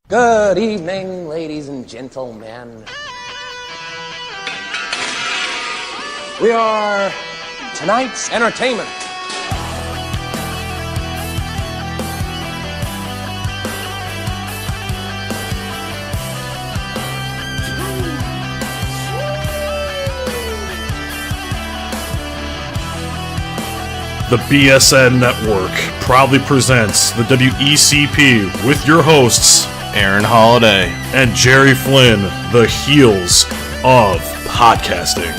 Good evening, ladies and gentlemen. We are tonight's entertainment. The B.S.N Network proudly presents the W.E.C.P. with your hosts, Aaron Holiday and Jerry Flynn, the heels of podcasting.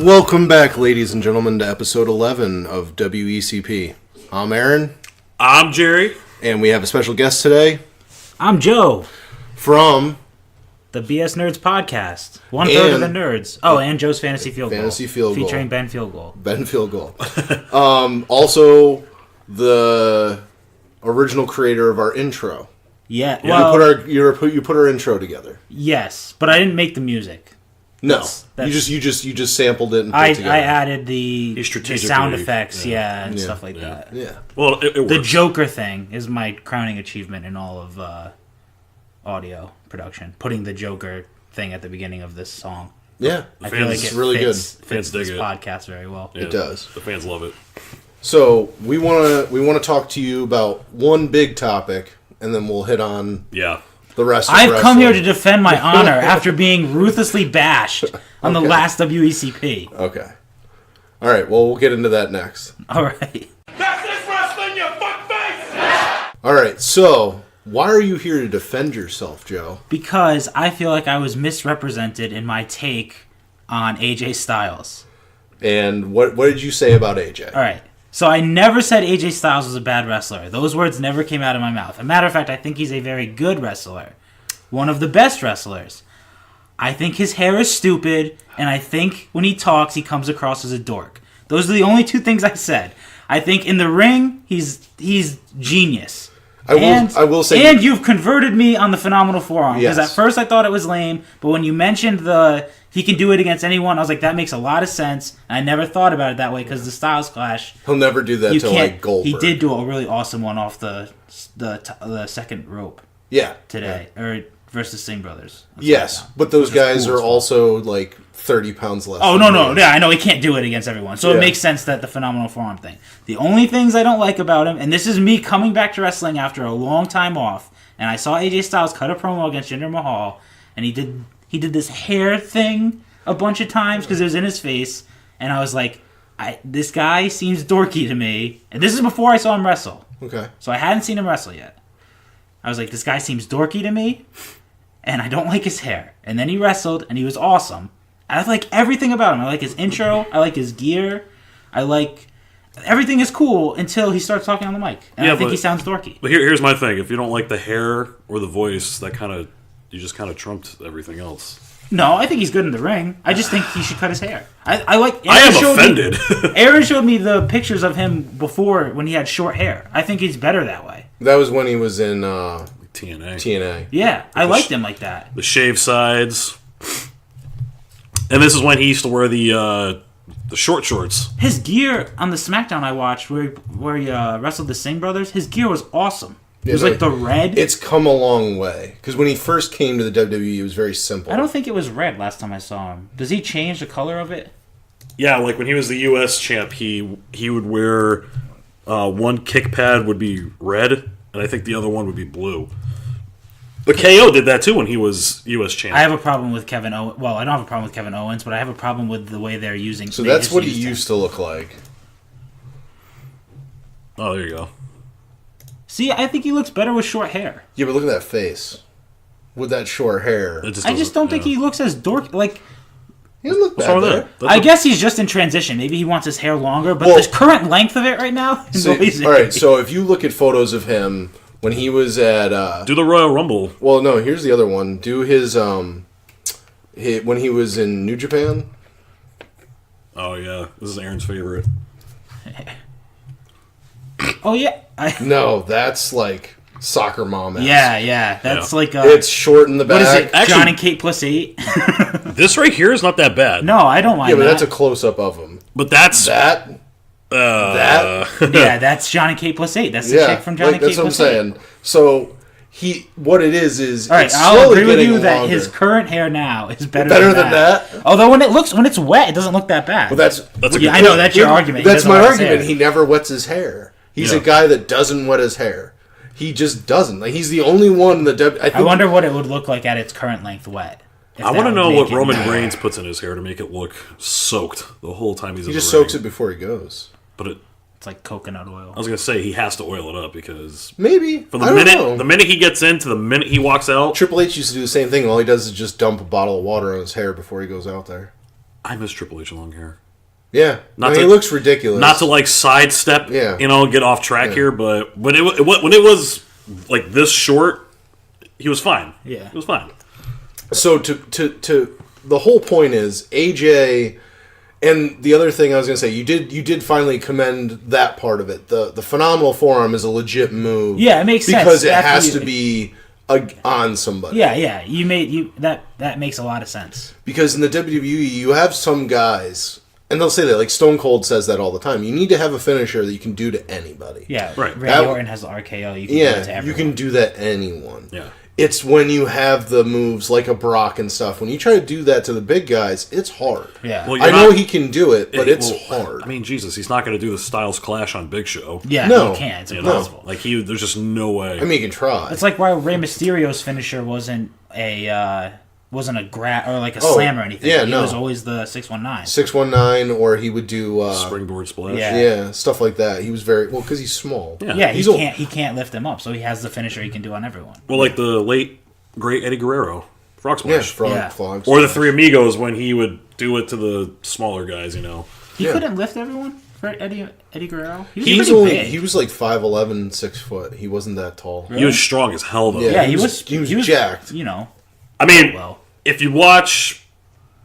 Welcome back, ladies and gentlemen, to episode 11 of W.E.C.P. I'm Aaron. I'm Jerry. And we have a special guest today. I'm Joe. From the BSNerds podcast. One third of the nerds. Oh, and Joe's Fantasy Field Goal. Fantasy Field Goal. Featuring Ben Fieldgoal. Ben Fieldgoal. Also, the original creator of our intro. Yeah. Well, you put our intro together. Yes, but I didn't make the music. No, you just sampled it and put it together. I added the sound effects, and stuff like that. Yeah. Well, it works. The Joker thing is my crowning achievement in all of audio production. Putting the Joker thing at the beginning of this song. Yeah, I feel like it really fits good. this podcast very well. Yeah, it does. The fans love it. So we want to talk to you about one big topic, and then we'll hit on the rest. I've come here to defend my honor after being ruthlessly bashed on the last W.E.C.P. Okay. All right. Well, we'll get into that next. All right. That's this wrestling, you fuckface! All right. So, why are you here to defend yourself, Joe? Because I feel like I was misrepresented in my take on AJ Styles. And what did you say about AJ? All right. So I never said AJ Styles was a bad wrestler. Those words never came out of my mouth. As a matter of fact, I think he's a very good wrestler. One of the best wrestlers. I think his hair is stupid, and I think when he talks, he comes across as a dork. Those are the only two things I said. I think in the ring, he's genius. I will say... And you've converted me on the phenomenal forearm. Because Yes. at first I thought it was lame, but when you mentioned he can do it against anyone, I was like, that makes a lot of sense. And I never thought about it that way because the Styles Clash... He'll never do that to, like, Goldberg. He did do a really awesome one off the second rope today. Yeah. Or versus Singh Brothers. Yes, but those guys are also, like, 30 pounds less. Oh, no. Yeah, I know he can't do it against everyone. So it makes sense that the phenomenal forearm thing. The only things I don't like about him, and this is me coming back to wrestling after a long time off, and I saw AJ Styles cut a promo against Jinder Mahal, and he did this hair thing a bunch of times because it was in his face, and I was like, this guy seems dorky to me. And this is before I saw him wrestle. Okay. So I hadn't seen him wrestle yet. I was like, this guy seems dorky to me, and I don't like his hair. And then he wrestled, and he was awesome. I like everything about him. I like his intro. I like his gear. I like... Everything is cool until he starts talking on the mic. And I think he sounds dorky. But here's my thing. If you don't like the hair or the voice, you just kind of trumped everything else. No, I think he's good in the ring. I just think he should cut his hair. I am offended. Aaron showed me the pictures of him before when he had short hair. I think he's better that way. That was when he was in TNA. Yeah, I liked him like that. The shaved sides. And this is when he used to wear the short shorts. His gear on the SmackDown I watched where he wrestled the Singh brothers, his gear was awesome. It was like the red. It's come a long way. Because when he first came to the WWE, it was very simple. I don't think it was red last time I saw him. Does he change the color of it? Yeah, like when he was the U.S. champ, he would wear one kick pad would be red, and I think the other one would be blue. But KO did that too when he was U.S. champ. I have a problem with Kevin Owens. Well, I don't have a problem with Kevin Owens, but I have a problem with the way they're using. So that's what he used to look like. Oh, there you go. See, I think he looks better with short hair. Yeah, but look at that face. With that short hair. I just don't think he looks as dorky. Like, he doesn't look bad there. I guess he's just in transition. Maybe he wants his hair longer, but the current length of it right now is amazing. All right, so if you look at photos of him when he was at... do the Royal Rumble. Well, no, here's the other one. Do his... when he was in New Japan. Oh, yeah. This is Aaron's favorite. Oh, yeah. No, that's like... soccer mom ass. Yeah. That's like it's short in the back. What is it? Actually- John and Kate plus 8. This right here is not that bad. No, I don't mind. Yeah, but that. that's a close up of him. But that's That. Yeah, that's John and Kate plus 8. That's the chick from John and Kate that's what I'm plus 8. saying. So what it is All right, it's I'll slowly agree with getting you that longer. his current hair now is better Than that. Although when it's wet, it doesn't look that bad. Well, that's a yeah, good I know point. that's your argument. He That's doesn't my wet his argument. hair. He never wets his hair. He's Yeah. a guy that doesn't wet his hair. He just doesn't. Like he's the only one in the I wonder what it would look like at its current length wet. If I that want to would know make what it Roman better. Reigns puts in his hair to make it look soaked the whole time he's He in just the ring. soaks it before he goes. But It's like coconut oil. I was gonna say he has to oil it up because Maybe from I don't know. the minute he gets in to the minute he walks out, Triple H used to do the same thing. All he does is just dump a bottle of water on his hair before he goes out there. I miss Triple H long hair. Yeah, Not I mean, to- he looks ridiculous. Not to like sidestep, Yeah. get off track here, but when it was like this short, he was fine. Yeah. He was fine. So to the whole point is AJ, and the other thing I was gonna say, you did finally commend that part of it. The phenomenal forearm is a legit move. Yeah, it makes sense. because it After has you- to be on somebody. Yeah. That makes a lot of sense. Because in the WWE, you have some guys, and they'll say that, like Stone Cold says that all the time. You need to have a finisher that you can do to anybody. Yeah, Right. Randy Orton has the RKO. You can do it to Yeah, everyone. you can do that to anyone. Yeah. It's when you have the moves like a Brock and stuff. When you try to do that to the big guys, it's hard. Yeah. Well, I you're know not- he can do it, but it's hard. I mean, Jesus, he's not going to do the Styles Clash on Big Show. Yeah, No. you can't. It's You impossible. know? Like there's just no way. I mean, he can try. It's like why Rey Mysterio's finisher wasn't a grab or like a slam or anything. yeah, He no. was always the 619. 619, or he would do Springboard splash. Yeah. yeah, stuff like that. He was very well because he's small. Yeah, He's he can't lift him up, so he has the finisher he can do on everyone. Well, like the late great Eddie Guerrero, frog yeah, splash. frog, Yeah. frogs. Or the Three Amigos when he would do it to the smaller guys. He Yeah. couldn't lift everyone for Eddie Guerrero. He was He was pretty only big. he was like 5'11", 6 foot. He wasn't that tall. He was strong as hell though. Yeah. he he was was jacked. You know, I mean, well. if you watch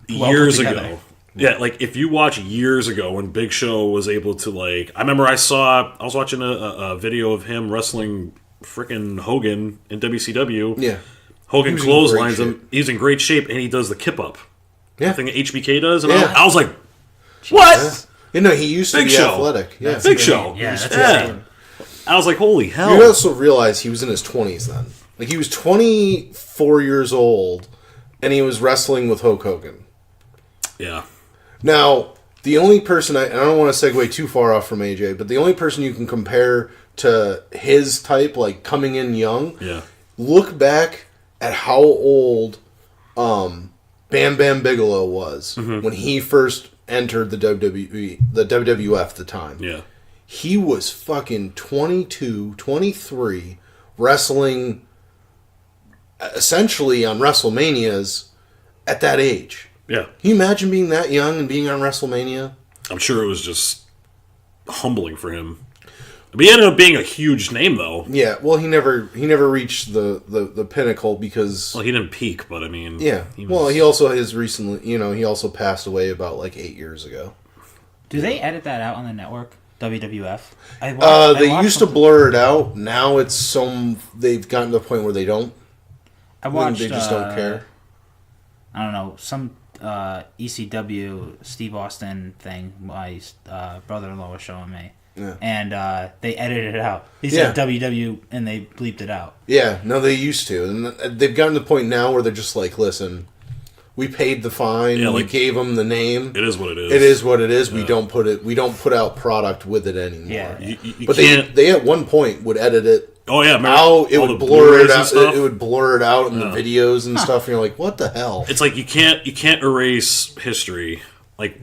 Well years put ago, together. yeah, like if you watch years ago when Big Show was able to like, I remember I was watching a video of him wrestling freaking Hogan in WCW. Yeah, Hogan He was in clotheslines great him. He's in great shape, and he does the kip up. yeah. The thing that HBK does, and Yeah. I was like, what? Yeah. You know, he used to Big be Show. athletic. Yeah, Big Show. Yeah, that's Yeah. insane. I was like, holy hell. You also realize he was in his 20s then. Like he was 24 years old, and he was wrestling with Hulk Hogan. Yeah. Now, the only person and I don't want to segue too far off from AJ, but the only person you can compare to his type, like coming in young, Yeah. look back at how old Bam Bam Bigelow was when he first entered the WWE, the WWF at the time. Yeah. He was fucking 22, 23, wrestling essentially on WrestleManias at that age. Yeah. Can you imagine being that young and being on WrestleMania? I'm sure it was just humbling for him. But he ended up being a huge name, though. Yeah, well, he never reached the pinnacle because Well, he didn't peak, but I mean... yeah. He Well, he also has recently, he also passed away about like 8 years ago. Do they edit that out on the network? WWF. I They watched used to something- blur it out. Now they've gotten to the point where they don't. I watched. They just don't care. I don't know, some ECW Steve Austin thing my brother-in-law was showing me. Yeah. And they edited it out. He said Yeah. WW and they bleeped it out. Yeah, no, they used to, and they've gotten to the point now where they're just like, listen, we paid the fine, Yeah, we like- gave them the name. It is what it is. It is what it is. Yeah. We don't put out product with it anymore. Yeah. You But can't... they at one point would edit it. Oh, yeah. Remember How it all would the blur Blu-rays it and out. stuff? It would blur it out in the Yeah. videos and stuff. And you're like, what the hell? It's like you can't erase history. Like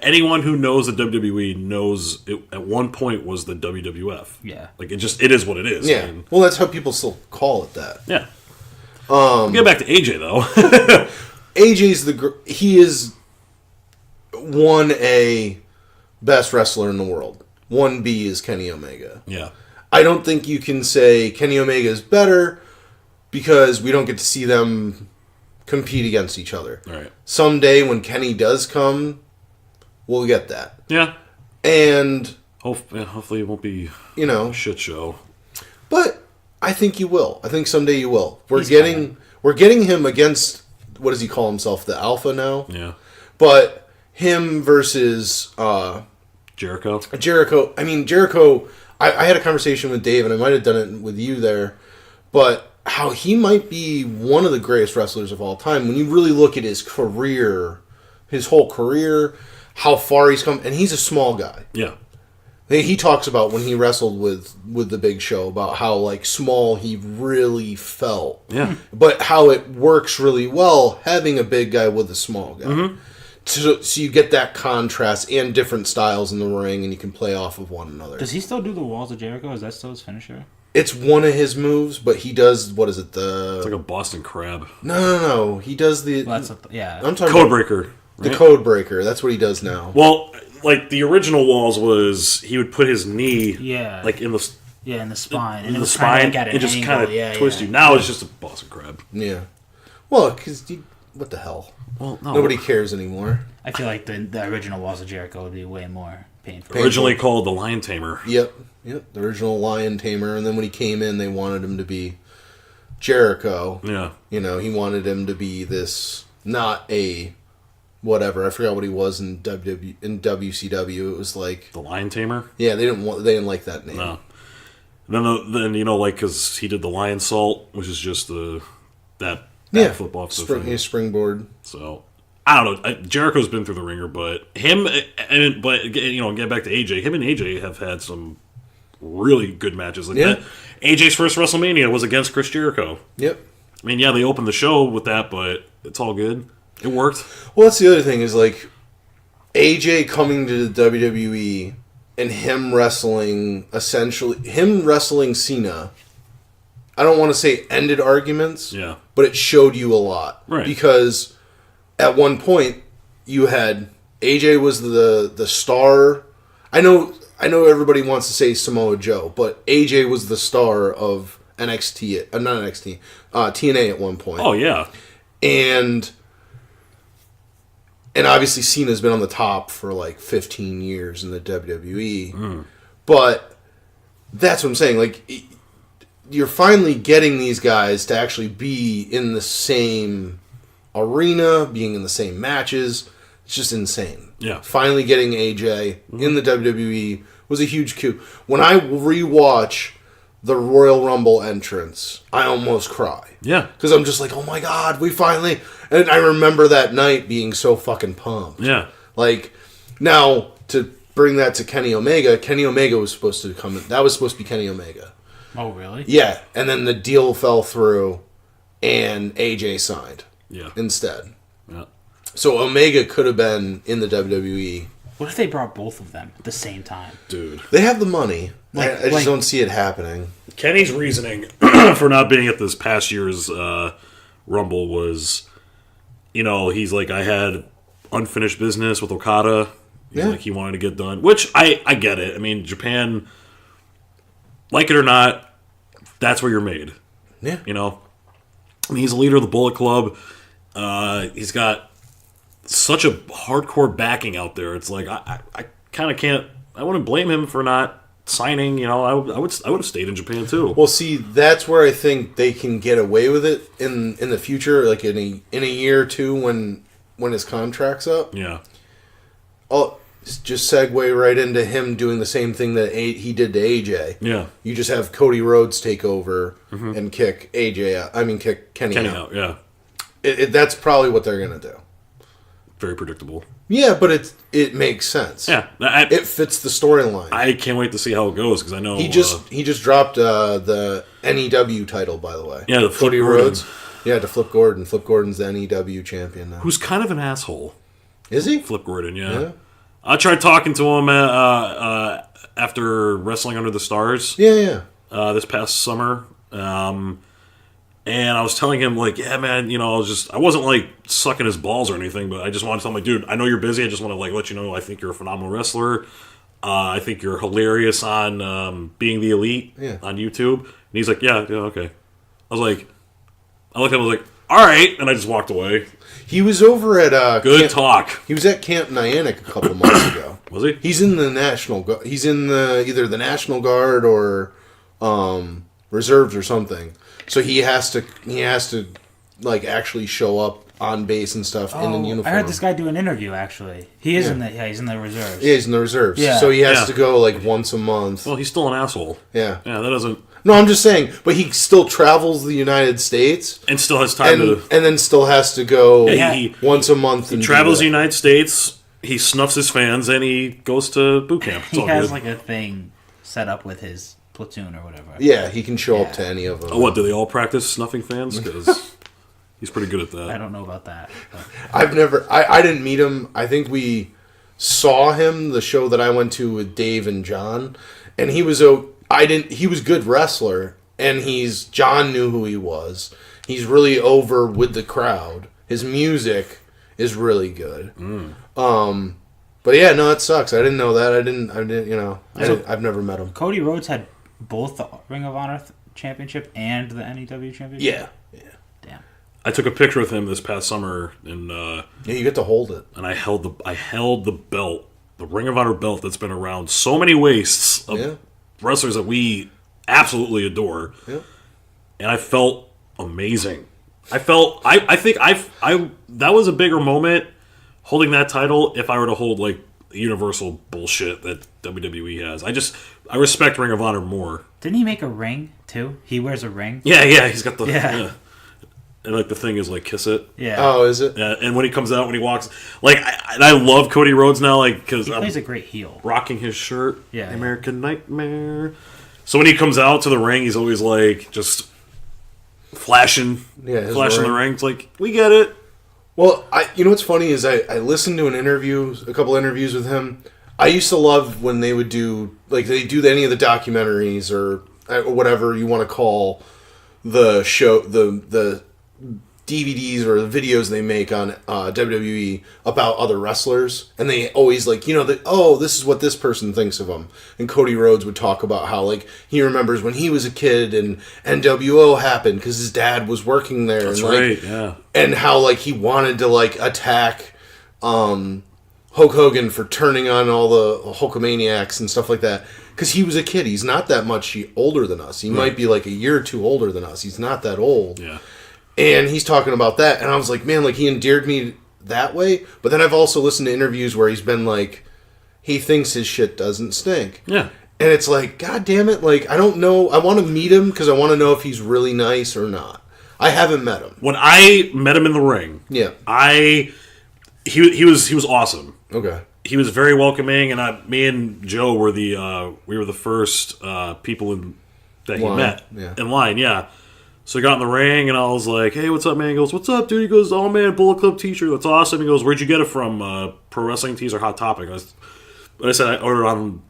anyone who knows the WWE knows it at one point was the WWF. Yeah. Like it is what it is. Yeah. I mean, Well, that's how people still call it that. yeah. Get back to AJ though. AJ's he is 1A best wrestler in the world. 1B is Kenny Omega. Yeah. I don't think you can say Kenny Omega is better because we don't get to see them compete against each other. All right. Someday when Kenny does come, we'll get that. Yeah. And, Hopefully it won't be you know, a shit show. but I think you will. I think someday you will. We're coming. getting him against, what does he call himself? The Alpha now? Yeah. But him versus Jericho. I mean, Jericho, I had a conversation with Dave, and I might have done it with you there, but how he might be one of the greatest wrestlers of all time when you really look at his career, his whole career, how far he's come, and he's a small guy. Yeah. He talks about when he wrestled with the Big Show about how like small he really felt. Yeah. But how it works really well having a big guy with a small guy. Mm-hmm. So you get that contrast and different styles in the ring, and you can play off of one another. Does he still do the Walls of Jericho? Is that still his finisher? It's one of his moves, but he does, what is it? It's like a Boston Crab. No. He does the... Well, yeah. I'm talking Code about breaker. the Right? Code Breaker. That's what he does now. Well, like the original Walls was he would put his knee like in the in the spine. And in it the was kinda spine like at an and just angle. kind of twist you. Now it's just a Boston Crab. Yeah. Well, because... What the hell? Well, no. Nobody cares anymore. I feel like the original Walls of Jericho would be way more painful. Originally called the Lion Tamer. Yep. The original Lion Tamer. And then when he came in, they wanted him to be Jericho. Yeah. You know, he wanted him to be this, not a whatever. I forgot what he was in WCW. It was like... The Lion Tamer? Yeah, they didn't like that name. No. Then you know, like, because he did the Lion Salt, which is just that flip off the thing. Springboard. So... I don't know. Jericho's been through the ringer, but get back to AJ. Him and AJ have had some really good matches. Like that. AJ's first WrestleMania was against Chris Jericho. Yep. I mean, yeah, they opened the show with that, but it's all good. It worked. Well, that's the other thing is like AJ coming to the WWE and him wrestling Cena. I don't want to say ended arguments. Yeah. But it showed you a lot. Right. Because at one point, you had AJ was the star. I know everybody wants to say Samoa Joe, but AJ was the star of NXT, not NXT, TNA at one point. Oh yeah, and obviously Cena's been on the top for like 15 years in the WWE, but that's what I'm saying. Like, you're finally getting these guys to actually be in the same arena, being in the same matches. It's just insane. Yeah. Finally getting AJ in the WWE was a huge coup. When I rewatch the Royal Rumble entrance, I almost cry. Yeah. Because I'm just like, oh my God, we finally... And I remember that night being so fucking pumped. Yeah. Like, now, to bring that to Kenny Omega was supposed to come in. That was supposed to be Kenny Omega. Oh, really? Yeah. And then the deal fell through, and AJ signed. Yeah. Instead. Yeah. So Omega could have been in the WWE. What if they brought both of them at the same time? Dude. They have the money. I just like- don't see it happening. Kenny's reasoning for not being at this past year's Rumble was, he's like, I had unfinished business with Okada. Like, he wanted to get done. Which, I get it. I mean, Japan, like it or not, that's where you're made. Yeah. I mean, he's a leader of the Bullet Club. He's got such a hardcore backing out there. It's like I kind of can't. I wouldn't blame him for not signing. I would have stayed in Japan too. Well, see, that's where I think they can get away with it in the future, like in a year or two when his contract's up. Yeah. Oh, just segue right into him doing the same thing that he did to AJ. Yeah. You just have Cody Rhodes take over and kick AJ out. I mean, kick Kenny out. Yeah. That's probably what they're gonna do. Very predictable. Yeah, but it makes sense. Yeah. It fits the storyline. I can't wait to see how it goes because I know He just dropped the NEW title, by the way. Yeah, to Cody Flip Rhodes. Yeah, to Flip Gordon. Flip Gordon's the NEW champion now. who's kind of an asshole. Is he? Flip Gordon, yeah. I tried talking to him after Wrestling Under the Stars. Yeah. This past summer. And I was telling him, like, yeah, man, I wasn't, like, sucking his balls or anything, but I just wanted to tell him, like, dude, I know you're busy. I just want to, like, let you know I think you're a phenomenal wrestler. I think you're hilarious on Being the Elite on YouTube. And he's like, yeah, okay. I looked at him, I was like, all right. And I just walked away. He was over at... Good talk. He was at Camp Nyanek a couple months ago. Was he? He's in the National Guard. He's in either the National Guard or... what reserves or something. So he has to like actually show up on base and stuff in a uniform. I heard this guy do an interview. Actually, he's in the reserves. Yeah, he's in the reserves. Yeah. So he has to go like once a month. Well, he's still an asshole. Yeah. Yeah, that doesn't... No, I'm just saying, but he still travels the United States And still has time to... and then still has to go he once a month. He travels the United States, he snuffs his fans, and he goes to boot camp. It's He all has good. like a thing set up with his platoon or whatever. Yeah, he can show up to any of them. Oh, what, do they all practice snuffing fans? Because he's pretty good at that. I don't know about that. But. I didn't meet him. I think we saw him the show that I went to with Dave and John, and he was he was a good wrestler, and John knew who he was. He's really over with the crowd. His music is really good. But yeah, no, it sucks. I didn't know that. I didn't I've never met him. Cody Rhodes had both the Ring of Honor championship and the NEW championship. Yeah. Damn. I took a picture with him this past summer, and Yeah, you get to hold it. and I held the belt, the Ring of Honor belt that's been around so many wastes of wrestlers that we absolutely adore. Yeah. And I felt amazing. I think that was a bigger moment holding that title if I were to hold like the Universal bullshit that WWE has. I respect Ring of Honor more. Didn't he make a ring too? He wears a ring. Yeah, he's got the Yeah. And like the thing is like kiss it. Yeah. Oh, is it? Yeah, and when he comes out, when he walks, like I love Cody Rhodes now, like because He I'm plays a great heel. rocking his shirt. Yeah. American Nightmare. So when he comes out to the ring, he's always like just flashing the ring. It's like, we get it. Well, you know what's funny is I listened to a couple interviews with him. I used to love when they would do, like, they do any of the documentaries or whatever you want to call the show, the DVDs or the videos they make on WWE about other wrestlers, and they always like, this is what this person thinks of them. And Cody Rhodes would talk about how like he remembers when he was a kid and NWO happened because his dad was working there. That's and, like, right, yeah. And how like he wanted to like attack Hulk Hogan for turning on all the Hulkamaniacs and stuff like that. Because he was a kid. He's not that much older than us. He might be like a year or two older than us. He's not that old. Yeah. And he's talking about that, and I was like, man, like he endeared me that way. But then I've also listened to interviews where he's been like, he thinks his shit doesn't stink. Yeah. And it's like, God damn it, like I don't know. I want to meet him because I want to know if he's really nice or not. I haven't met him. When I met him in the ring, Yeah. He was awesome. Okay. He was very welcoming, and me and Joe were the first people that he met in line. Yeah. So he got in the ring, and I was like, "Hey, what's up, man?" He goes, "What's up, dude?" He goes, "Oh man, Bullet Club T-shirt, that's awesome." He goes, "Where'd you get it from? Pro Wrestling Tees or Hot Topic?" I said I ordered on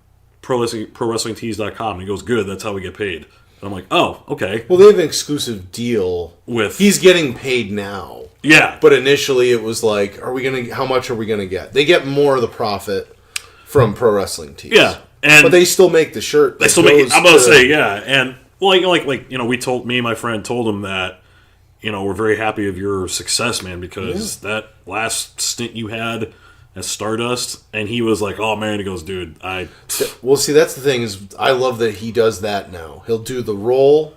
ProWrestlingTees.com. And he goes, "Good, that's how we get paid." And I'm like, "Oh, okay." Well, they have an exclusive deal With he's getting paid now. Yeah, But initially, it was like, how much are we gonna get? They get more of the profit from Pro Wrestling Tees. yeah, and But they still make the shirt. they still make. I'm about to say, yeah, and well, like me and my friend told him that, we're very happy of your success, man, because that last stint you had at Stardust, and he was like, "Oh man," he goes, "Dude, Well, see, that's the thing is, I love that he does that now. He'll do the roll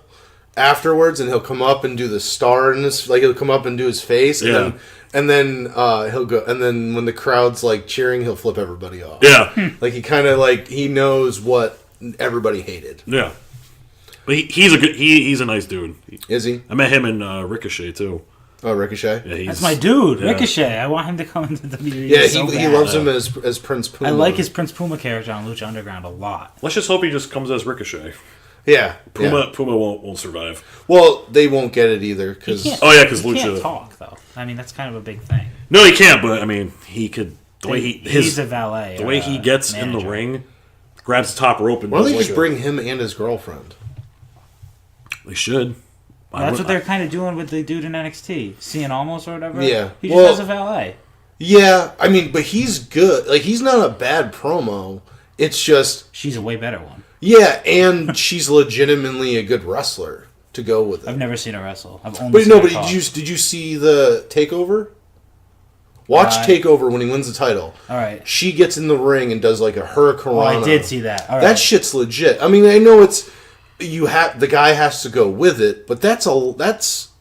afterwards, and he'll come up and do the star in his, like he'll come up and do his face, and then he'll go, and then when the crowd's like cheering, he'll flip everybody off. yeah, Like he kind of like he knows what everybody hated. yeah." But he's a nice dude. Is he? I met him in Ricochet too. Oh, Ricochet. Yeah, That's my dude, yeah. Ricochet. I want him to come into WWE. Yeah, so he bad. loves him as Prince Puma. I like his Prince Puma character on Lucha Underground a lot. Let's just hope he just comes as Ricochet. Yeah, Puma won't survive. Well, they won't get it either because Oh yeah, because He Lucha can't talk though. I mean, that's kind of a big thing. No, he can't. But I mean, he could. The way he's a valet. The way he gets in the ring, grabs the top rope and. why don't does they like just bring him and his girlfriend? They should. That's what they're kind of doing with the dude in NXT, Cien Almos or whatever. Yeah. he just has a valet. Yeah, I mean, but he's good. Like he's not a bad promo. It's just She's a way better one. yeah, and she's legitimately a good wrestler to go with it. I've never seen her wrestle. I've only But seen no, her but talk. did you see the Takeover? Watch Takeover when he wins the title. All right. She gets in the ring and does like a hurricanrana. Oh, I did see that. All right. That shit's legit. I mean, I know it's the guy has to go with it, but that's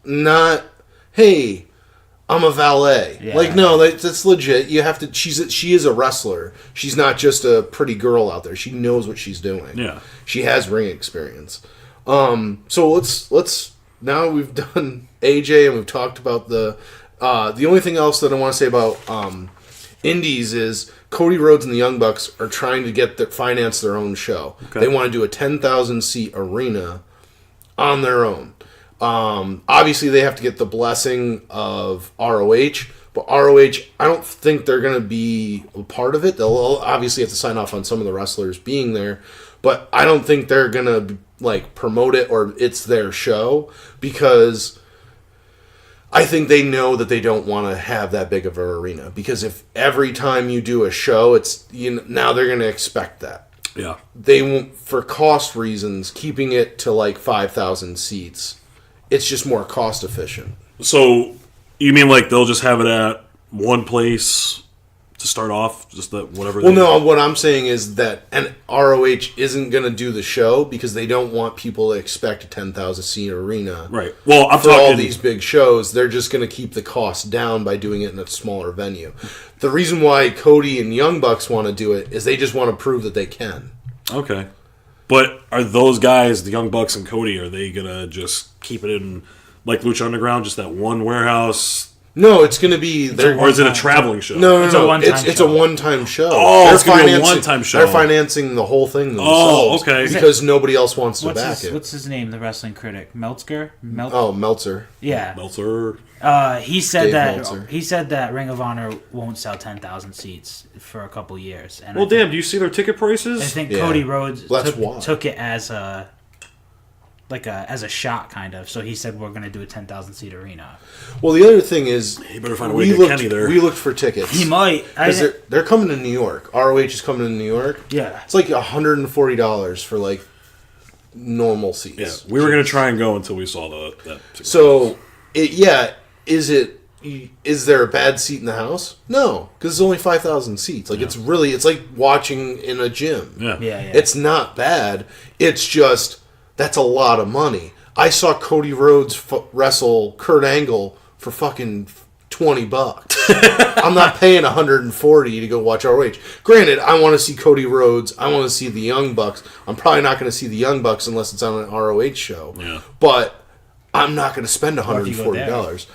not. Hey, I'm a valet. Yeah. Like, no, that's legit. You have to. She is a wrestler. She's not just a pretty girl out there. She knows what she's doing. Yeah. She has ring experience. So let's now we've done AJ and we've talked about the only thing else that I want to say about indies is Cody Rhodes and the Young Bucks are trying to finance their own show. Okay. They want to do a 10,000 seat arena on their own. Obviously, they have to get the blessing of ROH, but ROH, I don't think they're going to be a part of it. They'll obviously have to sign off on some of the wrestlers being there, but I don't think they're going to promote it or it's their show because I think they know that they don't want to have that big of an arena because if every time you do a show, it's now they're going to expect that. Yeah, they won't, for cost reasons, keeping it to 5,000 seats. It's just more cost efficient. So, you mean they'll just have it at one place to start off? Just that whatever. Well, no, what I'm saying is that ROH isn't going to do the show because they don't want people to expect a 10,000 seat arena. Right. Well, I'm for talking all these big shows. They're just going to keep the cost down by doing it in a smaller venue. The reason why Cody and Young Bucks want to do it is they just want to prove that they can. Okay. But are those guys, the Young Bucks and Cody, are they going to just keep it in, Lucha Underground, just that one warehouse? No, it's going to be... Or is it a traveling show? No, it's a one-time show. Oh, it's going to be a one-time show. They're financing the whole thing themselves. Oh, okay. Because nobody else wants to back it. What's his name, the wrestling critic? Meltzer? Meltzer. Yeah. Meltzer. He said Meltzer. He said that Ring of Honor won't sell 10,000 seats for a couple years. And well, damn! Do you see their ticket prices? I think Cody Rhodes took it as a shot, kind of. So he said we're going to do a 10,000 seat arena. Well, the other thing is, he better find a way to get Kenny there. We looked for tickets. He might. They're coming to New York. ROH is coming to New York. Yeah, it's $140 for normal seats. Yeah, we were going to try and go until we saw that. So, is there a bad seat in the house? No, because it's only 5,000 seats. It's like watching in a gym. Yeah. It's not bad. It's just that's a lot of money. I saw Cody Rhodes wrestle Kurt Angle for fucking $20. I'm not paying $140 to go watch ROH. Granted, I want to see Cody Rhodes. I want to see the Young Bucks. I'm probably not going to see the Young Bucks unless it's on an ROH show. Yeah. But I'm not going to spend $140.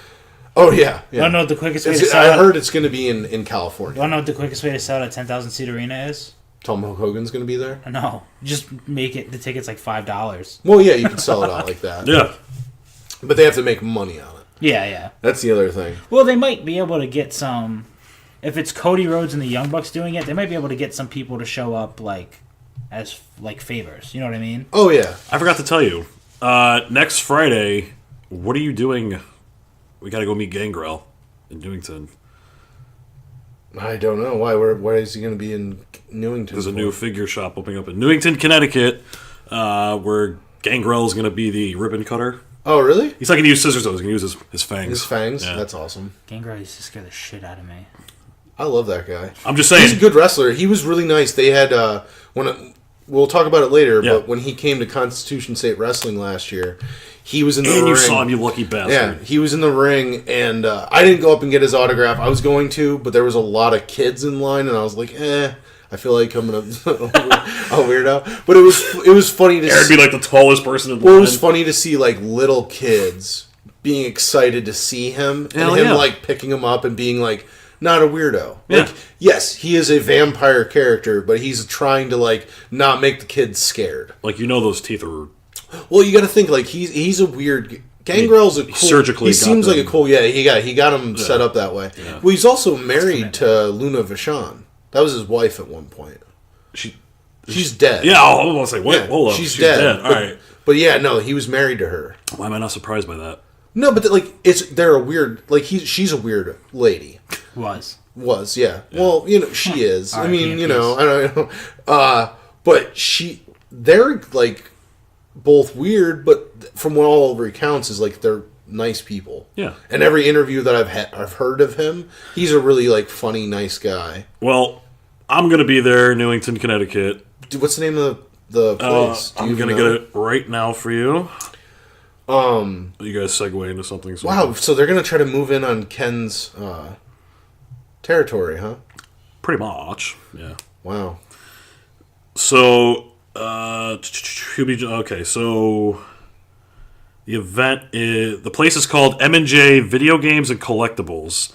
Oh, yeah. You want to know what the quickest way to sell it? I heard it's going to be in California. You want to know what the quickest way to sell a 10,000 seat arena is? Tom Hogan's going to be there? No. Just make it, the ticket's $5. Well, yeah, you can sell it out like that. Yeah. But they have to make money on it. Yeah. That's the other thing. Well, they might be able to get some... If it's Cody Rhodes and the Young Bucks doing it, they might be able to get some people to show up, as favors. You know what I mean? Oh, yeah. I forgot to tell you. Next Friday, what are you doing? We got to go meet Gangrel in Newington. I don't know. Why? Where is he going to be in Newington? There's a new figure shop opening up in Newington, Connecticut, where Gangrel is going to be the ribbon cutter. Oh, really? He's not going to use scissors, though. He's going to use his fangs. His fangs? Yeah. That's awesome. Gangrel used to scare the shit out of me. I love that guy. I'm just saying. He's a good wrestler. He was really nice. They had, we'll talk about it later, but when he came to Constitution State Wrestling last year, he was in the ring. And you saw him, you lucky bastard. Yeah, he was in the ring, and I didn't go up and get his autograph. I was going to, but there was a lot of kids in line, and I was like, I feel like I'm a weirdo. But it was funny to see. Aaron'd be like the tallest person in the line. Well, it was funny to see little kids being excited to see him, and him picking him up and being not a weirdo. Yeah. Yes, he is a vampire character, but he's trying to not make the kids scared. Those teeth are. Well, you got to think he's a weird. Gangrel's a cool. Surgically, he seems like a cool. Yeah, he got him set up that way. Yeah. Well, he's also married to Luna Vachon. That was his wife at one point. She's dead. Yeah, I was like, wait, hold up. She's dead. All right. But yeah, no, he was married to her. Why am I not surprised by that? No, but they're a weird. She's a weird lady. Was, yeah. Well, she is. I mean, I don't know. But they're both weird, but from what all recounts is they're nice people. Yeah. And every interview that I've heard of him, he's a really funny, nice guy. Well, I'm gonna be there, Newington, Connecticut. Dude, what's the name of the place? I'm gonna get it right now for you. You guys segue into something. Wow, so they're gonna try to move in on Ken's territory, huh? Pretty much, yeah. Wow. So, okay, so the event is, the place is called M&J Video Games and Collectibles.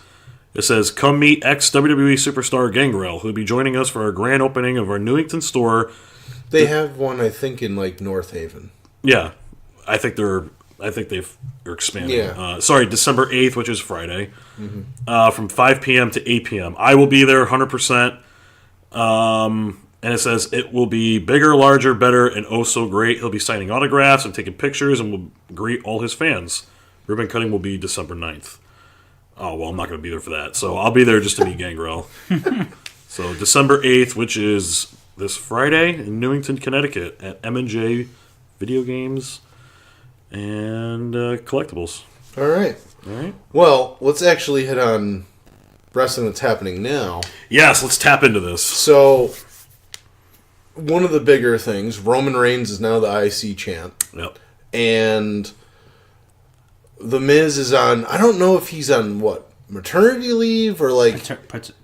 It says, come meet ex-WWE superstar Gangrel, who'll be joining us for our grand opening of our Newington store. They have one, I think, in, like, North Haven. Yeah, I think they're expanding. Yeah. December 8th, which is Friday, from 5 p.m. to 8 p.m. I will be there 100%. And it says it will be bigger, larger, better, and oh so great. He'll be signing autographs and taking pictures and will greet all his fans. Ribbon cutting will be December 9th. Oh, well, I'm not going to be there for that. So I'll be there just to meet Gangrel. So December 8th, which is this Friday in Newington, Connecticut at M&J Video Games and Collectibles. All right. Well, let's actually hit on wrestling that's happening now. Yes, let's tap into this. So, one of the bigger things, Roman Reigns is now the IC champ. Yep. And The Miz is on, I don't know if he's on, what, maternity leave or like...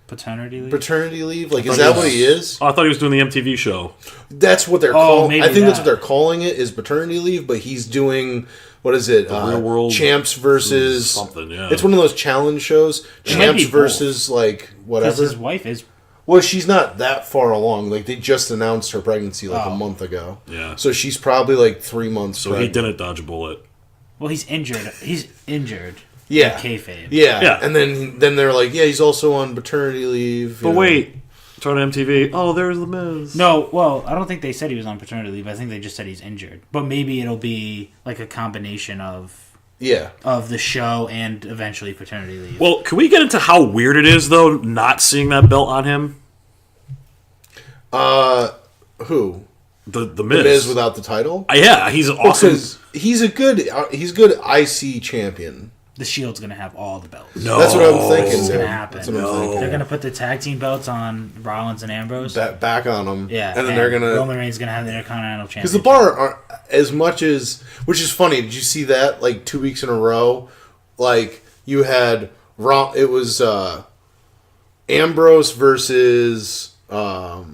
Paternity leave? Paternity leave? Like, is that what he is? Oh, I thought he was doing the MTV show. That's what they're calling it. I think that. that's what they're calling it, is paternity leave, but he's doing... What is it? Real World Champs versus... something, yeah. It's one of those challenge shows. Champs versus, like, whatever. Because his wife is... Well, she's not that far along. Like, they just announced her pregnancy, like, a month ago. Yeah. So she's probably, like, 3 months So pregnant. he didn't dodge a bullet. Well, he's injured. He's injured. Yeah. In kayfabe. Yeah. And then they're like, yeah, he's also on paternity leave. But wait. Turn on MTV. Oh, there's The Miz. No, well, I don't think they said he was on paternity leave. I think they just said he's injured. But maybe it'll be like a combination of the show and eventually paternity leave. Well, can we get into how weird it is, though, not seeing that belt on him? Who? The Miz. The Miz without the title? Yeah, he's awesome. Because he's good IC champion. The Shield's going to have all the belts. No. That's what I'm thinking. It's going to happen. That's what I'm thinking. They're going to put the tag team belts on Rollins and Ambrose. Back on them. Yeah. And then they're going to... Roman Reigns is going to have the Intercontinental Championship. Because the bar, are, as much as... Which is funny. Did you see that, like, 2 weeks in a row? Like, you had... It was Ambrose versus... I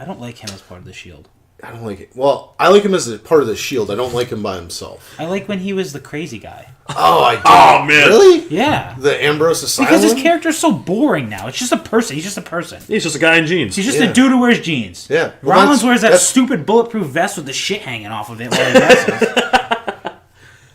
don't like him as part of the Shield. I don't like it. Well, I like him as a part of the Shield. I don't like him by himself. I like when he was the crazy guy. Oh, I do. Oh, man. Really? Yeah. The Ambrose Asylum? Because his character's so boring now. It's just a person. He's just a person. He's just a guy in jeans. He's just a dude who wears jeans. Yeah. Well, Rollins wears that stupid bulletproof vest with the shit hanging off of it while he wrestles.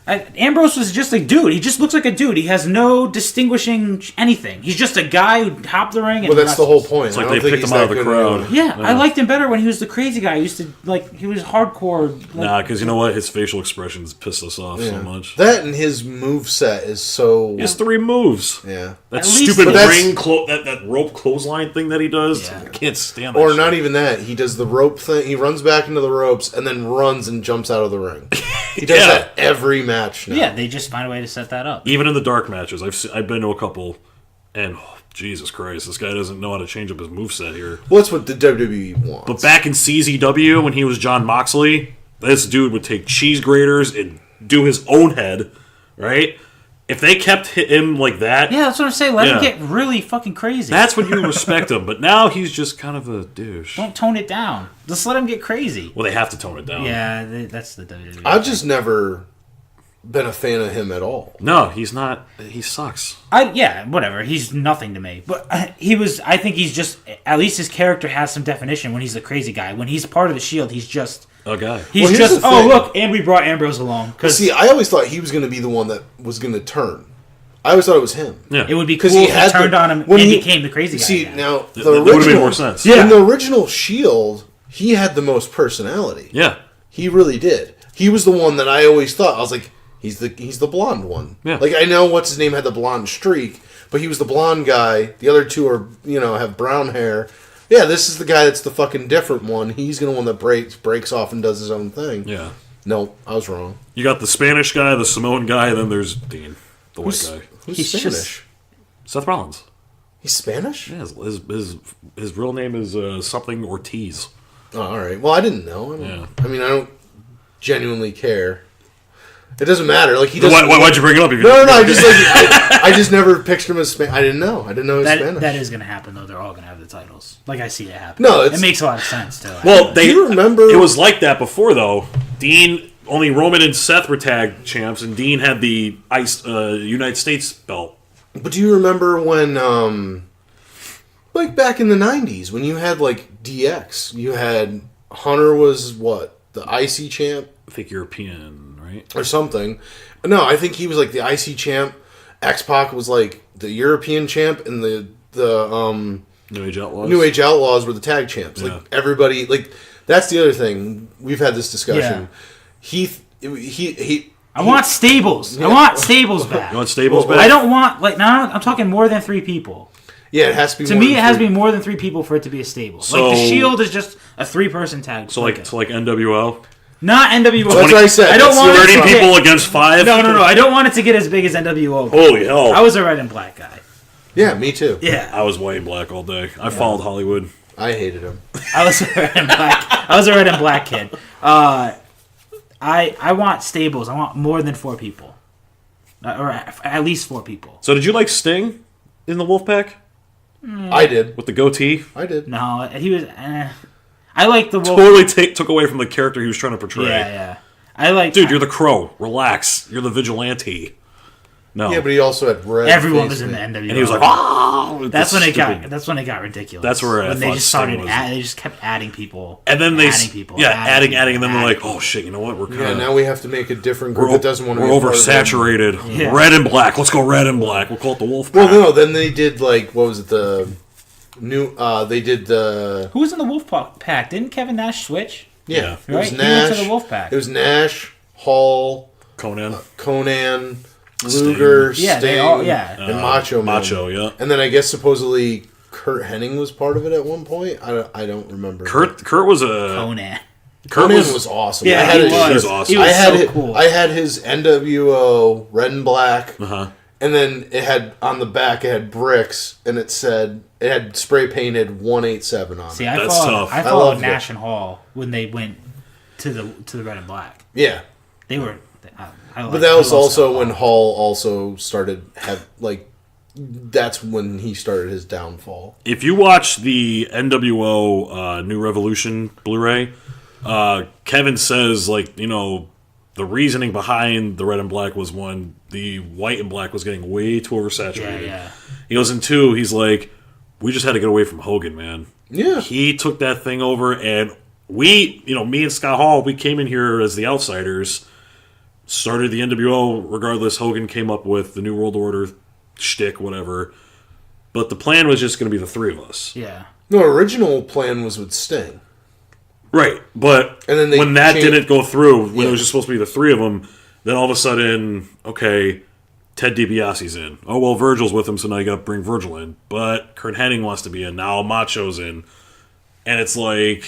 Ambrose was just a dude. He just looks like a dude. He has no distinguishing anything. He's just a guy who hopped the ring and Well, that's the wrestles. whole point. It's like they picked him out of the crowd. Yeah, I liked him better when he was the crazy guy. He used to, like, he was hardcore. Like, Nah, because you know what? His facial expressions piss us off so much. That and his moveset is so... He has 3 moves. Yeah. That At least- stupid But that's- ring, that rope clothesline thing that he does. Yeah. I can't stand that Or shit. not even that. He does the rope thing. He runs back into the ropes and then runs and jumps out of the ring. He does that every match now. yeah, they just find a way to set that up. Even in the dark matches, I've been to a couple, and Jesus Christ, this guy doesn't know how to change up his moveset here. Well, that's what the WWE wants. But back in CZW, when he was John Moxley, this dude would take cheese graters and do his own head, right? If they kept him like that... Yeah, that's what I'm saying. Let him get really fucking crazy. That's when you respect him. But now he's just kind of a douche. Don't tone it down. Just let him get crazy. Well, they have to tone it down. Yeah, that's the WWE. I've just never been a fan of him at all. No, he's not. He sucks. Yeah, whatever. He's nothing to me. But I think he's just, at least his character has some definition when he's the crazy guy. When he's part of the Shield, he's just... A guy. He's Well, here's just, the oh, thing. look, and we brought Ambrose along. Cause See, I always thought he was going to be the one that was going to turn. I always thought it was him. Yeah. it would be cool Because he if he had turned on him and became the crazy guy. See, again. now, That the would have made original... more sense. Yeah. In the original Shield, he had the most personality. Yeah. He really did. He was the one that I always thought. I was like, he's the blonde one. Yeah. Like, I know what's his name had the blonde streak, but he was the blonde guy. The other two are, have brown hair. Yeah, this is the guy that's the fucking different one. He's the one that breaks off and does his own thing. Yeah. No, I was wrong. You got the Spanish guy, the Samoan guy, and then there's Dean, the white guy. Who's He's Spanish? just- Seth Rollins. He's Spanish? Yeah, his real name is something Ortiz. Oh, all right. Well, I didn't know. I mean, I don't genuinely care. It doesn't matter. Like he doesn't. Why'd you bring it up? No. I just never pictured him as Spanish. I didn't know. I didn't know he was Spanish. That is going to happen though. They're all going to have the titles. Like I see it happen. No, it makes a lot of sense too. Well, do you remember? It was like that before though. Dean only Roman and Seth were tag champs, and Dean had the United States belt. But do you remember when, like back in the '90s, when you had like DX, you had Hunter was what, the IC champ? I think European, right? Or something. No, I think he was like the IC champ. X-Pac was like the European champ, and the New Age Outlaws. New Age Outlaws were the tag champs. Yeah. Like everybody, like that's the other thing. We've had this discussion. He I want stables. I want stables back. You want stables back? I don't want I'm talking more than 3 people. Yeah, it has to be. To me, it has to be more than 3 people for it to be a stable. So, like the Shield is just a 3-person tag. So like NWO. Not NWO. That's what I said. I don't want 30 people against 5. No. I don't want it to get as big as NWO. Holy hell! I was a red and black guy. Yeah, me too. Yeah, I was white and black all day. I followed Hollywood. I hated him. I was a red and black. I was a red and black kid. I want stables. I want more than 4 people, or at least 4 people. So did you like Sting in the Wolfpack I did. with the goatee? I did. No, he was. I like the wolf. Totally took away from the character he was trying to portray. Yeah. I like. Dude, you're the Crow. Relax. You're the vigilante. No. Yeah, but he also had red. Everyone face was in the paint. NWO. And he was like, "Oh!" That's when it got. That's when it got ridiculous. That's where I when they thought just Sting started. was. They just kept adding people. And then adding people. adding, and then they're like, people. "Oh shit! You know what? We're kind Yeah, of now we have to make a different group that doesn't want to. We're be a part of them. oversaturated. Yeah. Red and black. Let's go red and black. We'll call it the Wolfpack." Well, no. Then they did like what was it? The new. They did the. Who was in the Wolf Pack? Didn't Kevin Nash switch? Yeah, it Right? was He Nash. went to the Wolfpack. It was Nash, Hall, Conan. Conan, Luger, Yeah, Sting, they all. Yeah. and Macho Man. Macho, yeah. And then I guess supposedly Kurt Hennig was part of it at one point. I don't remember. Kurt was a Conan. Conan was awesome. Yeah, I had he his was. shirt. He's awesome. He was I had so it, cool. I had his NWO red and black, Uh-huh. and then it had on the back it had bricks, and it had spray painted 187 on it. See, That's tough. I I followed loved Nash it. and Hall when they went to the red and black. Yeah, They were. but that was also when Hall also started that's when he started his downfall. If you watch the NWO New Revolution Blu-ray, Kevin says the reasoning behind the red and black was 1, the white and black was getting way too oversaturated. Yeah. He goes, and 2, he's like, we just had to get away from Hogan, man. Yeah, He took that thing over, and me and Scott Hall, we came in here as the outsiders, started the NWO. Regardless, Hogan came up with the New World Order shtick, whatever. But the plan was just going to be the 3 of us. Yeah. no original plan was with Sting. Right, but And then they when that changed- didn't go through, when Yeah. it was just supposed to be the 3 of them, then all of a sudden, okay, Ted DiBiase's in. Oh, well, Virgil's with him, so now you got to bring Virgil in. But Kurt Hennig wants to be in. Now Macho's in. And it's like...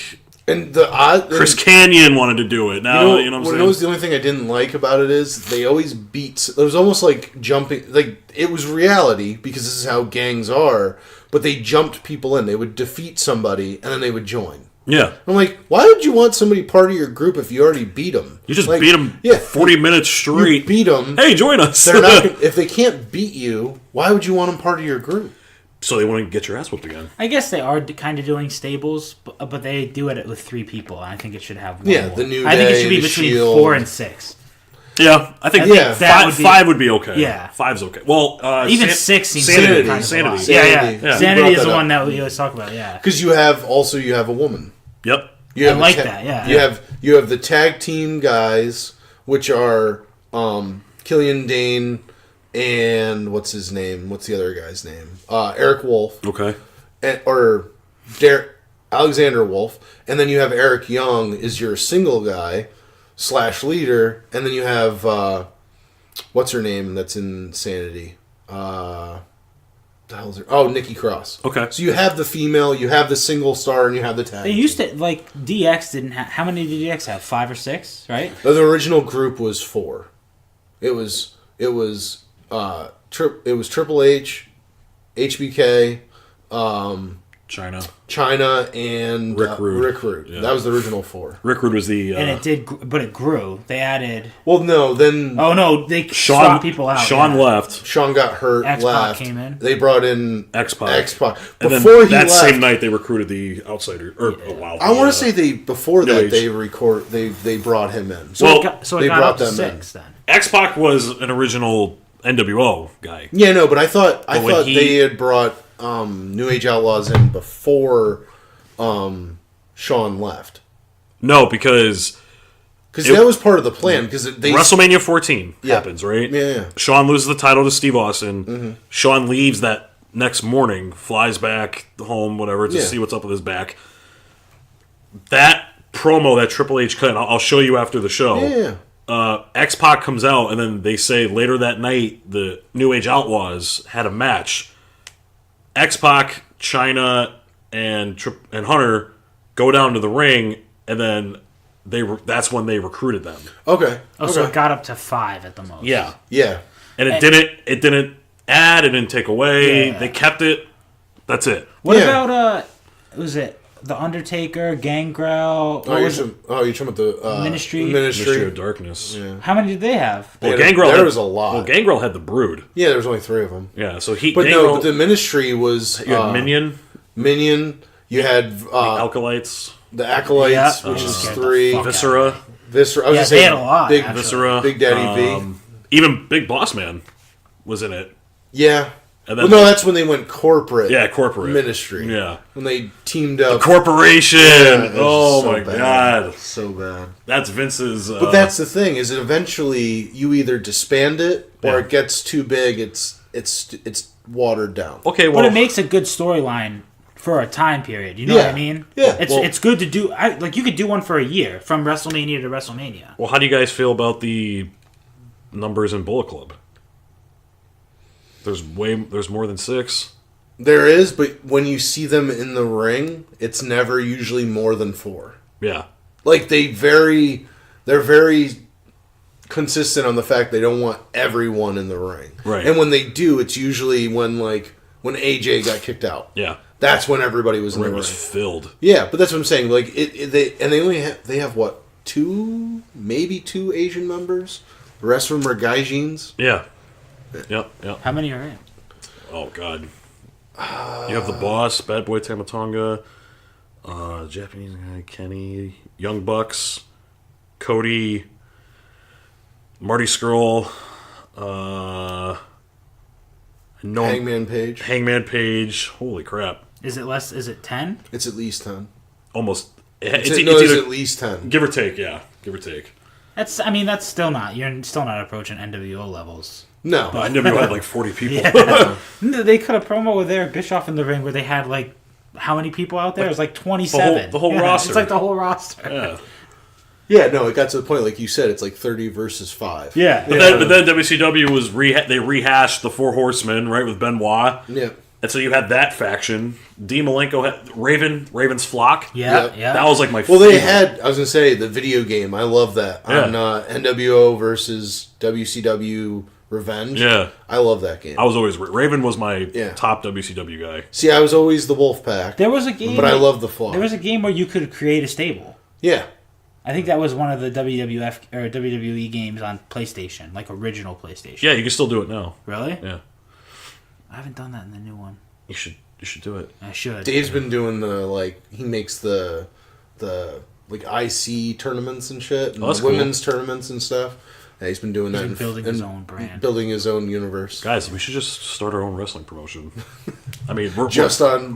And the odd Chris Kanyon wanted to do it. Now, you know what I'm saying? the only thing I didn't like about it is they always beat. It was almost like jumping. Like it was reality because this is how gangs are. But they jumped people in. They would defeat somebody and then they would join. Yeah. I'm like, why would you want somebody part of your group if you already beat them? You just like, beat them 40 minutes straight. You beat them. Hey, join us. They're not. If they can't beat you, why would you want them part of your group? So they want to get your ass whooped again. I guess they are kind of doing stables, but they do it with 3 people. I think it should have one Yeah, more. the New I think it Day, should be the between Shield. 4 and 6. Yeah, I think, Yeah. that would be- 5 would be okay. Yeah. 5's okay. Well, Even 6 seems Sanity. kind of a Sanity. lot. Yeah. Sanity. Yeah. Sanity You is brought the that one up. that we always talk about. Yeah. Because you have a woman. Yep. You have I like a that, yeah. You have the tag team guys, which are Killian Dane and what's his name? What's the other guy's name? Eric Wolf Okay. or Alexander Wolf, and then you have Eric Young is your single guy / leader, and then you have what's her name that's in Sanity. The hell's her? Oh, Nikki Cross. Okay. So you have the female, you have the single star, and you have the tag. They used to, like, DX didn't have... How many did DX have? 5 or 6, right? The original group was 4. It was Triple H, HBK, China and Rick Rude. Rick Rude. Yeah. That was the original 4. Rick Rude was the... And but it grew. They added... Well, no, then Oh, no, they swapped people out. Sean left. Sean got hurt, X-Pac left. came in. They brought in X-Pac. Before And then he that left, same night, they recruited the outsider. I want to say before New that Age. they brought him in. So Well, it got they up brought to them 6 then. X-Pac was an original NWO guy. Yeah, no, but I thought when they had brought New Age Outlaws in before Sean left. No, because that was part of the plan. Because WrestleMania 14 happens, right? Yeah. Sean loses the title to Steve Austin. Sean leaves that next morning, flies back home, whatever, to see what's up with his back. That promo that Triple H cut, I'll show you after the show. Yeah. X-Pac comes out, and then they say later that night the New Age Outlaws had a match. X-Pac, China, and Hunter go down to the ring, and then that's when they recruited them. Okay. So it got up to 5 at the most. Yeah, Yeah. and it didn't add, it didn't take away. Yeah. They kept it. That's it. What Yeah. about was it The Undertaker, Gangrel? You're talking about the Ministry? Ministry of Darkness. Yeah. How many did they have? Well, There Gangrel was a lot. Well, Gangrel had the Brood. Yeah, there was only 3 of them. Yeah, so But no, the Ministry was you had Minion, Minion. You had Alkalites, the Acolytes, Yeah. which is Scared the 3. fuck Viscera, Viscera. I was Yeah, just they saying, had a lot, Big actually. Viscera, Big Daddy V. even Big Boss Man was in it. Yeah. And Well, then, no, that's when they went corporate. yeah, corporate Ministry. Yeah, When they teamed up. corporation. It was Oh so my bad. god, So bad. that's Vince's. But that's the thing, is that eventually you either disband it or Yeah. it gets too big, it's watered down. okay. Well, But it makes a good storyline for a time period. You know what I mean? Yeah. It's good to do. You could do one for a year from WrestleMania to WrestleMania. well, how do you guys feel about the numbers in Bullet Club? There's more than 6. There is, but when you see them in the ring, it's never usually more than 4. Yeah, Like they're very consistent on the fact they don't want everyone in the ring. Right. And when they do, it's usually when AJ got kicked out. yeah. That's when everybody was in The the ring ring. was filled. Yeah, but that's what I'm saying. Like they only have what, 2, maybe 2 Asian members. The rest of them are gaijins. Yeah. Yep. How many are in? Oh god. You have the Boss, Bad Boy Tamatonga, Japanese guy Kenny, Young Bucks, Cody, Marty Scurll, Hangman Page. Hangman Page. Holy crap! Is it less? Is it 10? It's at least 10. Almost. It's It's at either least 10. give or take. Yeah, give or take. That's still not. You're still not approaching NWO levels. No. I never had like 40 people. They cut a promo with Eric Bischoff in the ring where they had like how many people out there? It was like 27. The whole Yeah, roster. It's like the whole roster. Yeah. Yeah, no, it got to the point, like you said, it's like 30 versus 5. Yeah. But then WCW was they rehashed the 4 Horsemen, right, with Benoit. Yeah. And so you had that faction. Dean Malenko had Raven's Flock. Yeah. That was like my Well, favorite. they had, I was going to say, the video game. I love that. Yeah. On NWO versus WCW Revenge. Yeah. I love that game. I was always Raven was my Yeah. top WCW guy. See, I was always the Wolfpack, There was a game. but I love the Flock. There was a game where you could create a stable. Yeah. I think that was one of the WWF or WWE games on PlayStation, like original PlayStation. Yeah, you can still do it now. Really? Yeah, I haven't done that in the new one. you should do it. I should. Dave's been doing he makes the like IC tournaments and shit, and Oh, that's cool. women's tournaments and stuff. Yeah, he's been doing that. been and- building and his own brand. Building his own universe. Guys, we should just start our own wrestling promotion. I mean, Just on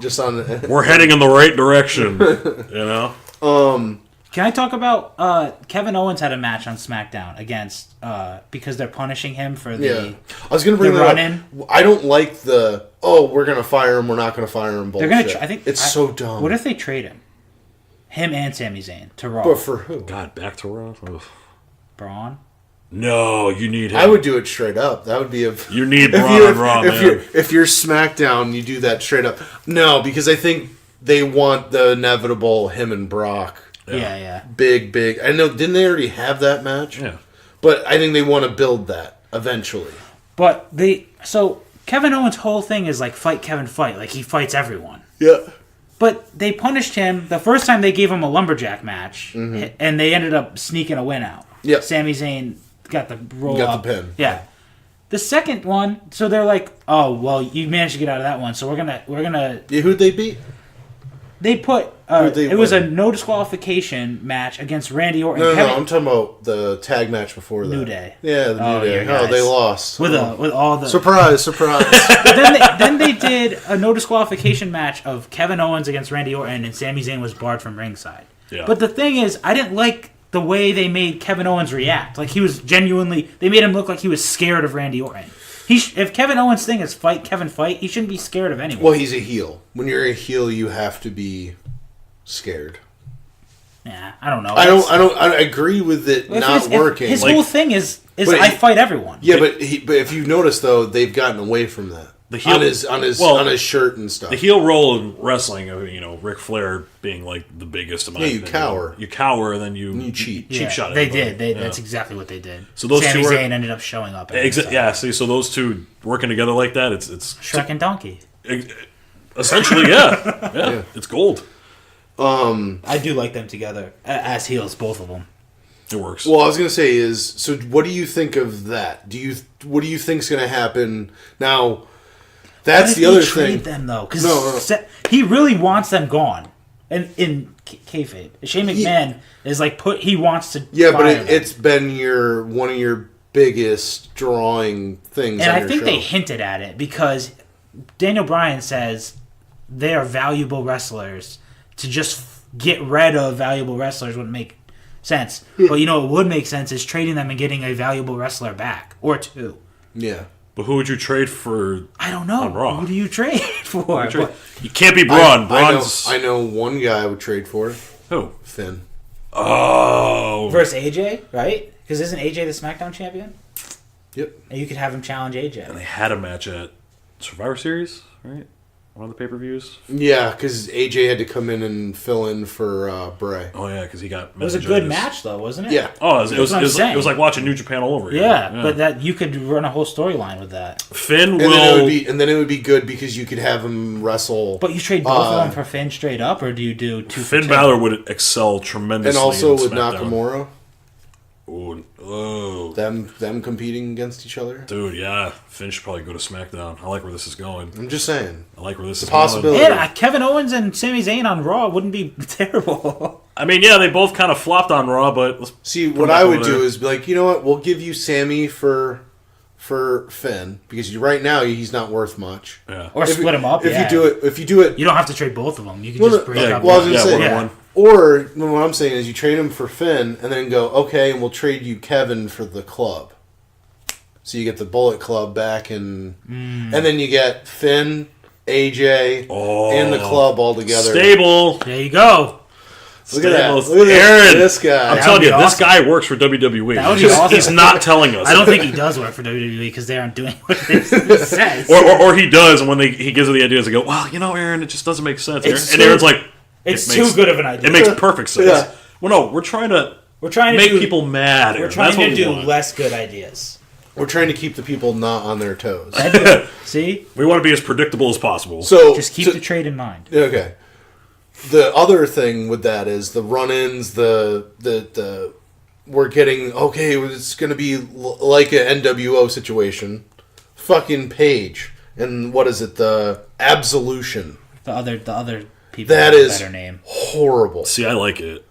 we're heading in the right direction. You know. Can I talk about Kevin Owens had a match on SmackDown against because they're punishing him for the Yeah, I was gonna bring the that run-in. up. I don't like we're gonna fire him. We're not gonna fire him. They're Bullshit. gonna. I think it's so dumb. What if they trade him and Sami Zayn to Raw? But for who? God, back to Raw. Ugh. Braun. No, you need him. I would do it straight up. That would be a. You need if Braun you're, on Raw, if man. you're SmackDown, you do that straight up. No, because I think they want the inevitable him and Brock. Yeah. Big. I know. Didn't they already have that match? Yeah. But I think they want to build that eventually. But so Kevin Owens' whole thing is like fight Kevin fight. Like he fights everyone. Yeah. But they punished him the first time they gave him a lumberjack match, and they ended up sneaking a win out. Yep. Sami Zayn got the roll Got up. the pin. Yeah. The second one, so they're like, oh well, you managed to get out of that one, so we're gonna. Yeah, who'd they beat? They put they it was a win? no disqualification match against Randy Orton. No, Kevin, I'm talking about the tag match before that. New Day. Yeah, the New Day. your Oh, guys. they lost. with all the Surprise! then they did a no disqualification match of Kevin Owens against Randy Orton, and Sami Zayn was barred from ringside. Yeah. But the thing is, I didn't like the way they made Kevin Owens react. Like he was genuinely, they made him look like he was scared of Randy Orton. If Kevin Owens' thing is fight Kevin fight, he shouldn't be scared of anyone. Well, he's a heel. When you're a heel, you have to be scared. Yeah, I don't know. I agree with it not working. His Like, whole thing is but I fight everyone. yeah, but if you notice though, they've gotten away from that. The heel- on his shirt and stuff. The heel role in wrestling, Ric Flair being like the biggest of my you cower. You cower, and then you cheat. cheap shot. They everybody. did. Yeah. That's exactly what they did. So those Sami two Zayn ended up showing up. Yeah, see, so those two working together like that, it's Shrek and Donkey. essentially, yeah, it's gold. I do like them together as heels, both of them. It works. Well, I was gonna say is, so what do you think of that? What do you think's gonna happen now? That's the other thing. Trade them though, because No. he really wants them gone. And in kayfabe, Shane McMahon is like he wants to. Yeah, but fire them. it's been one of your biggest drawing things. And on I your think show. they hinted at it because Daniel Bryan says they are valuable wrestlers. To just get rid of valuable wrestlers wouldn't make sense. But what would make sense is trading them and getting a valuable wrestler back or two. Yeah. But who would you trade for? I don't know. On Raw? Who do you trade for? You can't be Braun. Braun's I know one guy I would trade for. who? Finn. Oh, Versus AJ, right? Because isn't AJ the SmackDown champion? Yep. And you could have him challenge AJ. and they had a match at Survivor Series, right? One of the pay-per-views. Yeah, because AJ had to come in and fill in for Bray. Oh yeah, because he got. It was a good match, though, wasn't it? Yeah. Oh, That's what I'm saying. it was like watching New Japan all over again. Yeah, but that you could run a whole storyline with that. Finn And will. then it would be good because you could have him wrestle. But you trade both of them for Finn straight up, or do you do two? Finn for two? Balor would excel tremendously. and also in with SmackDown. Nakamura, Oh, them competing against each other. dude, yeah. Finn should probably go to SmackDown. I like where this is going. I'm just saying. I like where this is possibility. going. Yeah, Kevin Owens and Sami Zayn on Raw wouldn't be terrible. I mean, yeah, they both kind of flopped on Raw, but let's See, put what them I back would over do there. is be like, you know what? We'll give you Sammy for Finn because right now he's not worth much. Yeah. Or split them up. If yeah. you do it, You don't have to trade both of them. You can Well, just break yeah, up. well, I was gonna Yeah, say, one-on-one. or what I'm saying is you trade him for Finn and then go, okay, and we'll trade you Kevin for the club. So you get the Bullet Club back and then you get Finn, AJ, and the club all together. Stable. There you go. Look at that. Stables. Look at Aaron. this guy. I'm That telling would you, be this awesome. guy works for WWE. That would be He's just- awesome. He's not telling us. I don't think he does work for WWE because they aren't doing what he says. Or he does, and when he gives her the ideas, they go, well, Aaron, it just doesn't make sense. It's And too- Aaron's like, it's it too makes- good of an idea. It makes perfect sense. Yeah. Well, no, we're trying to make do, people mad. We're Aaron. trying That's what to we do want. less good ideas. We're trying to keep the people not on their toes. See? We want to be as predictable as possible. So Just keep the trade in mind. Okay. The other thing with that is the run-ins, the we're getting, okay, it's going to be like an NWO situation. Fucking Paige. And what is it? The Absolution. The other people That have is a better name. horrible. See, I like it.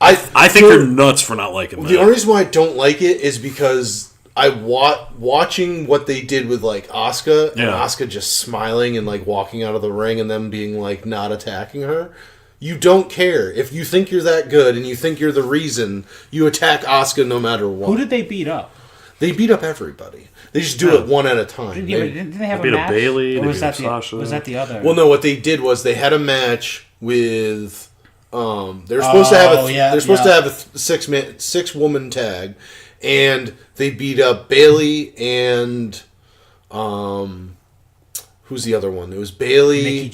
I think you're nuts for not liking that. The only reason why I don't like it is because I watching what they did with like Asuka and Yeah. Asuka just smiling and like walking out of the ring and them being like not attacking her. You don't care. If you think you're that good and you think you're the reason, you attack Asuka no matter what. Who did they beat up? They beat up everybody. They just do it one at a time. Yeah, but didn't they have They a beat up match? Bayley, Or they was beat that up the Sasha. was that the other? Well, no. What they did was they had a match with. They're supposed to have to have a 6-woman tag, and they beat up Bayley and who's the other one? It was Bayley,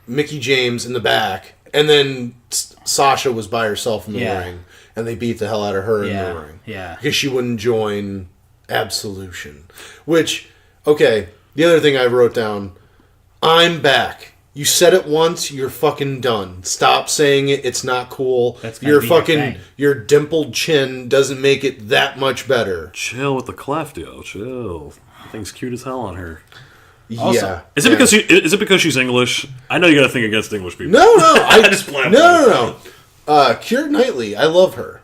Mickey James in the back, and then Sasha was by herself in the ring, and they beat the hell out of her in the ring. Yeah. Because she wouldn't join Absolution. Which, okay, the other thing I wrote down, I'm back. You said it once, you're fucking done. Stop saying it. It's not cool. That's gonna be your thing. Your dimpled chin doesn't make it that much better. Chill with the cleft, yo. Chill. That thing's cute as hell on her. Also, Yeah. Is it because she's English? I know you got to think against English people. No. I just play. No. Keira Knightley, I love her.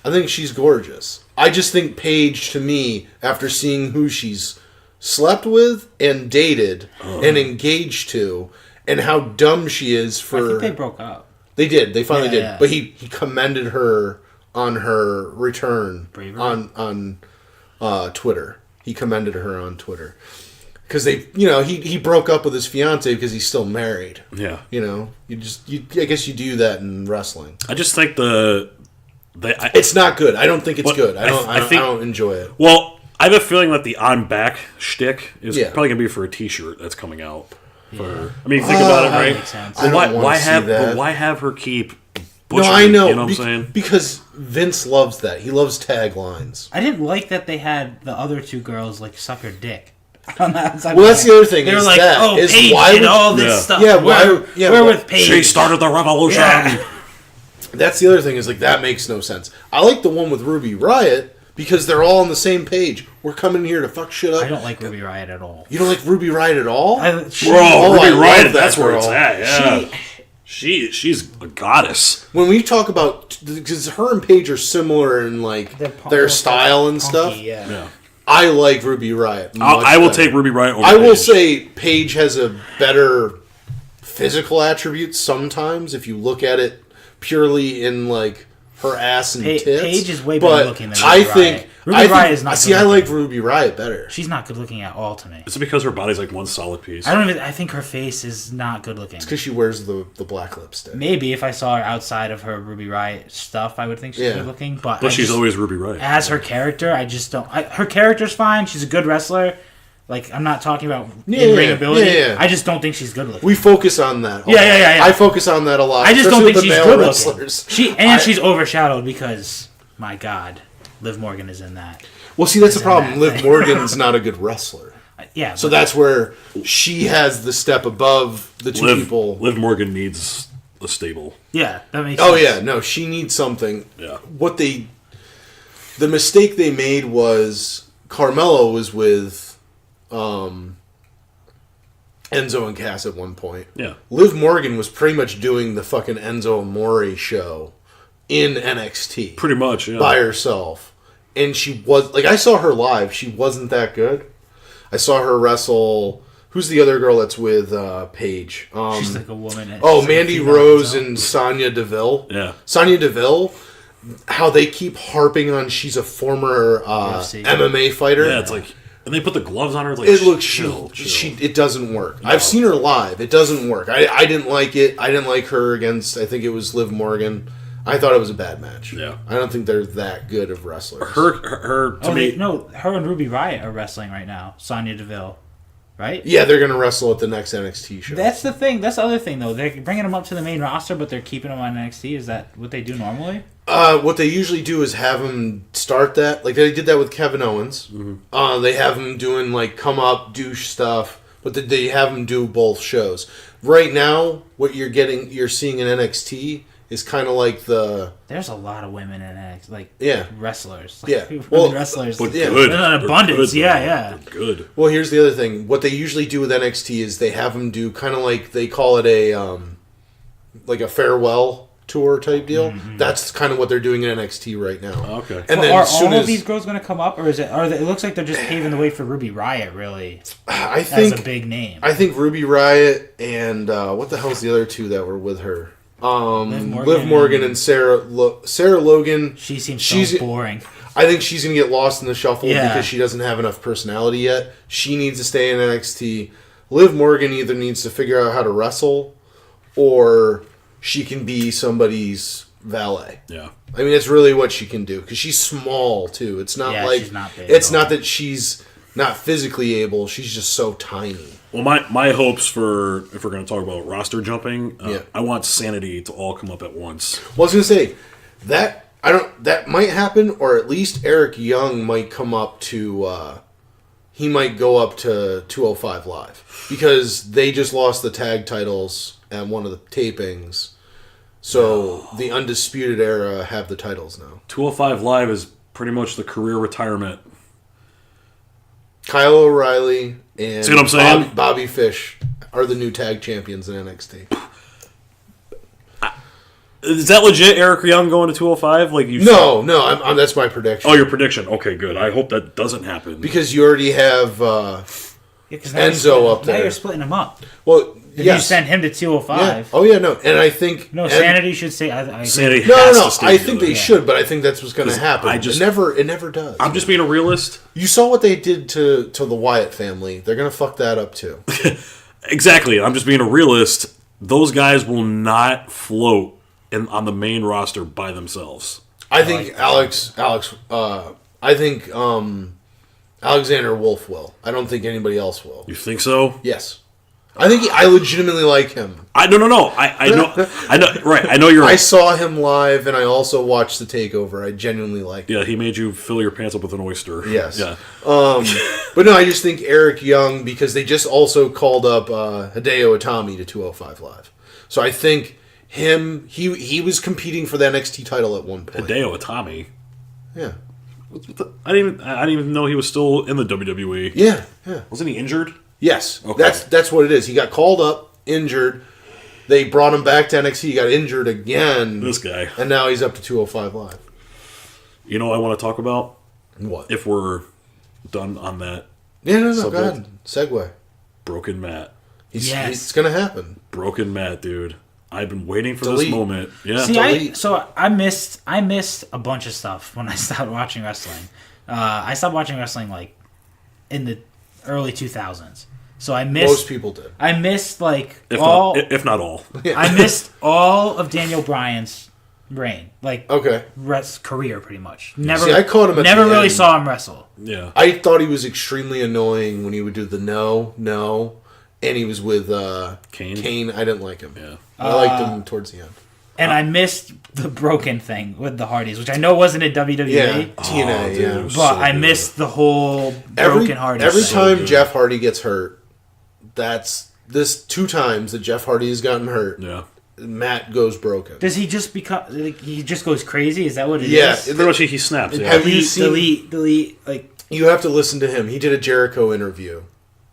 I think she's gorgeous. I just think Paige, to me, after seeing who she's slept with and dated and engaged to, and how dumb she is for... I think they broke up. They did. They finally did. Yeah. But he commended her on her return Bravery? on Twitter. He commended her on Twitter. Because he broke up with his fiance because he's still married. Yeah. I guess you do that in wrestling. I just think It's not good. I don't think it's good. I I think- don't enjoy it. Well, I have a feeling that the on back shtick is Yeah. probably gonna be for a T-shirt that's coming out. I mean, think about it, That right? makes sense. I don't wanna see that. But why have her keep? No, butchering, I know. You know what I'm saying? Because Vince loves that. He loves taglines. I didn't like that they had the other two girls like suck her dick. On the outside. Well, that's the other thing. They were is like, that, "Oh, is Paige why did would- all this Yeah. stuff. Yeah, we're with Paige. She started the revolution. Yeah. That's the other thing, is like, that makes no sense. I like the one with Ruby Riott because they're all on the same page. We're coming here to fuck shit up. I don't like Ruby Riott at all. You don't like Ruby Riott at all? Bro, Oh, I Ruby love Riott, that that's where girl. it's at. Yeah. She's a goddess. When we talk about, because her and Paige are similar in like their style and stuff. Yeah. Yeah. I like Ruby Riott. I will better. take Ruby Riott over I will Paige. say Paige has a better physical attributes sometimes if you look at it purely in like her ass and tits. Paige is way but better looking than Ruby I Riott. think Ruby I Riott think, is not see. good I looking. like Ruby Riott better. She's not good looking at all to me. Is it because her body's like one solid piece? I think her face is not good looking. Because she wears the black lipstick. Maybe if I saw her outside of her Ruby Riott stuff, I would think she's Yeah. good looking. But She's always Ruby Riott. as her character, I just don't. Her character's fine. She's a good wrestler. Like, I'm not talking about in-ring ability. yeah. I just don't think she's good looking. We focus on that. a Yeah, lot. yeah. I focus on that a lot. I just don't especially think with she's the good male looking. wrestlers. She's overshadowed because, my God, Liv Morgan is in that. Well, see, that's the in problem. that Liv thing. Morgan's not a good wrestler. Yeah. So but that's where she has the step above the two people. Liv Morgan needs a stable. yeah, that makes Oh sense. yeah, no, she needs something. Yeah. The mistake they made was Carmelo was with Enzo and Cass at one point. Yeah. Liv Morgan was pretty much doing the fucking Enzo Amore show in NXT Pretty much, yeah. by herself, and she was like, I saw her live. She wasn't that good. I saw her wrestle. Who's the other girl that's with Paige? She's like a woman. Oh, She's like a Mandy female Rose herself. and Sonya Deville. Yeah. Sonya Deville, how they keep harping on she's a former UFC. MMA fighter. Yeah, it's like, and they put the gloves on her. Like, It looks chill. it doesn't work. I've seen her live. It doesn't work. I didn't like it. I didn't like her against, I think it was Liv Morgan. I thought it was a bad match. Yeah. I don't think they're that good of wrestlers. Her to me. Her and Ruby Riott are wrestling right now. Sonya Deville, right? Yeah, they're going to wrestle at the next NXT show. That's the thing. That's the other thing, though. They're bringing them up to the main roster, but they're keeping them on NXT. Is that what they do normally? What they usually do is have them start that. Like, they did that with Kevin Owens. Mm-hmm. They have him doing, like, come up, douche stuff. But they have him do both shows. Right now, what you're seeing in NXT is kind of like the... There's a lot of women in NXT, like Yeah. wrestlers. Like, Yeah. women Well, wrestlers. But Yeah. good. They're not They're abundance. good, Yeah, though. yeah. They're good. Well, here's the other thing. What they usually do with NXT is they have them do kind of like, they call it a like a farewell tour type deal. That's kind of what they're doing in NXT right now. Okay. And But then are as soon all of as these girls going to come up, or is it? It looks like they're just paving the way for Ruby Riott, really, I as a think big name. I think Ruby Riott and what the hell's the other two that were with her? Liv Morgan and Sarah Logan. She seems she's- so boring. I think she's gonna get lost in the shuffle Yeah. because she doesn't have enough personality yet. She needs to stay in NXT. Liv Morgan either needs to figure out how to wrestle, or she can be somebody's valet. Yeah. I mean, it's really what she can do because she's small too. It's not Yeah, like she's not big it's at all. not that she's not physically able. She's just so tiny. Well, my hopes for, if we're going to talk about roster jumping, Yeah. I want Sanity to all come up at once. Well, I was gonna say that might happen, or at least Eric Young might come up to. he might go up to 205 Live because they just lost the tag titles at one of the tapings. So the Undisputed Era have the titles now. 205 Live is pretty much the career retirement. Kyle O'Reilly and See what I'm saying? Bobby Fish are the new tag champions in NXT. Is that legit, Eric Young going to 205? Like you? No, that's my prediction. Oh, your prediction. Okay, good. I hope that doesn't happen. Because you already have Enzo up there. Now you're splitting them up. Well, If you send him to 205. Yeah. Oh, yeah, no. And I think... No, Sanity should say... I Sanity No, has to stay I think together. they should, but I think that's what's going to happen. It never does. I'm just being a realist. You saw what they did to the Wyatt family. They're going to fuck that up, too. Exactly. I'm just being a realist. Those guys will not float on the main roster by themselves. I think Alexander Wolf will. I don't think anybody else will. You think so? Yes. I legitimately like him. No. I know. Right. I know you're. I saw him live, and I also watched the Takeover. I genuinely liked him. Yeah, he made you fill your pants up with an oyster. Yes. Yeah. But no, I just think Eric Young, because they just also called up Hideo Itami to 205 Live. So I think he was competing for the NXT title at one point. Hideo Itami. Yeah. I didn't even know he was still in the WWE. Yeah. Wasn't he injured? Yes. Okay. That's what it is. He got called up, injured. They brought him back to NXT. He got injured again. This guy. And now he's up to 205 Live. You know what I want to talk about? What? If we're done on that. Yeah, no, go ahead. Segue. Broken Matt. It's going to happen. Broken Matt, dude. I've been waiting for this moment. Yeah. See, I missed a bunch of stuff when I stopped watching wrestling. I stopped watching wrestling like in the early 2000s. So I missed. Most people did. I missed if not all. Yeah. I missed all of Daniel Bryan's reign, career pretty much. Never. See, I caught him. Never really saw him wrestle. Yeah. I thought he was extremely annoying when he would do the no, and he was with Kane. I didn't like him. Yeah. I liked him towards the end. And I missed the broken thing with the Hardys, which I know wasn't in WWE. Yeah, TNA. Dude, yeah, but But I missed the whole broken Hardys. Every thing. time Jeff Hardy gets hurt, this 2 times that Jeff Hardy has gotten hurt. Yeah. Matt goes broken. Does he just become? He just goes crazy? Is that what it is? Yeah, Pretty much he snaps. Yeah. Have you seen? Delete. Like You have to listen to him. He did a Jericho interview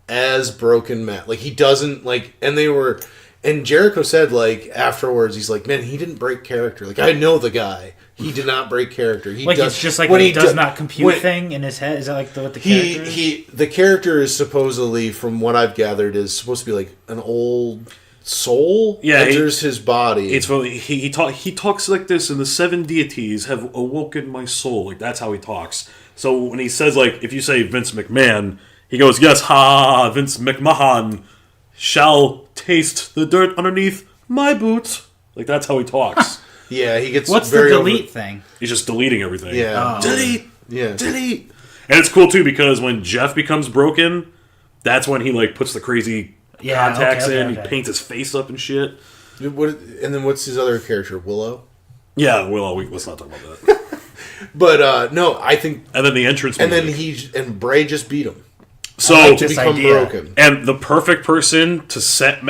as Broken Matt. Like he doesn't like, and Jericho said afterwards, he's like, man, he didn't break character. Like I know the guy. He did not break character. It's just like when he does not compute thing in his head. Is that like what the character is? The character is supposedly, from what I've gathered, is supposed to be like an old soul enters his body. It's funny. He talks like this, and the 7 deities have awoken my soul. Like that's how he talks. So when he says if you say Vince McMahon, he goes, yes, ha, Vince McMahon shall taste the dirt underneath my boots. Like that's how he talks. Yeah, he gets What's very the delete thing? He's just deleting everything. Yeah. Delete. Yeah. Delete. And it's cool too because when Jeff becomes broken, that's when he puts the crazy contacts in. Okay. He paints his face up and shit. And then what's his other character? Willow? Yeah, let's not talk about that. But no, I think. And then the entrance And music. then Bray just beat him. So To become idea. broken. And the perfect person to set.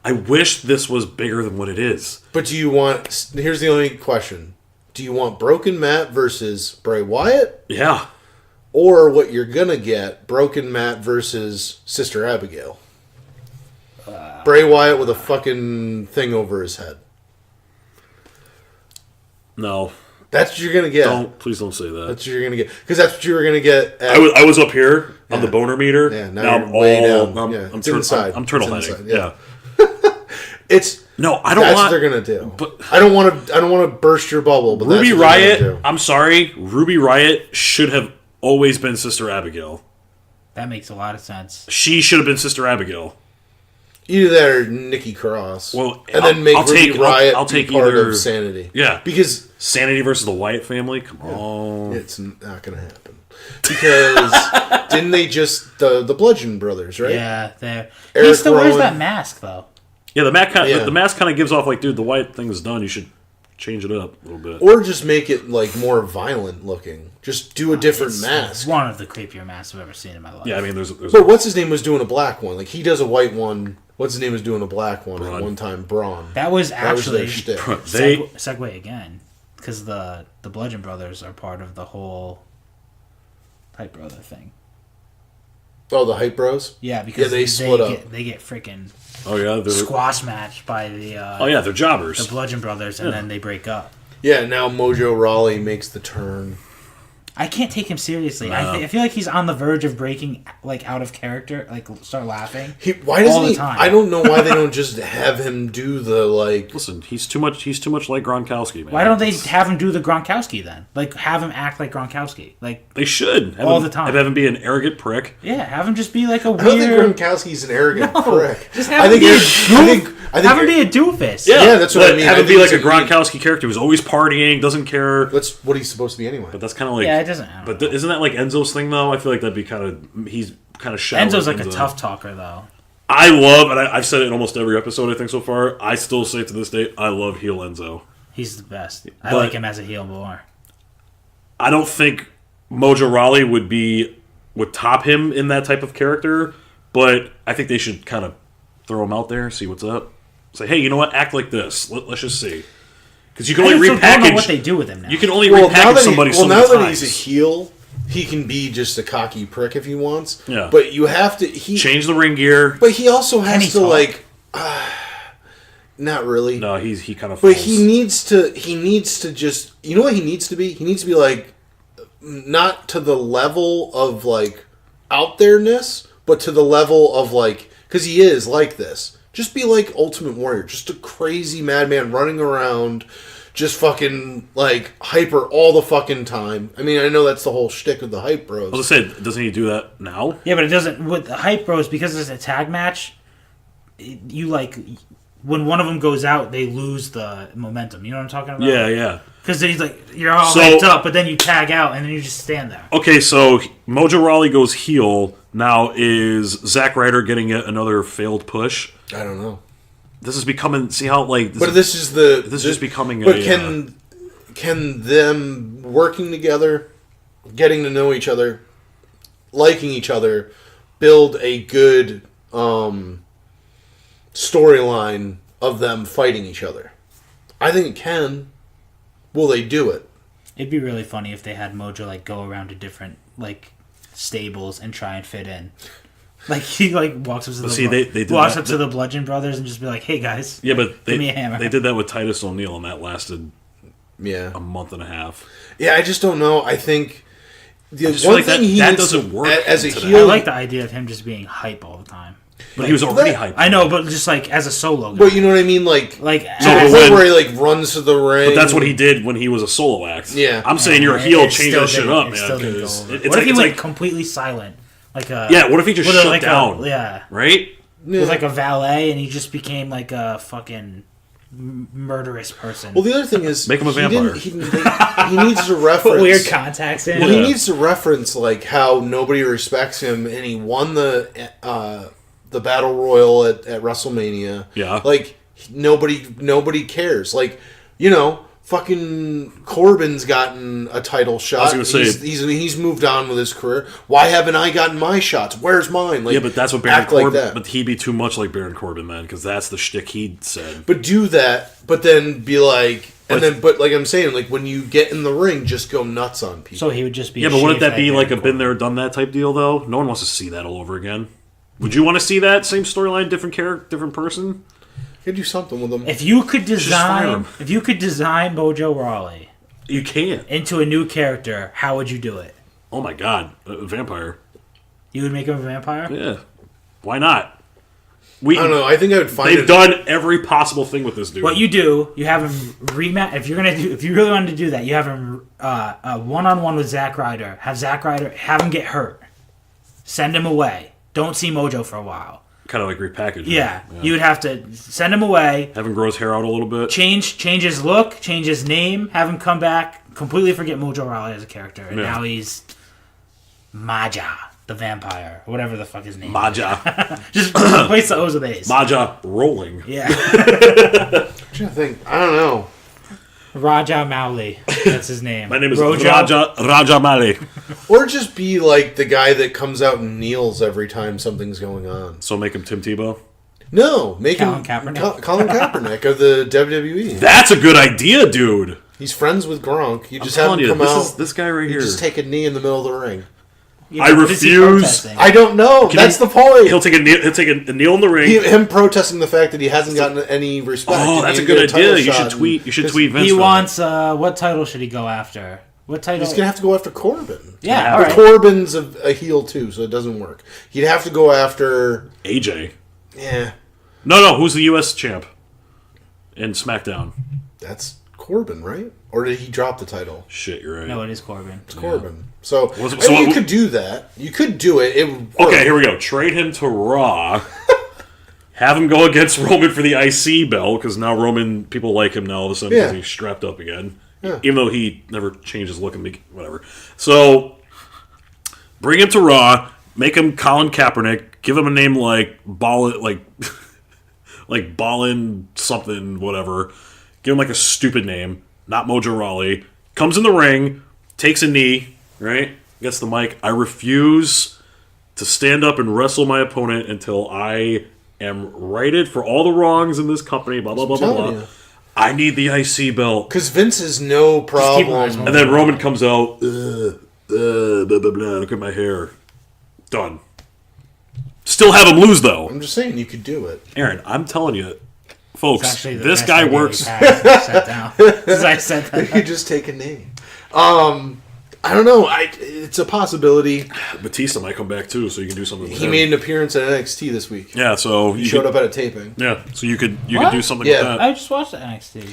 I wish this was bigger than what it is. But do you want? Here's the only question: do you want Broken Matt versus Bray Wyatt, Yeah. or what you're gonna get, Broken Matt versus Sister Abigail? Bray Wyatt with a fucking thing over his head. No. That's what you're gonna get. Please don't say that. That's what you're gonna get, because that's what you were gonna get. I was up here on the boner meter. Yeah, now I'm you're way down. I'm, Yeah, I'm, it's inside. I'm turtle It's heading. inside, Yeah. It's No, I don't that's want. what they're gonna do. But I don't want to burst your bubble. But Ruby that's what they're gonna Riott. do. I'm sorry. Ruby Riott should have always been Sister Abigail. That makes a lot of sense. She should have been Sister Abigail. Either that or Nikki Cross. Well, and then make I'll Ruby take- Riott I'll be take part either- of Sanity. Yeah. Because Sanity versus the Wyatt family. Come on. it's not going to happen. Because didn't they just the Bludgeon Brothers, right? Yeah, there. Eric He still wears Rowan. that mask though. Yeah, the mask kind of Yeah. gives off dude, the Wyatt thing is done. You should change it up a little bit. Or just make it like more violent looking. Just do a different mask. One of the creepier masks I've ever seen in my life. Yeah, I mean, there's But what's his name was doing a black one. Like he does a white one. What's his name was doing a black one Braun. at one time. Braun. That was That actually their shtick. segue again, because the Bludgeon Brothers are part of the whole Hype Brother thing. Oh, the Hype Bros? Yeah, because they split up. They get freaking oh yeah, they're squash matched by the oh yeah, they're jobbers. the Bludgeon Brothers, and then they break up. Yeah, now Mojo Rawley makes the turn. I can't take him seriously. No. I feel like he's on the verge of breaking, like, out of character, like, start laughing. Why doesn't all the he? time. I don't know why they don't just have him do the like. Listen, he's too much like Gronkowski, man. Why don't they have him do the Gronkowski then? Like, have him act like Gronkowski. Like, They should All the time. Have him be an arrogant prick. yeah, have him just be like a weird. I don't think Gronkowski's an arrogant prick. Just have him be a goof. Have him be a doofus. Yeah, that's what I mean. Have I him be think like a it's a- Gronkowski character who's always partying, doesn't care. That's what he's supposed to be anyway. But that's kind of like Yeah, it doesn't. I don't But isn't that like Enzo's thing though? I feel like that'd be kind of he's kind of shallow. Enzo's like a Enzo. tough talker, though. I love, and I've said it in almost every episode I think so far. I still say to this day, I love heel Enzo. He's the best. I But- like him as a heel more. I don't think Mojo Rawley would top him in that type of character, but I think they should kind of throw him out there, see what's up. Say, hey, you know what? Act like this. Let's just see. Because you can I only don't know repackage what they do with him now. You can only now repackage that somebody so now many that times. he's a heel, he can be just a cocky prick if he wants. Yeah. But you have to Change the ring gear. But he also has he to talk? like. Not really. No, he kind of. But he needs to just. You know what he needs to be? He needs to be like, not to the level of like out there-ness, but to the level of like, because he is like this. Just be like Ultimate Warrior, just a crazy madman running around, just fucking like hyper all the fucking time. I mean, I know that's the whole shtick of the Hype Bros. I was gonna say, doesn't he do that now? Yeah, but it doesn't. With the Hype Bros, because it's a tag match, you like. When one of them goes out, they lose the momentum. You know what I'm talking about? Yeah. Because then he's like, you're all So- hyped up, but then you tag out, and then you just stand there. Okay, so Mojo Rawley goes heel. Now is Zack Ryder getting yet another failed push? I don't know. This is becoming. See how like. This is just becoming But a, can them working together, getting to know each other, liking each other, build a good storyline of them fighting each other? I think it can. Will they do it? It'd be really funny if they had Mojo like go around to different like stables and try and fit in. Like he like walks up to they did walks that- up to the Bludgeon Brothers and just be like, "Hey guys, Yeah, but give me a hammer." They did that with Titus O'Neil, and that lasted Yeah. a month and a half. Yeah, I just don't know. I think the just feel one like thing that- he that needs doesn't work as a into that. heel. I like the idea of him just being hype all the time. But he was already that- hyped. I know, but just like as a solo guy. But you know what I mean? Like like to but the when- point where he like runs to the ring. But that's what he did when he was a solo act. Yeah. I'm saying you're a it- heel, it change still that shit didn't- up, it man. still didn't go 'cause over. it's What like, if he it's went like, completely silent? Like a yeah. What if he just with a- shut like a- down? yeah. Right. With like a valet, and he just became like a fucking murderous person. Well, the other thing is Make him a he vampire. He needs to reference Put weird contacts in. Well, Yeah. he needs to reference like how nobody respects him, and he won the battle royal at WrestleMania. Yeah. like nobody cares. Like, you know, fucking Corbin's gotten a title shot. I was gonna say- he's moved on with his career. Why haven't I gotten my shots? Where's mine? Like, Yeah, but that's what Baron act like Corbin. that. But he'd be too much like Baron Corbin, man, because that's the shtick he said. But do that, but then be like, but like I'm saying, like when you get in the ring, just go nuts on people. So he would just be. Yeah, a but wouldn't that shaved be head like a Baron been there, done that type deal, though? No one wants to see that all over again. Would you want to see that same storyline, different character, different person? You could do something with them. If you could fire design, him. Mojo Rawley You can't. into a new character, how would you do it? Oh my god, a vampire. You would make him a vampire? Yeah, why not? I don't know. I think I would find They've done every possible thing with this dude. What you do, you have him rematch. If you really wanted to do that, you have him one-on-one with Zack Ryder. Have him get hurt. Send him away. Don't see Mojo for a while. kind of like repackage. Yeah, you would have to send him away. Have him grow his hair out a little bit. Change his look, change his name, have him come back, completely forget Mojo Rawley as a character, and now he's Maja, the vampire, or whatever the fuck his name is. Maja. Just replace the O's with A's. Maja rolling. Yeah. I'm trying to think. I don't know. Raja Mowley. That's his name. My name is Rojo. Raja Mali. Or just be like the guy that comes out and kneels every time something's going on. So make him Tim Tebow? No, make Colin him Kaepernick. Colin Kaepernick of the WWE. That's a good idea, dude. He's friends with Gronk. You I'm just have telling him you, come out. this guy right You here. just take a knee in the middle of the ring. Yeah, I what is he refuse. protesting? I don't know. That's the point. He'll take a kneel in the ring. Him protesting the fact that he hasn't gotten any respect. Oh, and that's he a didn't good get title idea. You shot should tweet. You should 'cause tweet Vince. He for that. wants, what title should he go after? What title? He's gonna have to go after Corbin. Yeah, But all right. Corbin's a heel too, so it doesn't work. He'd have to go after. AJ. Yeah, No. Who's the U.S. champ in SmackDown? that's Corbin, right? Or did he drop the title? Shit, you're right. No, it is Corbin. It's Corbin. So, Was it- I so mean, you what- could do that. You could do it. It would work. Okay, here we go. Trade him to Raw. Have him go against Roman for the IC belt, because now Roman, people like him now all of a sudden because Yeah. he's strapped up again. Yeah. Even though he never changed his look and whatever. So, bring him to Raw, make him Colin Kaepernick, give him a name like Ballin, like Ballin something, whatever. Give him like a stupid name, not Mojo Rawley. Comes in the ring, takes a knee, right? Gets the mic. I refuse to stand up and wrestle my opponent until I am righted for all the wrongs in this company, blah, blah, blah, blah, telling blah. you. I need the IC belt. Because Vince is no keep him on his problem. And then Roman comes out, blah, blah, blah, look at my hair. Done. Still have him lose, though. I'm just saying you could do it. Aaron, I'm telling you, It's folks, actually the this best guy idea works. we've had since I sat down. Since I said that. You just take a knee. I don't know. It's a possibility. Batista might come back, too, so you can do something with He him. made an appearance at NXT this week. Yeah, so He you showed could, up at a taping. yeah, so you could What? do something Yeah. with that. I just watched the NXT.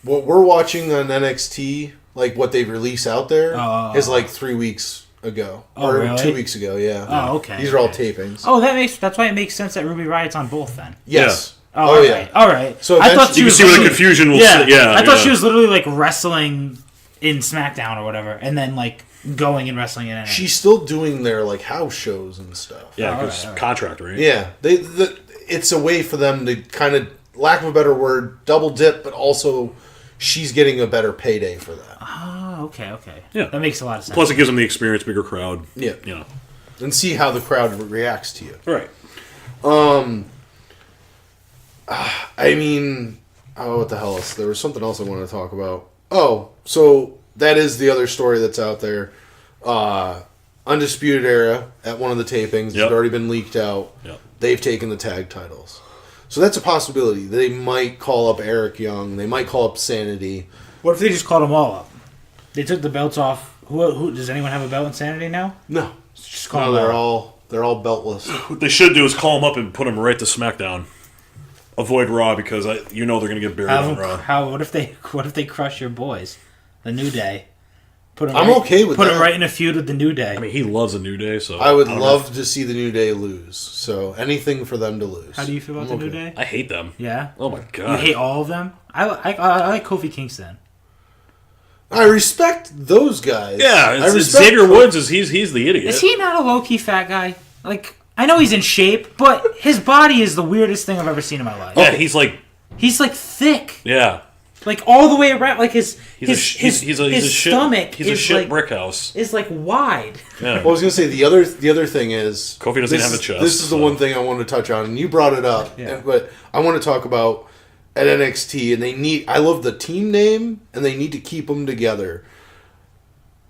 What we're watching on NXT, like what they release out there, is like 3 weeks ago. Oh, or really? 2 weeks ago, yeah. Oh, okay. These are all Okay. tapings. Oh, that's why it makes sense that Ruby Riot's on both then. Yes. Oh, Oh, all yeah. right. All right. So I thought eventually- she You can was see where the literally- confusion will Yeah, sit. Yeah, I thought yeah. she was literally like wrestling in SmackDown or whatever, and then like going and wrestling in NXT. She's still doing their like house shows and stuff. Yeah, all because right. contract, right? Yeah. It's a way for them to kind of, lack of a better word, double dip, but also she's getting a better payday for that. Oh, okay. Yeah. That makes a lot of sense. Plus, it gives them the experience, bigger crowd. Yeah. You know. And see how the crowd reacts to you. Right. I mean, what the hell else? There was something else I wanted to talk about. Oh, so that is the other story that's out there. Undisputed Era at one of the tapings. Yep. It's already been leaked out. Yep. They've taken the tag titles. So that's a possibility. They might call up Eric Young. They might call up Sanity. What if they just called them all up? They took the belts off. Who does anyone have a belt in Sanity now? No. Just call No, them they're all. all beltless. What they should do is call him up and put him right to SmackDown. Avoid Raw because they're going to get buried on Raw. What if they crush your boys, the New Day? Put 'em I'm okay with put that. them right in a feud with the New Day. I mean, he loves a New Day, so I would don't love to see the New Day lose. So anything for them to lose. How do you feel about I'm the New okay. Day? I hate them. Yeah. Oh my You god. hate all of them. I like Kofi Kingston. I respect those guys. Yeah, I it's respect Xavier Woods he's the idiot. Is he not a low key fat guy? Like I know he's in shape, but his body is the weirdest thing I've ever seen in my life. Yeah, he's like He's like thick, yeah. like all the way around. Like his He's a shit, stomach He's a is shit like brick house. is like wide. Yeah. Well, I was gonna say the other thing is Kofi doesn't this- have a chest, This is the so- one thing I wanted to touch on, and you brought it up. Yeah. But I want to talk about at NXT, and I love the team name, and they need to keep them together.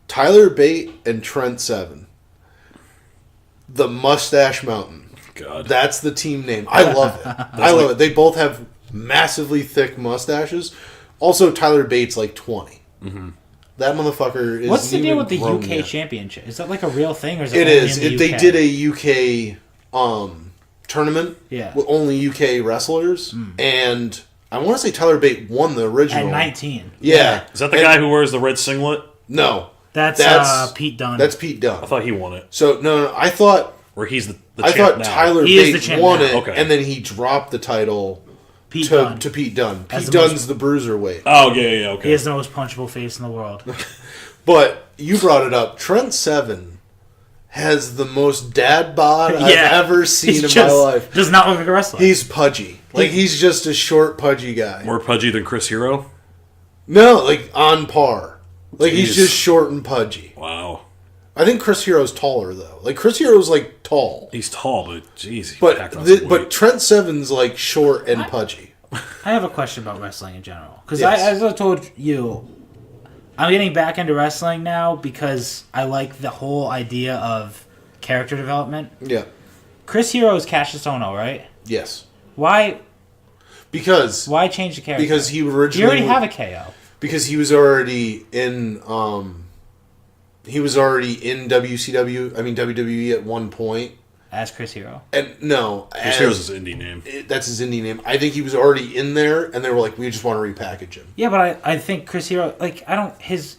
Tyler Bate and Trent Seven, the Mustache Mountain. God. That's the team name. I love it. I love it. They both have massively thick mustaches. Also, Tyler Bates like 20. Mm-hmm. That motherfucker is. What's the deal even with the grown UK yet. championship? Is that like a real thing, or is it? It only is. In the They UK? did a UK tournament Yeah. with only UK wrestlers, and I want to say Tyler Bate won the original. at 19. Yeah. Is that the guy who wears the red singlet? No. That's Pete Dunne. That's Pete Dunne. I thought he won it. So no, I thought Or he's the I champ thought now. Tyler He is the Bate champ won now. it, Okay. and then he dropped the title Pete to Dunne. Pete Dunne. As Pete the Dunne's most- the bruiserweight. Oh yeah, okay. He has the most punchable face in the world. But you brought it up. Trent Seven has the most dad bod I've Yeah. ever seen He's in my life. Does not look like a wrestler. He's pudgy. Like, he's just a short, pudgy guy. More pudgy than Chris Hero? No, like, on par. Like, he's Jeez. just short and pudgy. Wow. I think Chris Hero's taller, though. Like, Chris Hero's, like, tall. He's tall, but jeez, he packed on some weight. But Trent Seven's, like, short and pudgy. I have a question about wrestling in general. Because Yes. as I told you, I'm getting back into wrestling now because I like the whole idea of character development. Yeah. Chris Hero is Cassius Ohno, right? Yes. Why Because change the character? because he you originally already have a KO. because he was already in WCW, I mean WWE at one point. As Chris Hero. And no, Chris Hero's his indie name. that's his indie name. I think he was already in there, and they were like, "We just want to repackage him." Yeah, but I think Chris Hero, like, is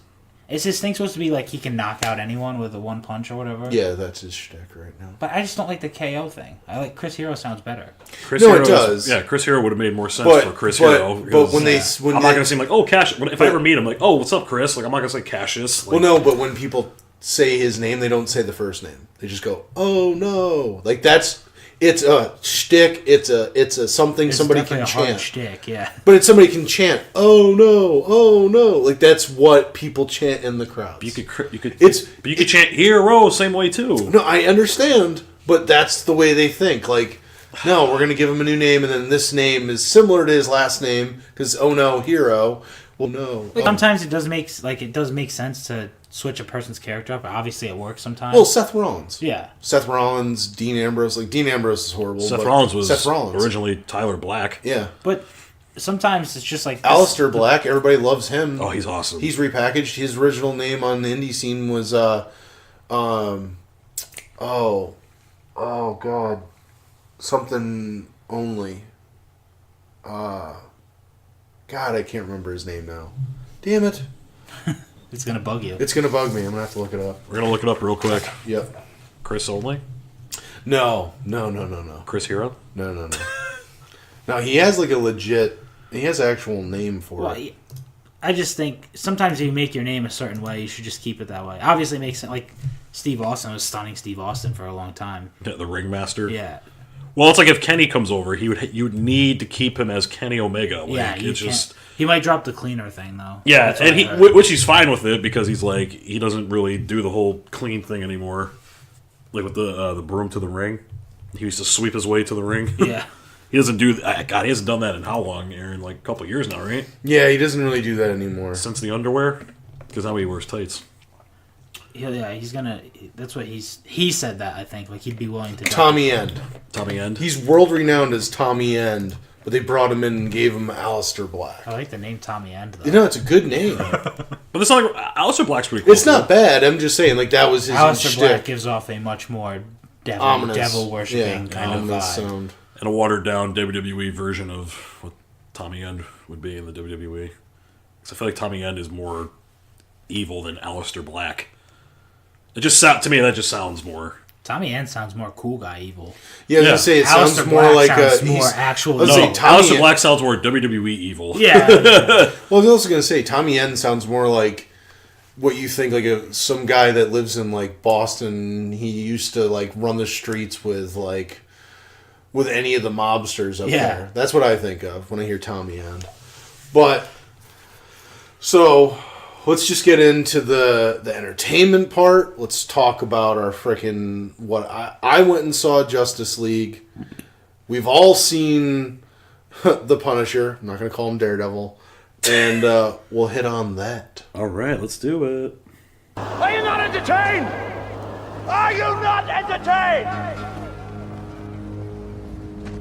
his thing supposed to be like he can knock out anyone with a one punch or whatever? Yeah, that's his shtick right now. But I just don't like the KO thing. I like Chris Hero sounds better. Chris No, Hero it does. Yeah, Chris Hero would have made more sense But- for Chris but- Hero. but because when they- I'm not going to seem like, oh, Cassius. If I ever meet him, like, oh, what's up, Chris? Like, I'm not going to say Cassius. Like, Well, no, but when people say his name, they don't say the first name. They just go, "Oh no!" Like it's a shtick. It's a something It's somebody definitely can a hard chant. shtick, yeah. But it's somebody can chant, "Oh no! Oh no!" Like that's what people chant in the crowds. you could It's- chant Hero same way too. No, I understand, but that's the way they think. Like, no, we're gonna give him a new name, and then this name is similar to his last name because oh no, Hero. Well, no. Sometimes it does make sense to switch a person's character up. Obviously, it works sometimes. Well, Seth Rollins. Yeah. Seth Rollins, Dean Ambrose. Like Dean Ambrose is horrible. Seth but Rollins was Seth Rollins. originally Tyler Black. Yeah. But sometimes it's just like this. Alistair Black, everybody loves him. Oh, he's awesome. He's repackaged. His original name on the indie scene was God, something only. God, I can't remember his name now. Damn it! It's gonna bug you. It's gonna bug me. I'm gonna have to look it up. We're going to look it up real quick. Yep. Chris only? No. Chris Hero? No. No, he has like a legit. He has an actual name for Well, it. I just think sometimes if you make your name a certain way, you should just keep it that way. Obviously, it makes sense. Like Steve Austin was stunning Steve Austin for a long time. Yeah, the Ringmaster? Yeah. Well, it's like if Kenny comes over, you would need to keep him as Kenny Omega. Like, Yeah, it's just he might drop the cleaner thing though. yeah, That's what and I heard. which he's fine with it because he's like he doesn't really do the whole clean thing anymore, like with the broom to the ring. He used to sweep his way to the ring. Yeah. He doesn't do that. God, he hasn't done that in how long, Aaron? Like a couple years now, right? Yeah, he doesn't really do that anymore. Since the underwear, because now he wears tights. Yeah, he's gonna. That's what he said that I think like he'd be willing to. Tommy End. Tommy End. He's world renowned as Tommy End, but they brought him in and gave him Alistair Black. I like the name Tommy End though. You know, it's a good name. But it's not like Aleister Black's pretty cool. It's not bad. I'm just saying, like that was his Alistair Black shtick. gives off a much more Ominous. devil worshipping kind of ominous vibe. sound. And a watered down WWE version of what Tommy End would be in the WWE. Because I feel like Tommy End is more evil than Aleister Black. It just to me that just sounds more. Tommy End sounds more cool guy evil. Yeah, I was Yeah. gonna say it Alistair sounds more Black like sounds a more he's- actual. I was No, gonna say Tommy Aleister End- Black sounds more WWE evil. Yeah. Well, I was also gonna say Tommy End sounds more like what you think like some guy that lives in like Boston. He used to like run the streets with any of the mobsters up Yeah. there. That's what I think of when I hear Tommy End. But so let's just get into the entertainment part. Let's talk about our frickin' what I went and saw Justice League. We've all seen the Punisher. I'm not going to call him Daredevil. And we'll hit on that. All right, let's do it. Are you not entertained? Are you not entertained?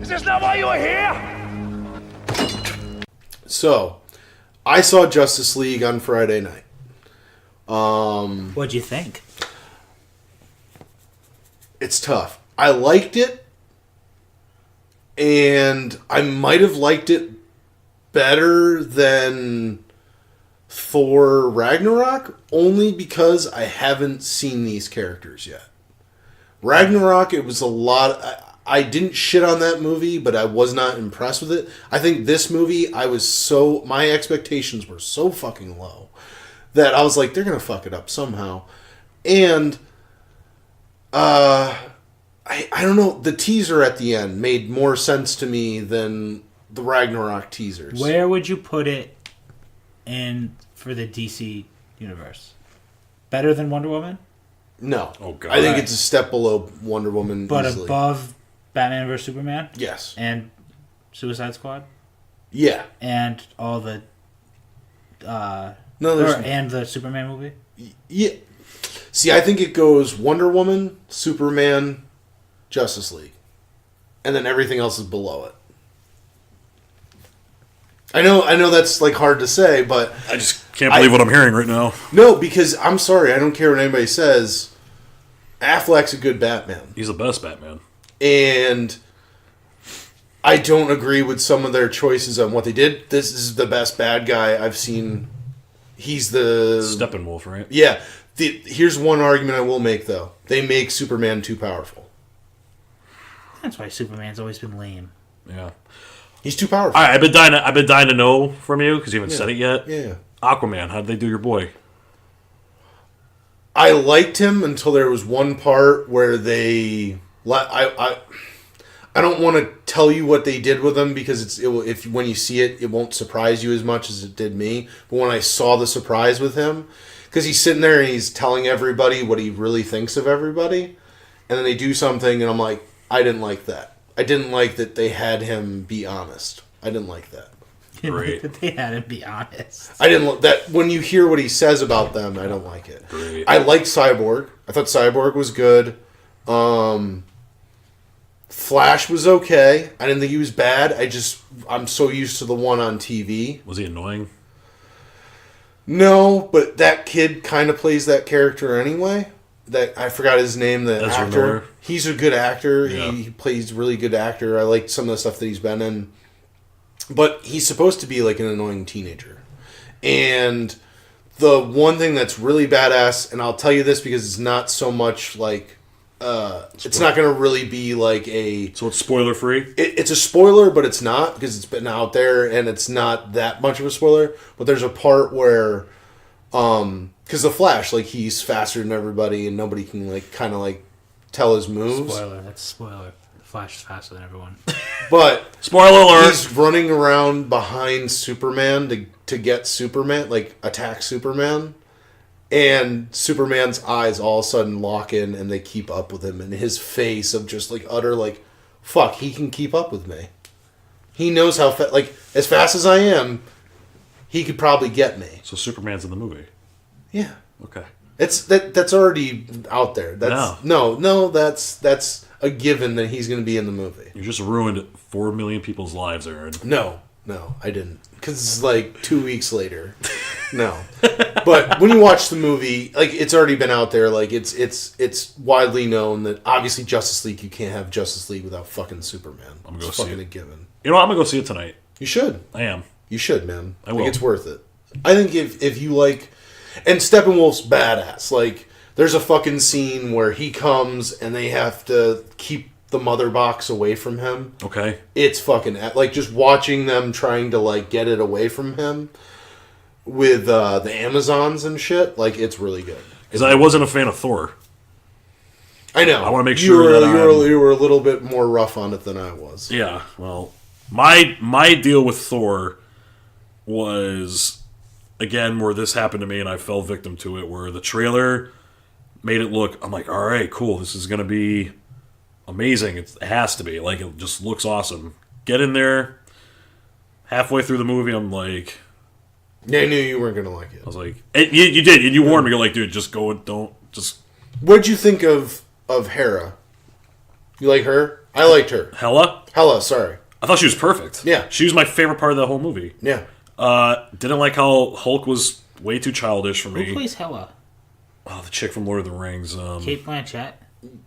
Is this not why you are here? So, I saw Justice League on Friday night. What'd you think? It's tough. I liked it, and I might have liked it better than Thor Ragnarok, only because I haven't seen these characters yet. Ragnarok, it was a lot. I didn't shit on that movie, but I was not impressed with it. I think this movie, my expectations were so fucking low that I was like, they're gonna fuck it up somehow. And I don't know. The teaser at the end made more sense to me than the Ragnarok teasers. Where would you put it in for the DC universe? Better than Wonder Woman? No. Oh, God. I think it's a step below Wonder Woman But easily. above Batman vs. Superman? Yes. And Suicide Squad? Yeah. And all the... No, there's... and the Superman movie? Yeah. See, I think it goes Wonder Woman, Superman, Justice League. And then everything else is below it. I know that's like hard to say, but I just can't believe what I'm hearing right now. no, because I'm sorry, I don't care what anybody says. Affleck's a good Batman, He's the best Batman. and I don't agree with some of their choices on what they did. This is the best bad guy I've seen. He's the Steppenwolf, right? yeah. Here's one argument I will make though: they make Superman too powerful. That's why Superman's always been lame. Yeah. He's too powerful. All right, I've been dying to know from you because you haven't said it yet. Yeah. Aquaman, how'd they do your boy? I liked him until there was one part where they. I don't want to tell you what they did with him because if when you see it, it won't surprise you as much as it did me. But when I saw the surprise with him, because he's sitting there and he's telling everybody what he really thinks of everybody, and then they do something, and I'm like, I didn't like that. I didn't like that they had him be honest. I didn't like that. Great. That they had to be honest. I didn't like that when you hear what he says about them. I don't like it. Great. I liked Cyborg. I thought Cyborg was good. Flash was okay. I didn't think he was bad. I'm so used to the one on TV. Was he annoying? No, but that kid kind of plays that character anyway. That I forgot his name. The Ezra actor. Miller. He's a good actor. Yeah. He plays really good actor. I like some of the stuff that he's been in. But he's supposed to be like an annoying teenager. And the one thing that's really badass, and I'll tell you this because it's not so much like it's not going to really be like a. So it's spoiler free? It's a spoiler, but it's not because it's been out there and it's not that much of a spoiler. But there's a part where, because the Flash, like he's faster than everybody and nobody can like kind of like tell his moves. Spoiler. That's a spoiler. Flash is faster than everyone. But Spoiler alert! he's running around behind Superman to get Superman, like attack Superman. And Superman's eyes all of a sudden lock in and they keep up with him. And his face of just like utter like, fuck, he can keep up with me. He knows how fast, like as fast as I am, he could probably get me. So Superman's in the movie. Yeah. Okay. That's already out there. That's No. that's a given that he's going to be in the movie. You just ruined 4 million people's lives, Aaron. No, I didn't. Because it's like 2 weeks later. No. But when you watch the movie, like it's already been out there. Like it's widely known that obviously Justice League, you can't have Justice League without fucking Superman. I'm gonna go it's see fucking it. a given. You know what? I'm going to go see it tonight. You should. I am. You should, man. I will. Like, it's worth it. I think if you like... And Steppenwolf's badass. Like, there's a fucking scene where he comes and they have to keep the mother box away from him. Okay. It's fucking... Like, just watching them trying to, like, get it away from him with the Amazons and shit, like, it's really good. Because I wasn't a fan of Thor. I know. I wanna make sure that you were a little bit more rough on it than I was. Yeah, well, my deal with Thor was, again, where this happened to me and I fell victim to it, where the trailer made it look, I'm like, all right, cool, this is going to be amazing. It has to be. Like, it just looks awesome. Get in there. Halfway through the movie, I'm like... Yeah, I knew you weren't going to like it. I was like... You did, and you warned me. You're like, dude, just go and don't... Just... What'd you think of Hera? You like her? I liked her. Hela, sorry. I thought she was perfect. Yeah. She was my favorite part of the whole movie. Yeah. Didn't like how Hulk was way too childish for me. Who plays Hela? Oh, the chick from Lord of the Rings. Kate Blanchett?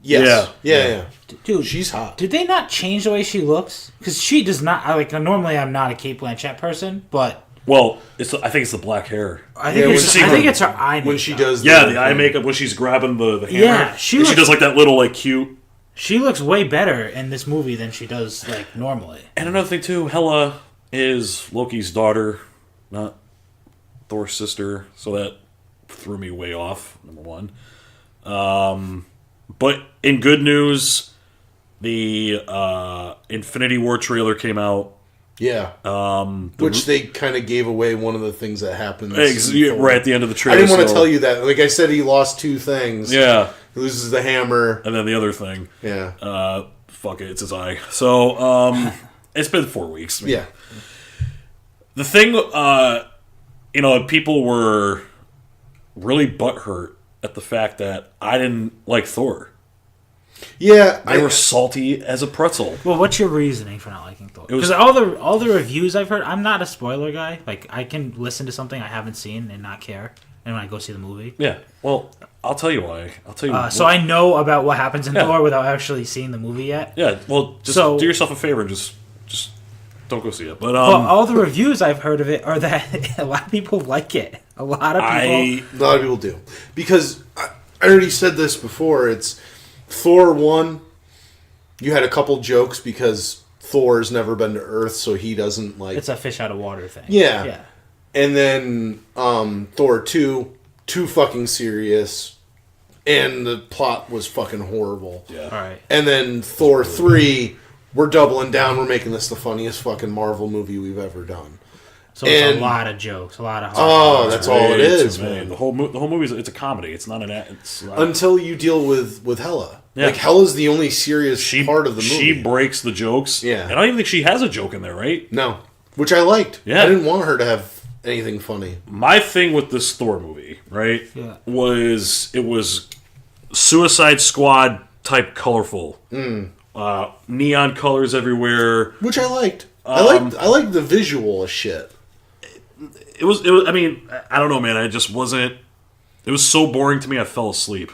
Yes. Yeah. Dude, she's hot. Did they not change the way she looks? Because she does not... normally I'm not a Kate Blanchett person, but... Well, I think it's the black hair. I think it's her eye makeup. When she does the eye makeup, when she's grabbing the hammer. Yeah, she does like that little like cute... She looks way better in this movie than she does like normally. And another thing too, Hela is Loki's daughter, not Thor's sister, so that threw me way off, number one. But in good news, the Infinity War trailer came out. Yeah. Which they kind of gave away one of the things that happened. Right at the end of the trailer. I didn't want to tell you that. Like I said, he lost 2 things. Yeah. He loses the hammer. And then the other thing. Yeah. Fuck it, it's his eye. So, it's been 4 weeks. Yeah. The thing, people were really butthurt at the fact that I didn't like Thor. Yeah. They were salty as a pretzel. Well, what's your reasoning for not liking Thor? Because all the reviews I've heard, I'm not a spoiler guy. Like, I can listen to something I haven't seen and not care. And when I go see the movie. Yeah. Well, I'll tell you why. So I know about what happens in Thor without actually seeing the movie yet. Yeah. Well, just do yourself a favor and just don't go see it. But all the reviews I've heard of it are that a lot of people like it. A lot of people do. Because I already said this before. It's Thor 1. You had a couple jokes because Thor's never been to Earth, so he doesn't like. It's a fish out of water thing. Yeah. Yeah. And then Thor 2, too fucking serious, and the plot was fucking horrible. Yeah. All right. And then Thor 3, we're doubling down. We're making this the funniest fucking Marvel movie we've ever done. So it's a lot of jokes, a lot of. That's all it is, man. The whole movie it's a comedy. It's not until you deal with Hela. Yeah. Like Hela's the only serious part of the movie. She breaks the jokes. Yeah. And I don't even think she has a joke in there, right? No. Which I liked. Yeah. I didn't want her to have anything funny. My thing with this Thor movie, right, was it was Suicide Squad type colorful. Neon colors everywhere. Which I liked. I liked the visual of shit. It was. I mean, I don't know, man. I just wasn't. It was so boring to me. I fell asleep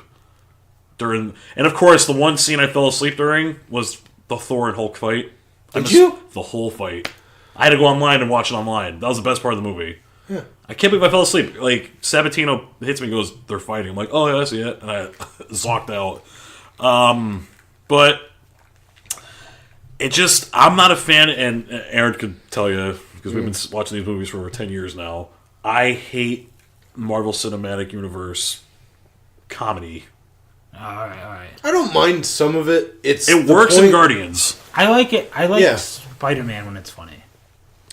during. And of course, the one scene I fell asleep during was the Thor and Hulk fight. Did you? The whole fight. I had to go online and watch it online. That was the best part of the movie. Yeah. I can't believe I fell asleep. Like, Sabatino hits me and goes, "They're fighting." I'm like, "Oh, yeah, I see it." And I zonked out. But it just, I'm not a fan, and Aaron could tell you, because we've been watching these movies for over 10 years now. I hate Marvel Cinematic Universe comedy. All right. I don't mind some of it. It works in Guardians. I like it. I like Spider-Man when it's funny.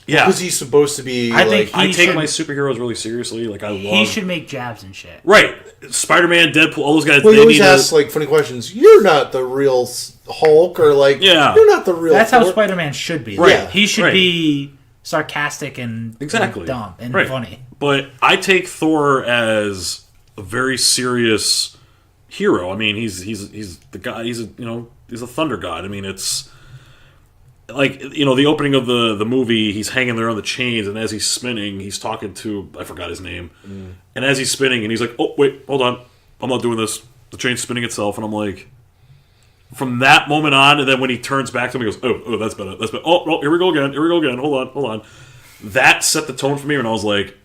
Yeah, because he's supposed to be. I think I take my superheroes really seriously. Like he should make jabs and shit. Right, Spider-Man, Deadpool, all those guys. Well, he always asks like funny questions. You're not the real Hulk, or like, you're not the real. That's how Spider-Man should be. Right, yeah. He should be sarcastic and dumb and funny. But I take Thor as a very serious hero. I mean, he's the guy. He's a thunder god. I mean, it's. Like, the opening of the movie, he's hanging there on the chains, and as he's spinning, he's talking to, I forgot his name, and as he's spinning, and he's like, "Oh, wait, hold on, I'm not doing this, the chain's spinning itself," and I'm like, from that moment on, and then when he turns back to me, he goes, oh, that's better, oh, here we go again, hold on, that set the tone for me, and I was like,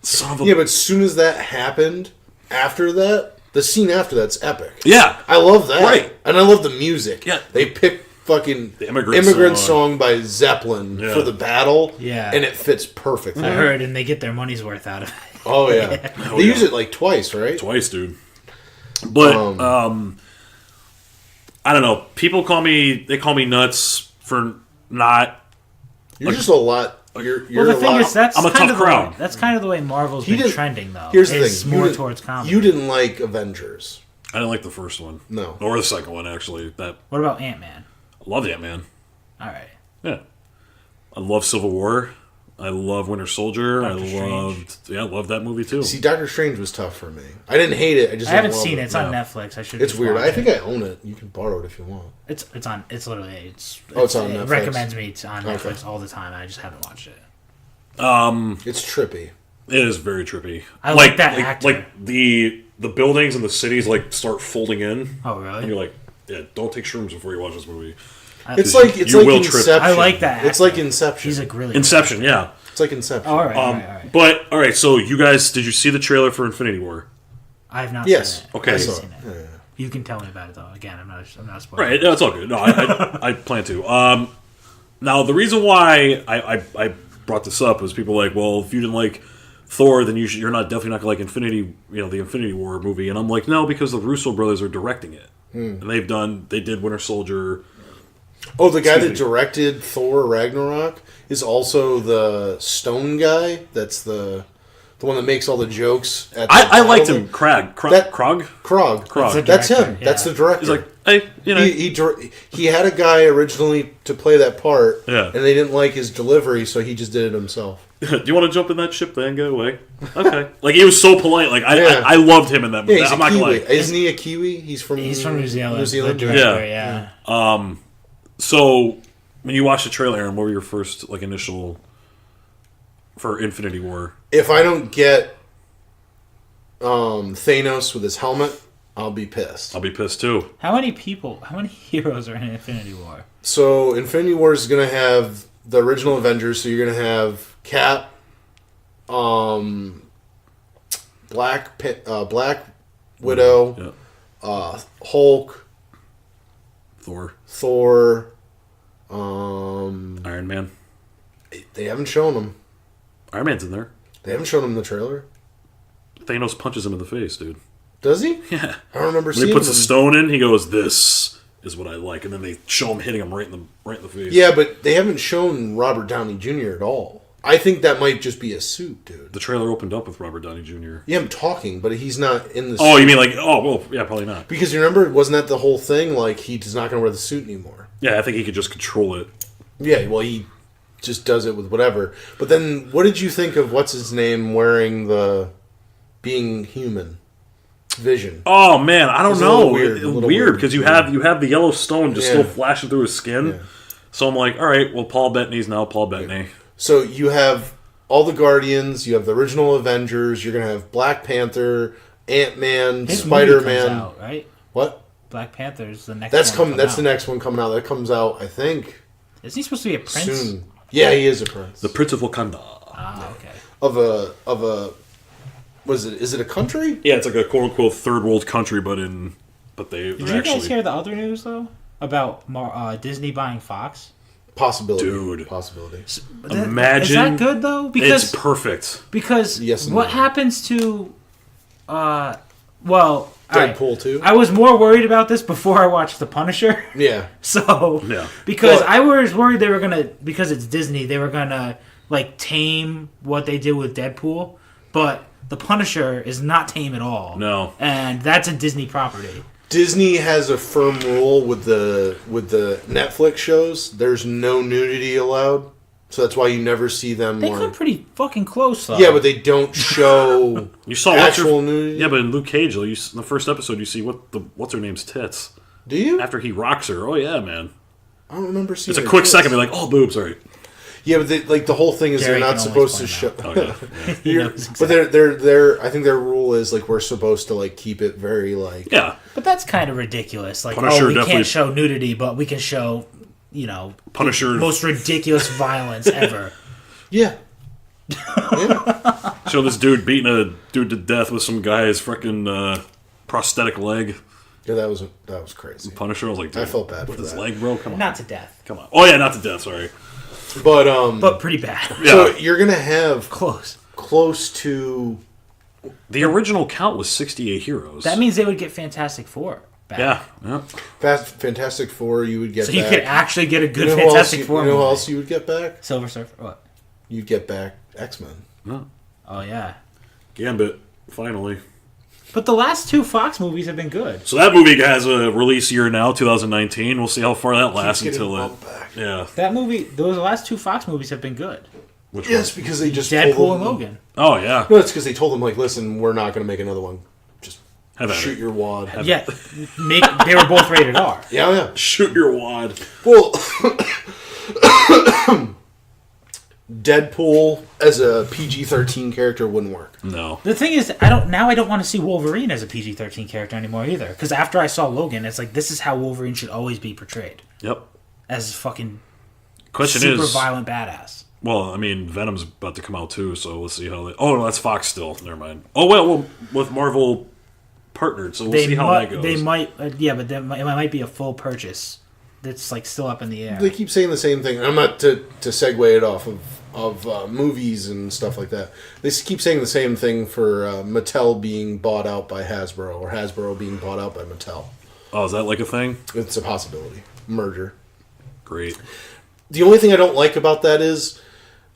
son of a... Yeah, but as soon as that happened, after that, the scene after that's epic. Yeah. I love that. Right. And I love the music. Yeah. They picked fucking the Immigrant song by Zeppelin for the battle. Yeah. And it fits perfectly. I heard, and they get their money's worth out of it. Oh, yeah. They use it like twice, right? Twice, dude. But, I don't know. People call me nuts for not... You're just a lot... You're well, the thing is, I'm a tough crowd. That's kind of the way Marvel's been trending, though. Here's the thing. More towards comedy. You didn't like Avengers. I didn't like the first one. No. Or the second one, actually. What about Ant-Man? I loved Ant-Man. All right. Yeah. I love Civil War. I love Winter Soldier. I loved that movie too. See, Doctor Strange was tough for me. I didn't hate it. I haven't seen it. It's on Netflix. I should. It's weird. I think I own it. You can borrow it if you want. It's on. It's literally. It's on Netflix. It recommends me on Netflix all the time. I just haven't watched it. It's trippy. It is very trippy. I like that actor. Like the buildings and the cities start folding in. Oh really? And you're like, yeah, don't take shrooms before you watch this movie. It's like Inception. I like that actor. It's like Inception. He's a really Inception, yeah. It's like Inception. All right. But all right, so you guys, did you see the trailer for Infinity War? I have not seen it. Okay. I've seen it. Yeah. You can tell me about it though. Again, I'm not spoiling. Right, no, it's all good. No, I plan to. Now the reason why I brought this up is people are like, well, if you didn't like Thor, then you're definitely not gonna like the Infinity War movie. And I'm like, no, because the Russo brothers are directing it, and they did Winter Soldier. Oh, the guy that directed Thor Ragnarok is also the Stone guy. That's the one that makes all the jokes. I liked him. Krog. That's him. Yeah. That's the director. He's like, hey, he had a guy originally to play that part, Yeah. and they didn't like his delivery, so he just did it himself. do you want to jump in that ship then? Get away. Okay. Like, he was so polite. Like, Yeah. I loved him in that movie. Yeah, he's I'm a not gonna Kiwi. lie. Isn't he a Kiwi? He's from New Zealand. New Zealand. The director, yeah. So, when you watched the trailer, Aaron, what were your first initial for Infinity War? If I don't get Thanos with his helmet, I'll be pissed. I'll be pissed too. How many heroes are in Infinity War? So Infinity War is going to have the original Avengers. So you're going to have Cap, Black Widow, Hulk, Thor, Iron Man. They haven't shown him. Iron Man's in there. They haven't shown him in the trailer. Thanos punches him in the face, dude. Does he? Yeah. I don't remember When seeing he puts him. a stone in, he goes, "This is what I like," and then they show him hitting him right in the face. Yeah, but they haven't shown Robert Downey Jr. at all. I think that might just be a suit, dude. The trailer opened up with Robert Downey Jr. Yeah, I'm talking, but he's not in the suit. Oh, you mean yeah, probably not. Because you remember, wasn't that the whole thing? Like, he's not going to wear the suit anymore. Yeah, I think he could just control it. Yeah, well, he just does it with whatever. But then, what did you think of what's-his-name wearing the being human Vision? Oh man, I don't It's a know. little weird, Weird because you have the yellow stone just Yeah. still flashing through his skin. Yeah. So I'm like, all right, well, Paul Bettany's now Paul Bettany. So you have all the Guardians, you have the original Avengers, you're going to have Black Panther, Ant-Man, His movie comes Spider-Man. out, right? What? Black Panther's the next. That's one coming. come That's out. the next one coming out. That comes out, I think, Isn't he supposed to be a prince? soon. Yeah, he is a prince. The Prince of Wakanda. Ah, okay. Of a was it? Is it a country? Yeah, it's like a quote unquote third world country, but they Did you guys hear the other news though about Disney buying Fox? Possibility, Dude. Imagine Is that good though? It's perfect. Because Yes and what no. happens to well, Deadpool 2? I was more worried about this before I watched The Punisher. Yeah. So Yeah. because Well- I was worried they were gonna, because it's Disney, they were gonna like tame what they did with Deadpool, but The Punisher is not tame at all. No. And that's a Disney property. Disney has a firm rule with the Netflix shows. There's no nudity allowed, so that's why you never see them. They like, come pretty fucking close though. yeah, but they don't show You saw actual nudity. Yeah, but in Luke Cage, in the first episode, you see what's her name's tits Do you? after he rocks her. Oh yeah, man. I don't remember seeing. It's a her quick tits. second. They're like, oh, boobs. Sorry. Yeah, but the whole thing is Jerry they're not can always supposed to point show. Oh, yeah. He knows But they're I think their rule is like we're supposed to like keep it very like Yeah. But that's kind of ridiculous. Like, Punisher we definitely- can't show nudity, but we can show, Punisher. the most ridiculous violence ever. yeah. Show this dude beating a dude to death with some guy's freaking prosthetic leg. Yeah, that was crazy. Punisher. I was like, dude, I felt bad with for his that. leg, bro. Come on, Not to death, come on. Oh yeah, not to death. Sorry. But pretty bad. Yeah. so you're gonna have Close. close to The original count was 68 heroes. That means they would get Fantastic Four back. Yeah. Fantastic Four. You would get So back. you could actually get a good You know who Fantastic else, Four You know who movie. else you would get back? Silver Surfer. What? You'd get back X-Men. Oh yeah. Gambit. Finally. But the last two Fox movies have been good. So that movie has a release year now, 2019. We'll see how far that lasts Keeps getting until it. bumped back. Yeah. That movie, those last two Fox movies have been good. Which Yes, one? because they just Deadpool told and them, Logan. Oh yeah. No, it's because they told them like, listen, we're not going to make another one. Just Have at shoot it. your wad. Yeah, they were both rated R. Yeah. Shoot your wad. Well, Deadpool as a PG-13 character wouldn't work. No. The thing is, I don't want to see Wolverine as a PG-13 character anymore either. Because after I saw Logan, it's like this is how Wolverine should always be portrayed, Yep. as fucking Question super is, violent badass. well, I mean, Venom's about to come out too, so we'll see how they. Oh no, that's Fox still. Never mind. Oh well, with Marvel partnered, so we'll see how that goes. They might, yeah, but it might be a full purchase. That's like still up in the air. They keep saying the same thing. I'm not to segue it off of movies and stuff like that. They keep saying the same thing for Mattel being bought out by Hasbro or Hasbro being bought out by Mattel. Oh, is that like a thing? It's a possibility. Merger. Great. The only thing I don't like about that is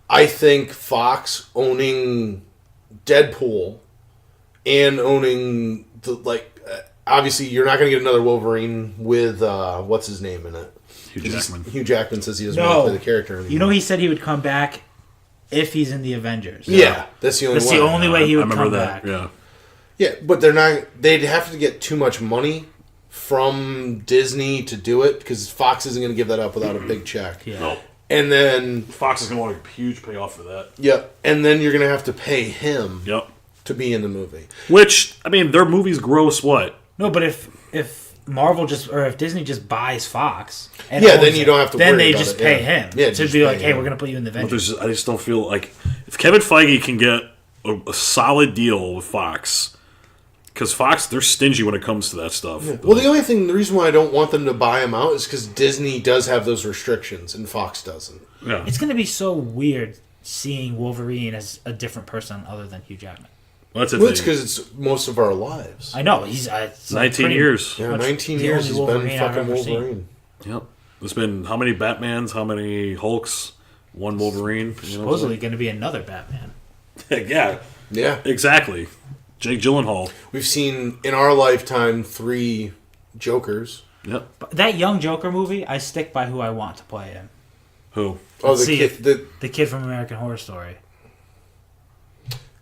I think Fox owning Deadpool and owning obviously you're not going to get another Wolverine with what's his name in it. Hugh Jackman says he doesn't want to play the character anymore. You know, he said he would come back if he's in the Avengers. Yeah, that's the only way. That's the only way he would come back. Yeah. Yeah, but they're not. They'd have to get too much money from Disney to do it because Fox isn't going to give that up without a big check. Yeah. No. And then Fox is going to want a huge payoff for that. Yep. And then you're going to have to pay him. Yep. To be in the movie. Which, I mean, their movies gross what? No, but if Marvel if Disney just buys Fox, then you don't have to. Then worry they about just it. pay him to be like, hey, him. we're going to put you in the Avengers. I just don't feel like if Kevin Feige can get a solid deal with Fox, because Fox they're stingy when it comes to that stuff. Yeah. Well, the reason why I don't want them to buy him out is because Disney does have those restrictions and Fox doesn't. Yeah, it's going to be so weird seeing Wolverine as a different person other than Hugh Jackman. Well, that's it's because it's most of our lives. I know he's 19 years. Yeah, 19 years he's been fucking Wolverine. Yep. There's been how many Batmans, how many Hulks, one Wolverine. Supposedly going to be another Batman. Yeah. Yeah. Exactly. Jake Gyllenhaal. We've seen in our lifetime 3 Jokers. Yep. But that young Joker movie, I stick by who I want to play him. Who? Oh, the kid from American Horror Story.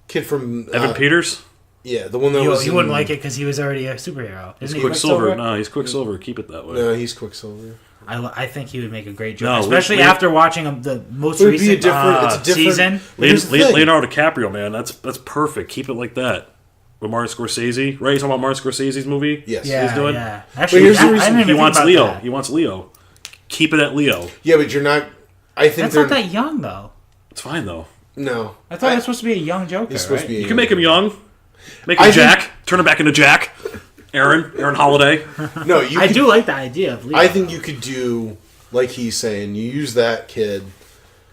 Kid from Evan Peters. Yeah, the one that was. He wouldn't like it because he was already a superhero. He's Quicksilver. No, he's Quicksilver. Keep it that way. No, he's Quicksilver. I think he would make a great Joker, especially after watching the most recent season. Leonardo DiCaprio, man, that's perfect. Keep it like that. With Martin Scorsese, right? You talking about Martin Scorsese's movie? Yes. Yeah, he's doing. Yeah. Actually, here's the reason he wants Leo. That. He wants Leo. Keep it at Leo. Yeah, but you're not. I think that's not that young though. It's fine though. No, I thought it was supposed to be a young Joker. He's supposed to be. You can make him young. Make him Jack. Turn him back into Jack. Aaron Holiday. No, I do like the idea of Leo. I think you could do like he's saying. You use that kid.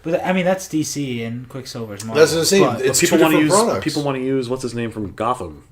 But I mean, that's DC and Quicksilver's Marvel. That's what I'm saying. It's people want to use products. People want to use what's his name from Gotham,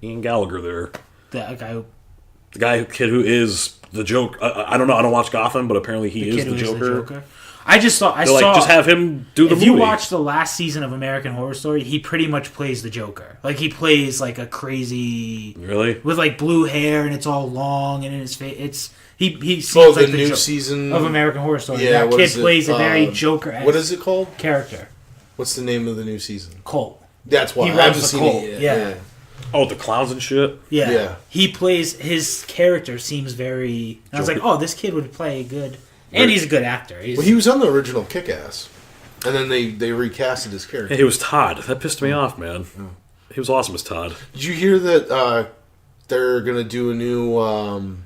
Ian Gallagher. There, the kid who is the Joker. I don't know. I don't watch Gotham, but apparently he is the Joker. I saw just have him do the movie. If you watch the last season of American Horror Story, he pretty much plays the Joker. Like he plays like a crazy with like blue hair and it's all long and in his face. He seems like the new season of American Horror Story. Yeah, that kid plays a very Joker-esque. What is it called? Character. What's the name of the new season? Colt. That's why he runs the Colt. Yeah. Oh, the clowns and shit. Yeah. He plays his character seems very. And I was like, oh, this kid would play good. And he's a good actor. He was on the original Kick-Ass. And then they recasted his character. Hey, it was Todd. That pissed me off, man. He was awesome as Todd. Did you hear that they're going to do a new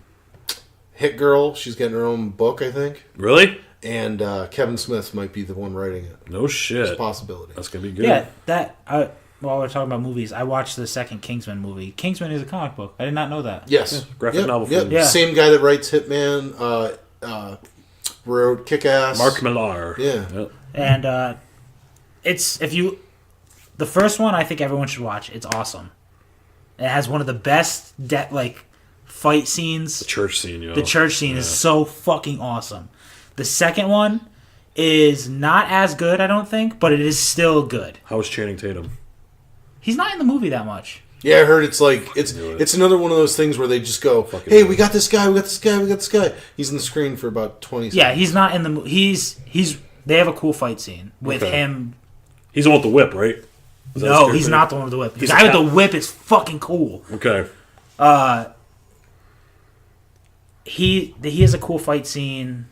Hit Girl? She's getting her own book, I think. Really? And Kevin Smith might be the one writing it. No shit. It's a possibility. That's going to be good. Yeah, while we're talking about movies, I watched the second Kingsman movie. Kingsman is a comic book. I did not know that. Yes. Graphic novel film. Yeah. Same guy that writes Hitman, wrote Kick-Ass. Mark Millar. Yeah. Yep. And the first one I think everyone should watch. It's awesome. It has one of the best fight scenes. The church scene, yo. The church scene is so fucking awesome. The second one is not as good, I don't think, but it is still good. How is Channing Tatum? He's not in the movie that much. Yeah, I heard it's another one of those things where they just go, "Hey, we got this guy, we got this guy, we got this guy." He's on the screen for about 20 seconds. Yeah, he's not in the he's they have a cool fight scene with him. He's the one with the whip, right? No, he's not the one with the whip. The guy with the whip is fucking cool. Okay. He has a cool fight scene.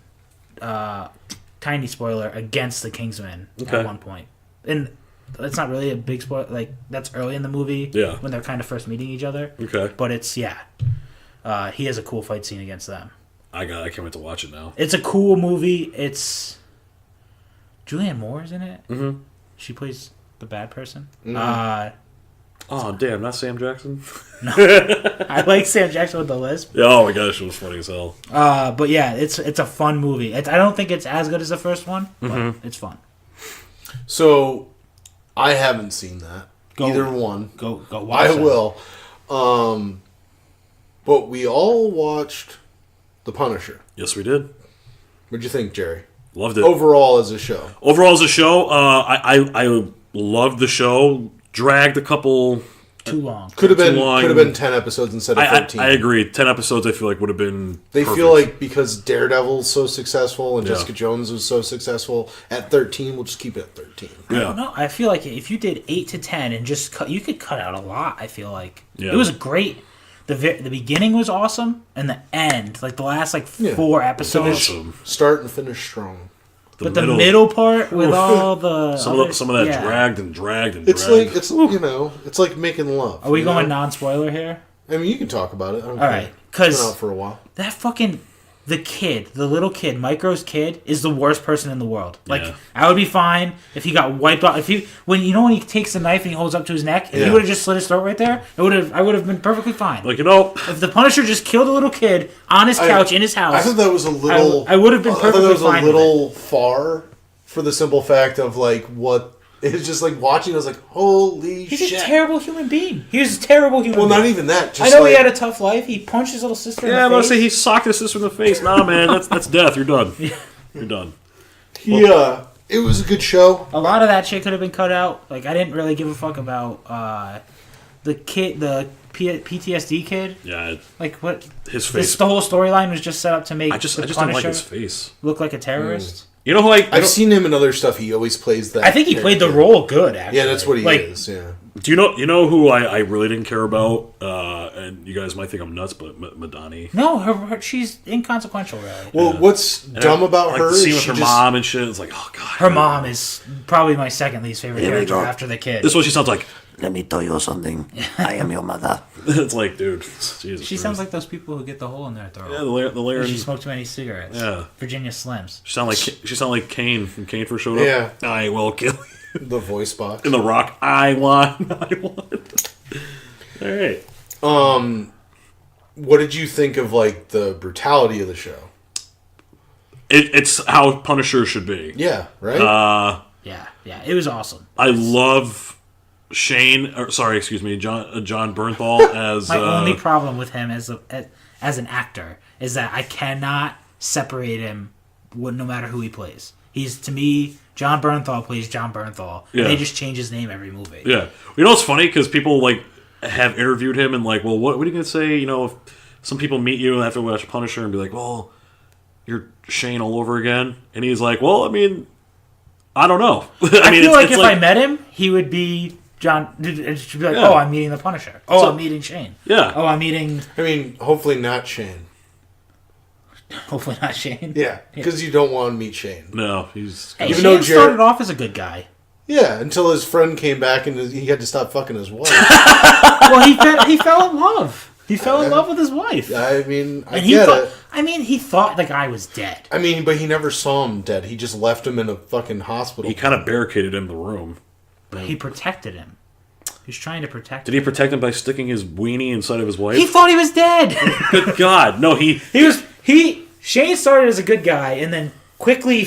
Tiny spoiler against the Kingsmen at one point, and it's not really a big spoiler. Like that's early in the movie, when they're kind of first meeting each other. Okay, but it's he has a cool fight scene against them. I can't wait to watch it now. It's a cool movie. It's Julianne Moore's in it. Mm-hmm. She plays the bad person. Mm-hmm. Oh damn, not Sam Jackson. No, I like Sam Jackson with the lisp. Yeah, oh my gosh, it was funny as hell. But yeah, it's a fun movie. I don't think it's as good as the first one, but it's fun. So, I haven't seen that. Either one. Go watch I that. will. But we all watched The Punisher. Yes, we did. What'd you think, Jerry? Loved it. Overall as a show. Overall, as a show, I loved the show. Dragged a couple. Too long. Could have long. been 10 episodes instead of 13. I agree. 10 episodes, I feel like, would have been They perfect. feel like because Daredevil's so successful and Yeah. Jessica Jones was so successful, at 13, we'll just keep it at 13. Yeah. No, I feel like if you did 8 to 10 and just cut, you could cut out a lot. I feel like Yeah. it was great. The beginning was awesome, and the end, like the last Yeah. 4 episodes. Awesome. Start and finish strong. But the middle part with all the some of that yeah. dragged and dragged. It's like it's like making love. Are we you going know? non-spoiler here? I mean, you can talk about it. I don't All care. right, It's because been out for a while. that fucking the little kid, Micro's kid, is the worst person in the world. Like Yeah. I would be fine if he got wiped out. If he when he takes the knife and he holds up to his neck, if he Yeah. would have just slit his throat right there, I would have been perfectly fine. Like, If the Punisher just killed a little kid on his couch in his house, I thought that was a little. I would have been I thought perfectly that was fine a with little far for the simple fact of like what it's just like watching. I was like, holy he's shit! a terrible human being. He was a terrible human well, being. not even that. Just I know like, he had a tough life. He punched his little sister in yeah, the I'm gonna face. say he socked his sister in the face. Nah, man, that's death. You're done. You're done. Yeah, it was a good show. A lot of that shit could have been cut out. Like I didn't really give a fuck about the kid, PTSD kid. Yeah, Like what? his face. The whole storyline was just set up to make I just the don't like Punisher his face. look like a terrorist. You know who I've seen him in other stuff. He always plays that. I think he played the character. role good. Actually, Yeah, that's what he like, is. Yeah. Do you know who I really didn't care about? And you guys might think I'm nuts, but Madani. No, her she's inconsequential. Really, Well, what's dumb about like her the is scene she with her just, mom and shit. It's like, oh god. her mom is probably my second least favorite Here we character go. after the kid. This is what she sounds like. Let me tell you something. I am your mother. It's like, dude, Jesus. She sounds like those people who get the hole in their throat. yeah, the layer. She She smoked too many cigarettes. Yeah. Virginia Slims. sound like Kane when Kane first showed up. Yeah. I will kill you. the voice box. In the Rock, I won. All right. What did you think of like the brutality of the show? It's how Punisher should be. Yeah, right. Yeah, it was awesome. I love Shane. John Bernthal as. My only problem with him as an actor is that I cannot separate him no matter who he plays. He's, to me, John Bernthal plays John Bernthal. Yeah. They just change his name every movie. Yeah, you know what's funny? Because people like have interviewed him and like, well, what are you gonna say? You know, if some people meet you after watch Punisher and be like, well, you're Shane all over again, and he's like, well, I mean, I don't know. I feel like if I met him, he would be John. It should be like, Yeah. oh, I'm meeting the Punisher. Oh, So- I'm meeting Shane. Yeah. Oh, I'm meeting. I mean, hopefully not Shane. Hopefully not Shane. Yeah, because you don't want to meet Shane. No, he's. Hey, Even Shane though Jared- started off as a good guy. Yeah, until his friend came back and he had to stop fucking his wife. Well, he fell in love. He fell in love with his wife. I mean, I And he get thought, it. I mean, he thought the guy was dead. I mean, but he never saw him dead. He just left him in a fucking hospital. He kind of barricaded him in the room. He protected him. He was trying to protect Did him. he protect him by sticking his weenie inside of his wife? He thought he was dead. Good God, no! Shane started as a good guy and then quickly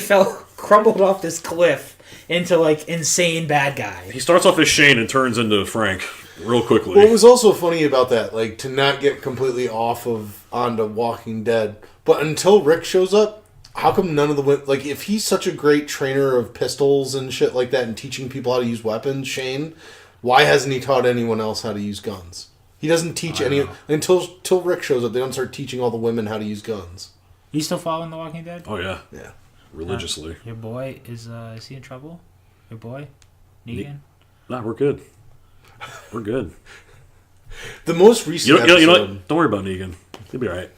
crumbled off this cliff into like insane bad guy. He starts off as Shane and turns into Frank real quickly. What was also funny about that, like, to not get completely onto Walking Dead, but until Rick shows up, how come none of the like, if he's such a great trainer of pistols and shit like that and teaching people how to use weapons, Shane, why hasn't he taught anyone else how to use guns? He doesn't teach until Rick shows up. They don't start teaching all the women how to use guns. You still following The Walking Dead? Oh yeah, Yeah. religiously. Your boy is he in trouble? Your boy, Negan. Nah, we're good. We're good. The most recent You know episode, what? Don't worry about Negan. He'll be all right.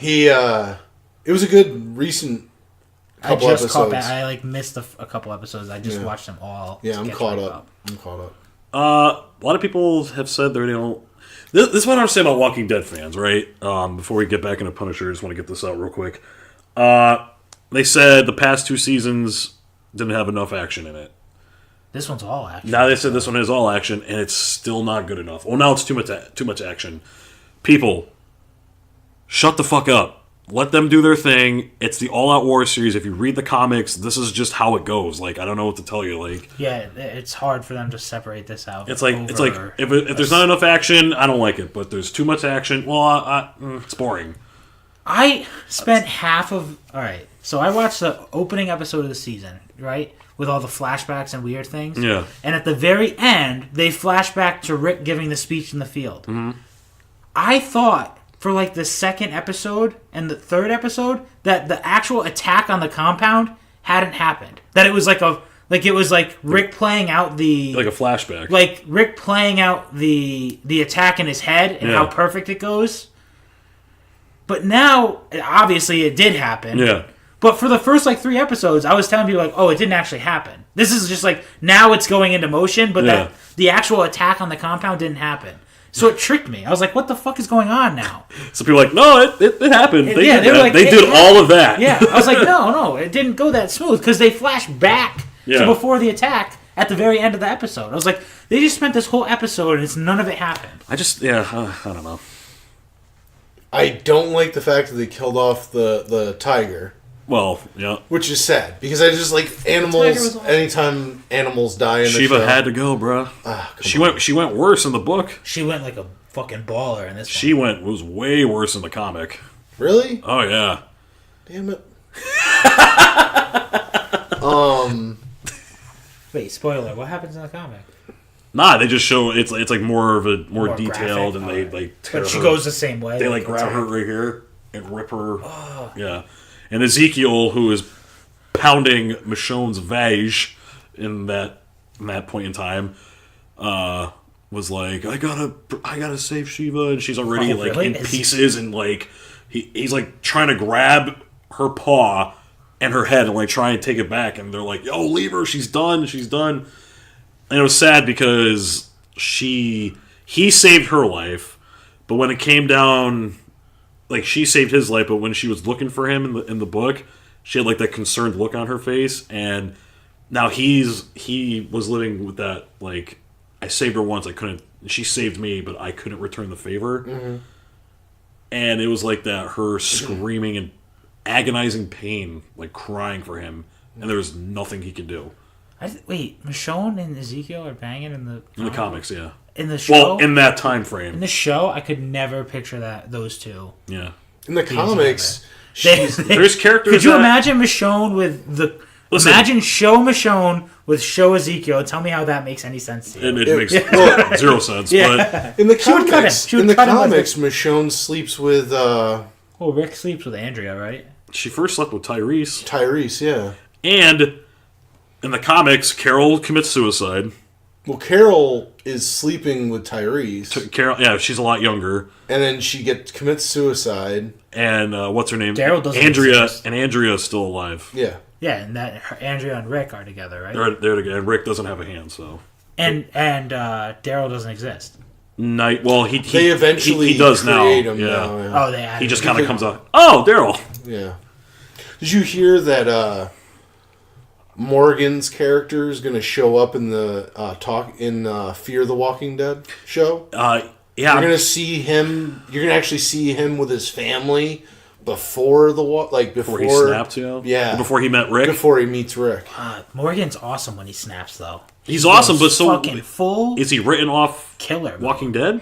it was a good recent couple I just episodes. caught back. I like missed a couple episodes. I just Yeah. watched them all. Yeah, to I'm catch caught back up. I'm caught up. A lot of people have said they don't. This is what I understand about Walking Dead fans, right? Before we get back into Punisher, I just want to get this out real quick. They said the past 2 seasons didn't have enough action in it. This one's all action. Now they said this one is all action, and it's still not good enough. Well, now it's too much action. People, shut the fuck up. let them do their thing. It's the All Out War series. If you read the comics, this is just how it goes. Like, I don't know what to tell you. Like, yeah, it's hard for them to separate this out. It's like if there's not enough action, I don't like it. But there's too much action, well, it's boring. I spent half of... All right, so I watched the opening episode of the season, right? With all the flashbacks and weird things. Yeah. And at the very end, they flash back to Rick giving the speech in the field. Mm-hmm. I thought, for like the second episode and the third episode, that the actual attack on the compound hadn't happened. That it was like it was like Rick playing out the... Like a flashback. Like Rick playing out the attack in his head and how perfect it goes. But now, obviously, it did happen. Yeah. But for the first, 3 episodes, I was telling people, oh, it didn't actually happen. This is just, now it's going into motion, but that the actual attack on the compound didn't happen. So it tricked me. I was like, what the fuck is going on now? So people are like, no, it happened. They did that. Like, they did all of that. Yeah. I was like, no, it didn't go that smooth, because they flashed back to before the attack at the very end of the episode. I was like, they just spent this whole episode, and none of it happened. I don't know. I don't like the fact that they killed off the tiger. Well, yeah. Which is sad, because I just like animals. Anytime animals die in the Shiva show. had to go, bro. She went worse in the book. She went like a fucking baller in this She one. was way worse in the comic. Really? Oh, yeah. Damn it. Wait, spoiler. What happens in the comic? Nah, they just show it's like more detailed, graphic, and they tear But she her. goes the same way. They grab her right here and rip her. Yeah. And Ezekiel, who is pounding Michonne's vag in that point in time, was like, I gotta save Shiva, and she's already in pieces, and he's trying to grab her paw and her head and try and take it back, and they're like, yo, leave her, she's done. And it was sad because he saved her life, but when it came down, she saved his life, but when she was looking for him in the book, she had that concerned look on her face, and now he was living with that, I saved her once, she saved me, but I couldn't return the favor. Mm-hmm. And it was that, her screaming in agonizing pain, crying for him, and there was nothing he could do. Wait, Michonne and Ezekiel are banging in the comics, yeah. In the show? Well, in that time frame. In the show, I could never picture those two. Yeah. In the comics, there's characters. Could you imagine Michonne with the... Listen, imagine show Michonne with show Ezekiel. Tell me how that makes any sense to you. It makes zero sense. Yeah. But in the comics, Michonne Michonne sleeps with... Well, Rick sleeps with Andrea, right? She first slept with Tyrese. Tyrese, yeah. And in the comics, Carol commits suicide. Well, Carol is sleeping with Tyrese. Carol, yeah, she's a lot younger. And then she commits suicide. And what's her name? Daryl doesn't Andrea, exist. and Andrea's still alive. Yeah. Yeah, and Andrea and Rick are together, right? They're together. And Rick doesn't have a hand, so. And Daryl doesn't exist. Well, he eventually he does now. create him yeah. now, yeah. Oh, they added he just kind of comes out. Oh, Daryl. Yeah. Did you hear that Morgan's character is going to show up in the Fear the Walking Dead show? Yeah. You're going to see him. You're going to actually see him with his family before before he snapped, yeah, before he met Rick, before he meets Rick. Morgan's awesome when he snaps, though. He's awesome, but so fucking full. Is he written off Killer. Walking Dead?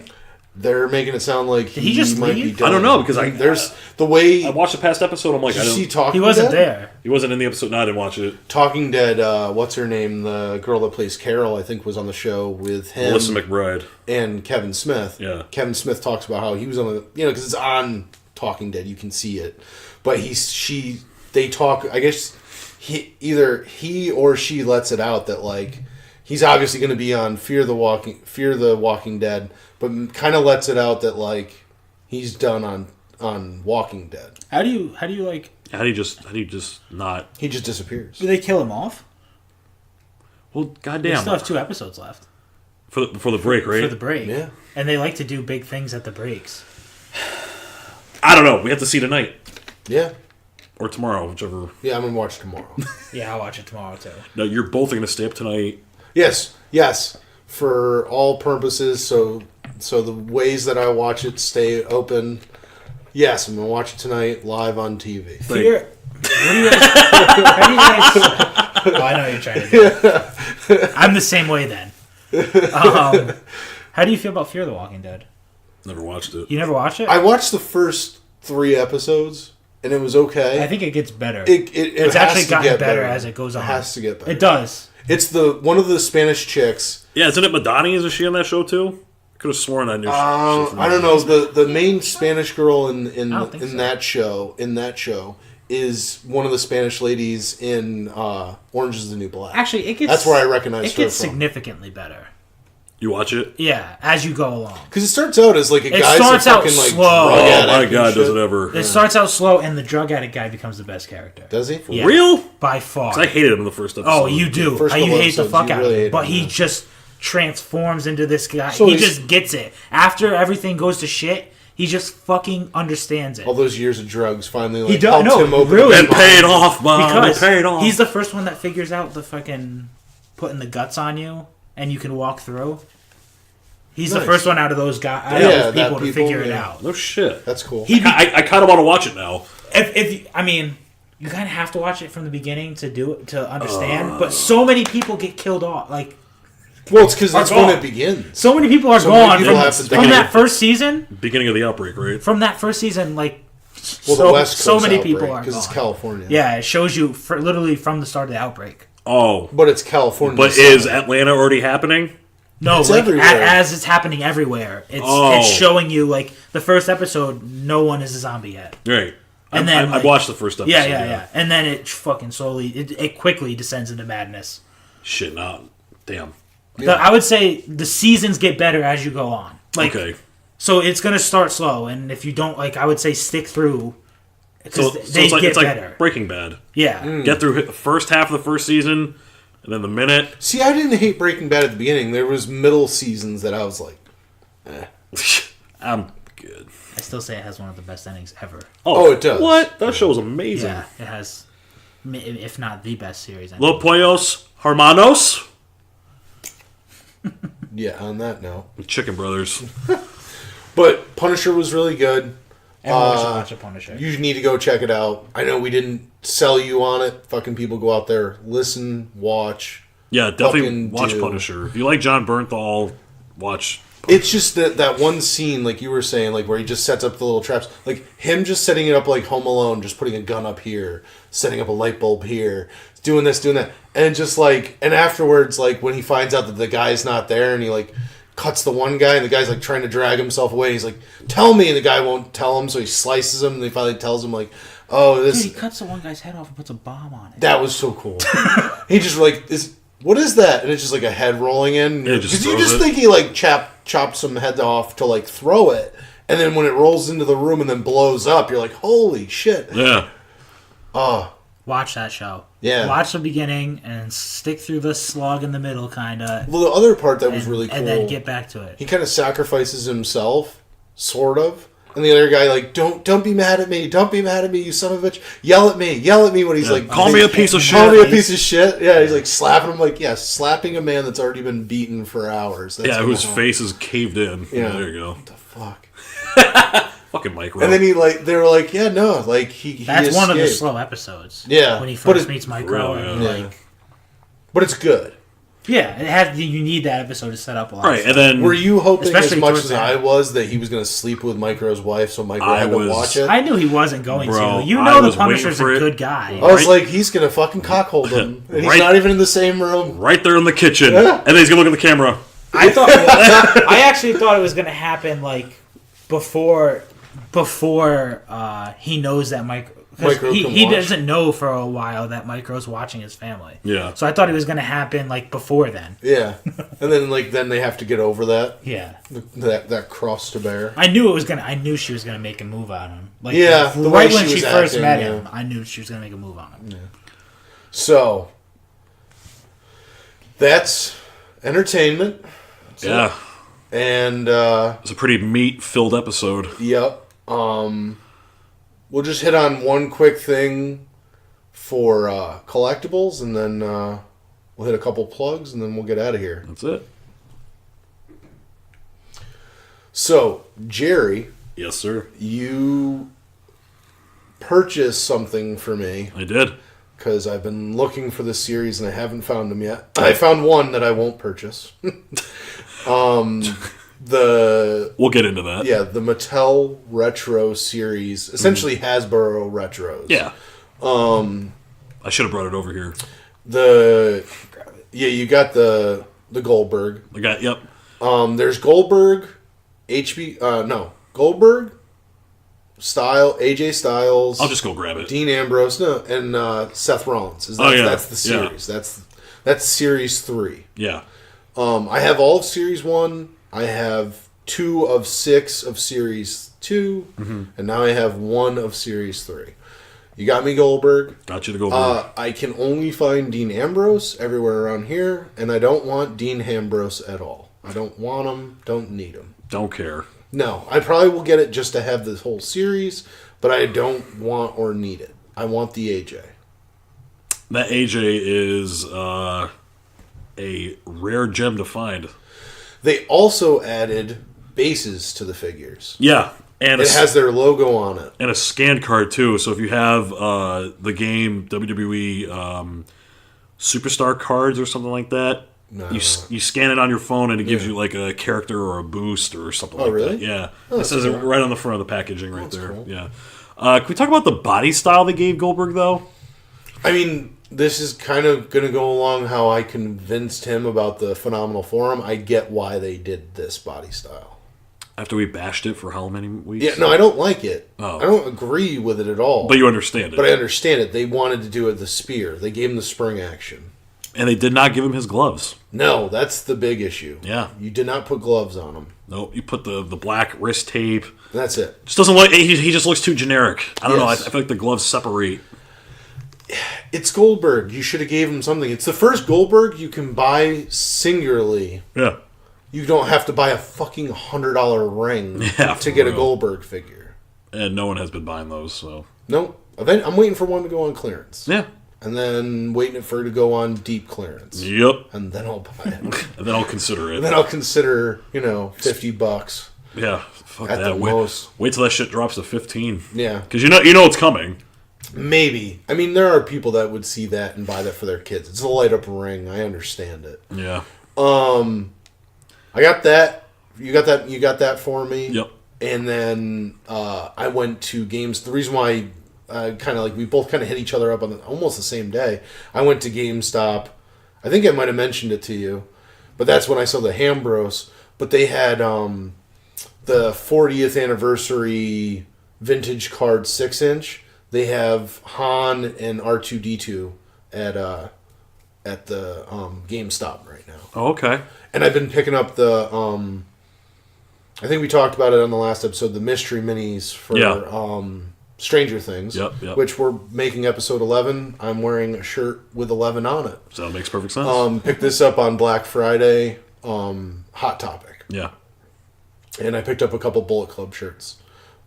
They're making it sound like he just might leave? be done. I don't know, because there's the way I watched the past episode. I'm like, did you see Talking he wasn't Dead? there. He wasn't in the episode. No, I didn't watch it. Talking Dead. What's her name? The girl that plays Carol, I think, was on the show with him. Melissa McBride and Kevin Smith. Yeah. Kevin Smith talks about how he was on the because it's on Talking Dead, you can see it, but they talk. I guess either he or she lets it out that he's obviously going to be on Fear the Walking Dead, but kind of lets it out that he's done on Walking Dead. How do you How do you just not? He just disappears. Do they kill him off? Well, We goddamn. still have 2 episodes left. For the break, right? For the break. Yeah. And they like to do big things at the breaks. I don't know. We have to see tonight Yeah. or tomorrow, whichever. Yeah, I'm gonna watch tomorrow. Yeah, I'll watch it tomorrow, too. No, you're both going to stay up tonight. Yes. For all purposes, so the ways that I watch it stay open. Yes, I'm gonna watch it tonight live on TV. Fear. What do you guys? How do you guys? Oh, I know what you're trying to do. I'm the same way then. How do you feel about Fear the Walking Dead? Never watched it. You never watched it? I watched the first 3 episodes, and it was okay. I think it gets better. It's actually gotten better as it goes on. It has to get better. It does. It's one of the Spanish chicks. Yeah, isn't it Madani? Is she on that show too? Could have sworn I knew. I don't know. The main Spanish girl in so. that show is one of the Spanish ladies in Orange Is the New Black. Actually, it gets. That's where I recognize her It gets from. significantly better. You watch it? Yeah, as you go along. Because it starts out as like a It guy's starts a out fucking like slow. drug Oh addict my and god, shit. does it ever? It starts out slow, and the drug addict guy becomes the best character. Does he? Yeah. Real? By far. 'Cause I hated him in the first episode. Oh, you do. First You couple hate the episodes, fuck you out really of hate him. But him, he yeah. just transforms into this guy. So he he's- just gets it. After everything goes to shit, he just fucking understands it. All those years of drugs finally like He does- helped no, him open really. up And his paid mind. off, Mom. Because Paid off. he's the first one that figures out the fucking putting the guts on you and you can walk through. He's the Nice. first one out of those guys, Yeah, those that people to people, figure it yeah. out. No shit. That's cool. I kind of want to watch it now. I mean, you kind of have to watch it from the beginning to do it to understand. But so many people get killed off. Like Well, it's because that's Are when gone. it begins. so many people are So many gone people have to from die. that first season. Beginning of the outbreak, right? From that first season, like Well, so, the West Coast so many outbreak, people are because it's gone. California. Yeah, it shows you literally from the start of the outbreak. Oh, But it's California. but is Atlanta already happening? No, It's like everywhere. as it's happening everywhere. It's showing you like the first episode. No one is a zombie yet. Right. And I then, like- watched the first episode. Yeah. And then it fucking slowly, it quickly descends into madness. Shit, not. Damn. I would say the seasons get better as you go on. Like, Okay. so it's gonna start slow, and if you don't like, I would say stick through because they get it's like better. Breaking Bad. Yeah, Get through the first half of the first season, and then the minute. See, I didn't hate Breaking Bad at the beginning. There was middle seasons that I was like, I'm good. I still say it has one of the best endings ever. Oh, it does. What? That show was amazing. Yeah, it has, if not the best series. Los Pollos Hermanos. yeah, on that note. Chicken Brothers. But Punisher was really good. Everyone should watch a Punisher. You need to go check it out. I know we didn't sell you on it. Fucking people go out there, listen, watch. Yeah, definitely Fucking watch do. Punisher. If you like John Bernthal, watch. It's just that one scene, like you were saying, like where he just sets up the little traps. Like him just setting it up like Home Alone, just putting a gun up here, setting up a light bulb here, doing this, doing that. And just like, and afterwards, like when he finds out that the guy's not there and he like cuts the one guy and the guy's like trying to drag himself away. He's like, tell me. And the guy won't tell him. So he slices him and he finally tells him like, oh, this. Dude, he cuts the one guy's head off and puts a bomb on it. That was so cool. He just like, what is that? And it's just like a head rolling in. Yeah, just Because you throws just it. think he like chopped some heads off to like throw it. And then when it rolls into the room and then blows up, you're like, holy shit. Yeah. Watch that show. Yeah. Watch the beginning and stick through the slog in the middle, kind of. Well, the other part that was really cool, And then get back to it. he kind of sacrifices himself, sort of. And the other guy like, don't be mad at me. Don't be mad at me, you son of a bitch. Yell at me when he's like, Call me a piece of Call me a shit. piece of shit. Yeah, he's like slapping him like, yeah, slapping a man that's already been beaten for hours. That's Yeah, whose cool. face is caved in. Yeah. There you go. Fuck. Fucking Micro. And then they were like, yeah, no, like he That's one of the escaped. slow episodes. Yeah, When he but first it- meets Micro. Really, and Yeah. like, But it's good. yeah, it has. You need that episode to set up a lot. Right, of and stuff. then Were you hoping Especially as much towards as the I end. was that he was going to sleep with Micro's wife, so Micro I had to was- watch it? I knew he wasn't going Bro, to. You I know the was waiting Punisher's for a it. good guy. I was Right. like, he's going to fucking cockhold him, and he's Right. not even in the same room. right there in the kitchen. And then he's going to look at the camera. I thought. I actually thought it was going to happen like before he knows that Micro. Micro He can watch. doesn't know for a while that Micro's watching his family. Yeah. So I thought it was going to happen like before then. Yeah, and then they have to get over that Yeah. cross to bear. I knew she was gonna make a move on him. Like Yeah, the right way when she she was first acting, met yeah. him, I knew she was gonna make a move on him. So that's entertainment, Yeah. and It's a pretty meat-filled episode. yep. We'll just hit on one quick thing for collectibles, and then we'll hit a couple plugs, and then we'll get out of here. That's it. So, Jerry Yes, sir. You purchased something for me. I did. Because I've been looking for this series and I haven't found them yet. I found one that I won't purchase. We'll get into that. Yeah, the Mattel Retro series. Essentially Hasbro Retros. Yeah. I should have brought it over here. You got the Goldberg. I got, yep. There's Goldberg, Goldberg, AJ Styles. I'll just go grab it. Dean Ambrose, and Seth Rollins. That's the series. Yeah. That's Series 3. Yeah. I have all of Series 1. I have 2 of 6 of Series 2. And now I have 1 of Series 3. You got me Goldberg. Got you to Goldberg. I can only find Dean Ambrose everywhere around here, and I don't want Dean Ambrose at all. I don't want him. Don't need him. Don't care. No, I probably will get it just to have this whole series, but I don't want or need it. I want the AJ. That AJ is a rare gem to find. They also added bases to the figures. Yeah. And it has their logo on it. And a scan card, too. So if you have the game WWE Superstar cards or something like that, you scan it on your phone and it gives you like a character or a boost or something like really? that. Yeah. Oh, it says cool. it right on the front of the packaging right there. Cool. Yeah. Can we talk about the body style they gave Goldberg, though? I mean, this is kind of going to go along how I convinced him about the Phenomenal Forum. I get why they did this body style. After we bashed it for how many weeks? Yeah, no, I don't like it. Oh. I don't agree with it at all. But you understand it. But I understand it. They wanted to do it the spear. They gave him the spring action. And they did not give him his gloves. No, that's the big issue. Yeah. You did not put gloves on him. Nope, you put the black wrist tape. That's it. Just doesn't look. He just looks too generic. I don't know. I Yes. feel like the gloves separate. It's Goldberg. You should have gave him something. It's the first Goldberg you can buy singularly. Yeah. You don't have to buy a fucking $100 ring Yeah, to get a real. Goldberg figure. And no one has been buying those, so. Nope. I'm waiting for one to go on clearance. Yeah. And then waiting for it to go on deep clearance. Yep. And then I'll buy it. And then I'll consider it. And then I'll consider, $50. Yeah. Fuck At that. the most. Wait till that shit drops to 15. Yeah. Because you know it's coming. Maybe. I mean, there are people that would see that and buy that for their kids. It's a light up ring. I understand it. Yeah. I got that. You got that for me. Yep. And then I went to games. The reason why we both kind of hit each other up on almost the same day. I went to GameStop. I think I might have mentioned it to you, but that's when I saw the Ambrose. But they had the 40th anniversary vintage card 6-inch. They have Han and R2-D2 at the GameStop right now. Oh, okay. And I've been picking up the I think we talked about it on the last episode, the mystery minis for Stranger Things. Yep. Which we're making episode 11. I'm wearing a shirt with 11 on it. So that makes perfect sense. Picked this up on Black Friday, Hot Topic. Yeah. And I picked up a couple Bullet Club shirts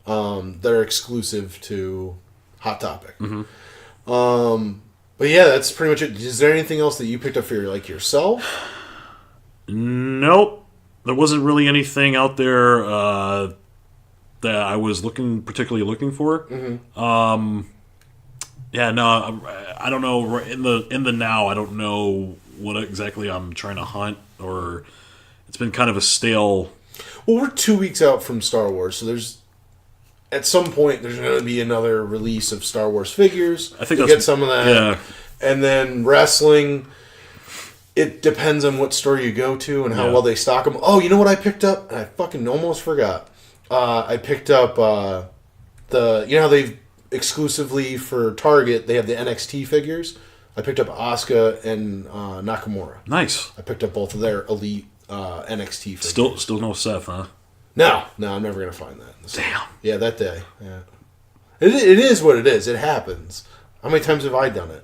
that are exclusive to Hot Topic. Mm-hmm. But yeah, that's pretty much it. Is there anything else that you picked up for yourself? Nope. There wasn't really anything out there that I was particularly looking for. Mm-hmm. Yeah, no, I don't know. In the now, I don't know what exactly I'm trying to hunt, or it's been kind of a stale. Well, we're 2 weeks out from Star Wars, so at some point there's going to be another release of Star Wars figures. I think to get some of that. Yeah. And then wrestling, it depends on what store you go to and how well they stock them. Oh, you know what I picked up? And I fucking almost forgot. I picked up how they've exclusively for Target, they have the NXT figures. I picked up Asuka and Nakamura. Nice. I picked up both of their elite NXT figures. Still no Seth, huh? No, I'm never going to find that. Damn. Yeah, that day. Yeah. It is what it is. It happens. How mthink have I done it?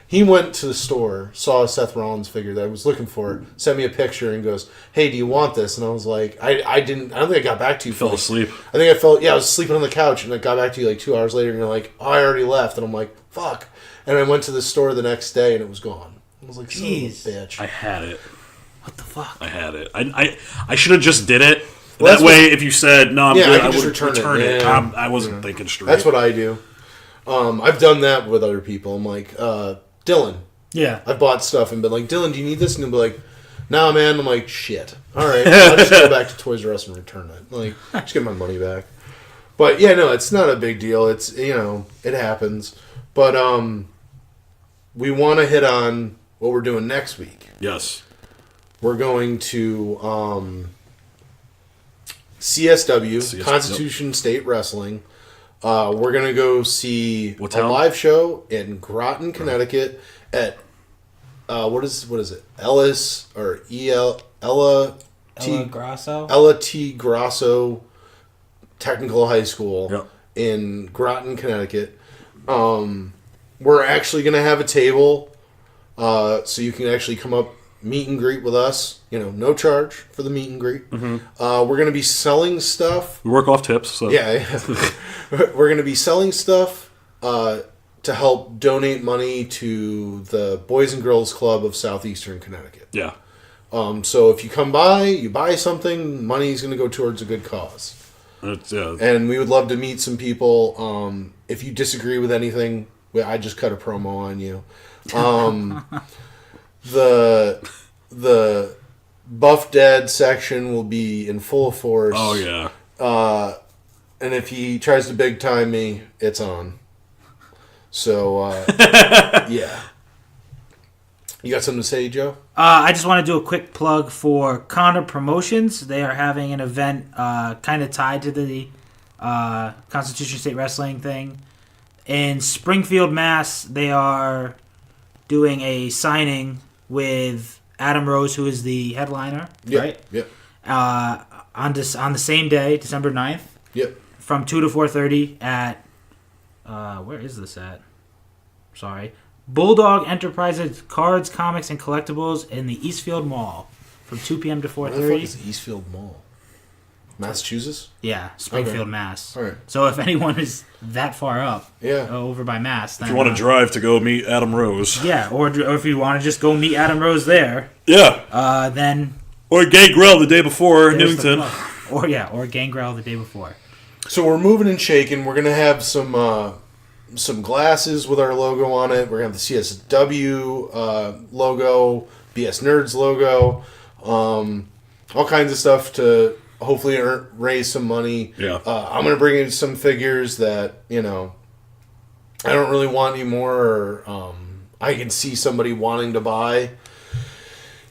He went to the store, saw a Seth Rollins figure that I was looking for, sent me a picture, and goes, "Hey, do you want this?" And I was like, I don't think I got back to you. Fell asleep. I was sleeping on the couch, and I got back to you like 2 hours later, and you're like, "Oh, I already left." And I'm like, "Fuck." And I went to the store the next day, and it was gone. I was like, "Son of a bitch." I had it. What the fuck? I had it. I should have just did it. Well, that way, if you said no, I'm Yeah, good, I I can would just return return it. it. Yeah. I wasn't thinking straight. That's what I do. I've done that with other people. I'm like, Dylan. Yeah. I've bought stuff and been like, Dylan, do you need this? And he'll be like, nah, man. I'm like, shit. All right. I'll just go back to Toys R Us and return it. Like, just get my money back. But, yeah, no, it's not a big deal. It's, it happens. But we want to hit on what we're doing next week. Yes. We're going to CSW, Constitution State Wrestling. We're going to go see a live show in Groton, Connecticut at, what is it? Ellis or Ella T. Grasso Technical High School in Groton, Connecticut. We're actually going to have a table so you can actually come up, meet and greet with us. No charge for the meet and greet. Mm-hmm. We're going to be selling stuff. We work off tips. So. Yeah. We're going to be selling stuff to help donate money to the Boys and Girls Club of Southeastern Connecticut. Yeah. So if you come by, you buy something, money's going to go towards a good cause. And we would love to meet some people. If you disagree with anything, I just cut a promo on you. The Buff Dad section will be in full force. Oh, yeah. And if he tries to big time me, it's on. So, yeah. You got something to say, Joe? I just want to do a quick plug for Connor Promotions. They are having an event kind of tied to the Constitution State Wrestling thing. In Springfield, Mass., they are doing a signing with Adam Rose, who is the headliner, right? Yep. On the same day, December 9th. Yep. From 2 to 4:30 at... where is this at? Sorry. Bulldog Enterprises Cards, Comics, and Collectibles in the Eastfield Mall from 2 p.m. to 4:30. Where the fuck is the Eastfield Mall? Massachusetts? Yeah, Springfield, Mass. All right. So if anyone is that far up, yeah, over by Mass, then if you want to drive to go meet Adam Rose, yeah, or if you want to just go meet Adam Rose there, yeah, then or Gangrel the day before in Newington, or Gangrel the day before. So we're moving and shaking. We're gonna have some glasses with our logo on it. We're gonna have the CSW logo, BSNerds logo, all kinds of stuff to hopefully raise some money. Yeah. I'm going to bring in some figures that, I don't really want anymore, or I can see somebody wanting to buy.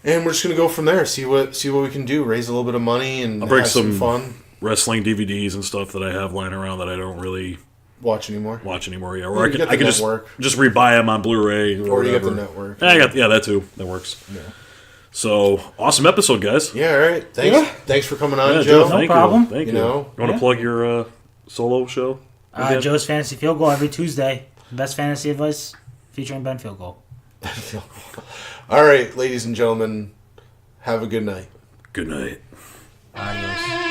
And we're just going to go from there, see what we can do, raise a little bit of money, and I'll bring have some fun. Wrestling DVDs and stuff that I have lying around that I don't really watch anymore. Yeah, or Well, I can just rebuy them on Blu-ray or you whatever. get the network. Yeah, that too. That works. Yeah. So, awesome episode, guys. Yeah, all right. Thanks for coming on, Joe. No problem. Thank you. You want to plug your solo show? Joe's Fantasy Field Goal every Tuesday. Best fantasy advice featuring Ben Fieldgoal. All right, ladies and gentlemen, have a good night. Good night. Adios.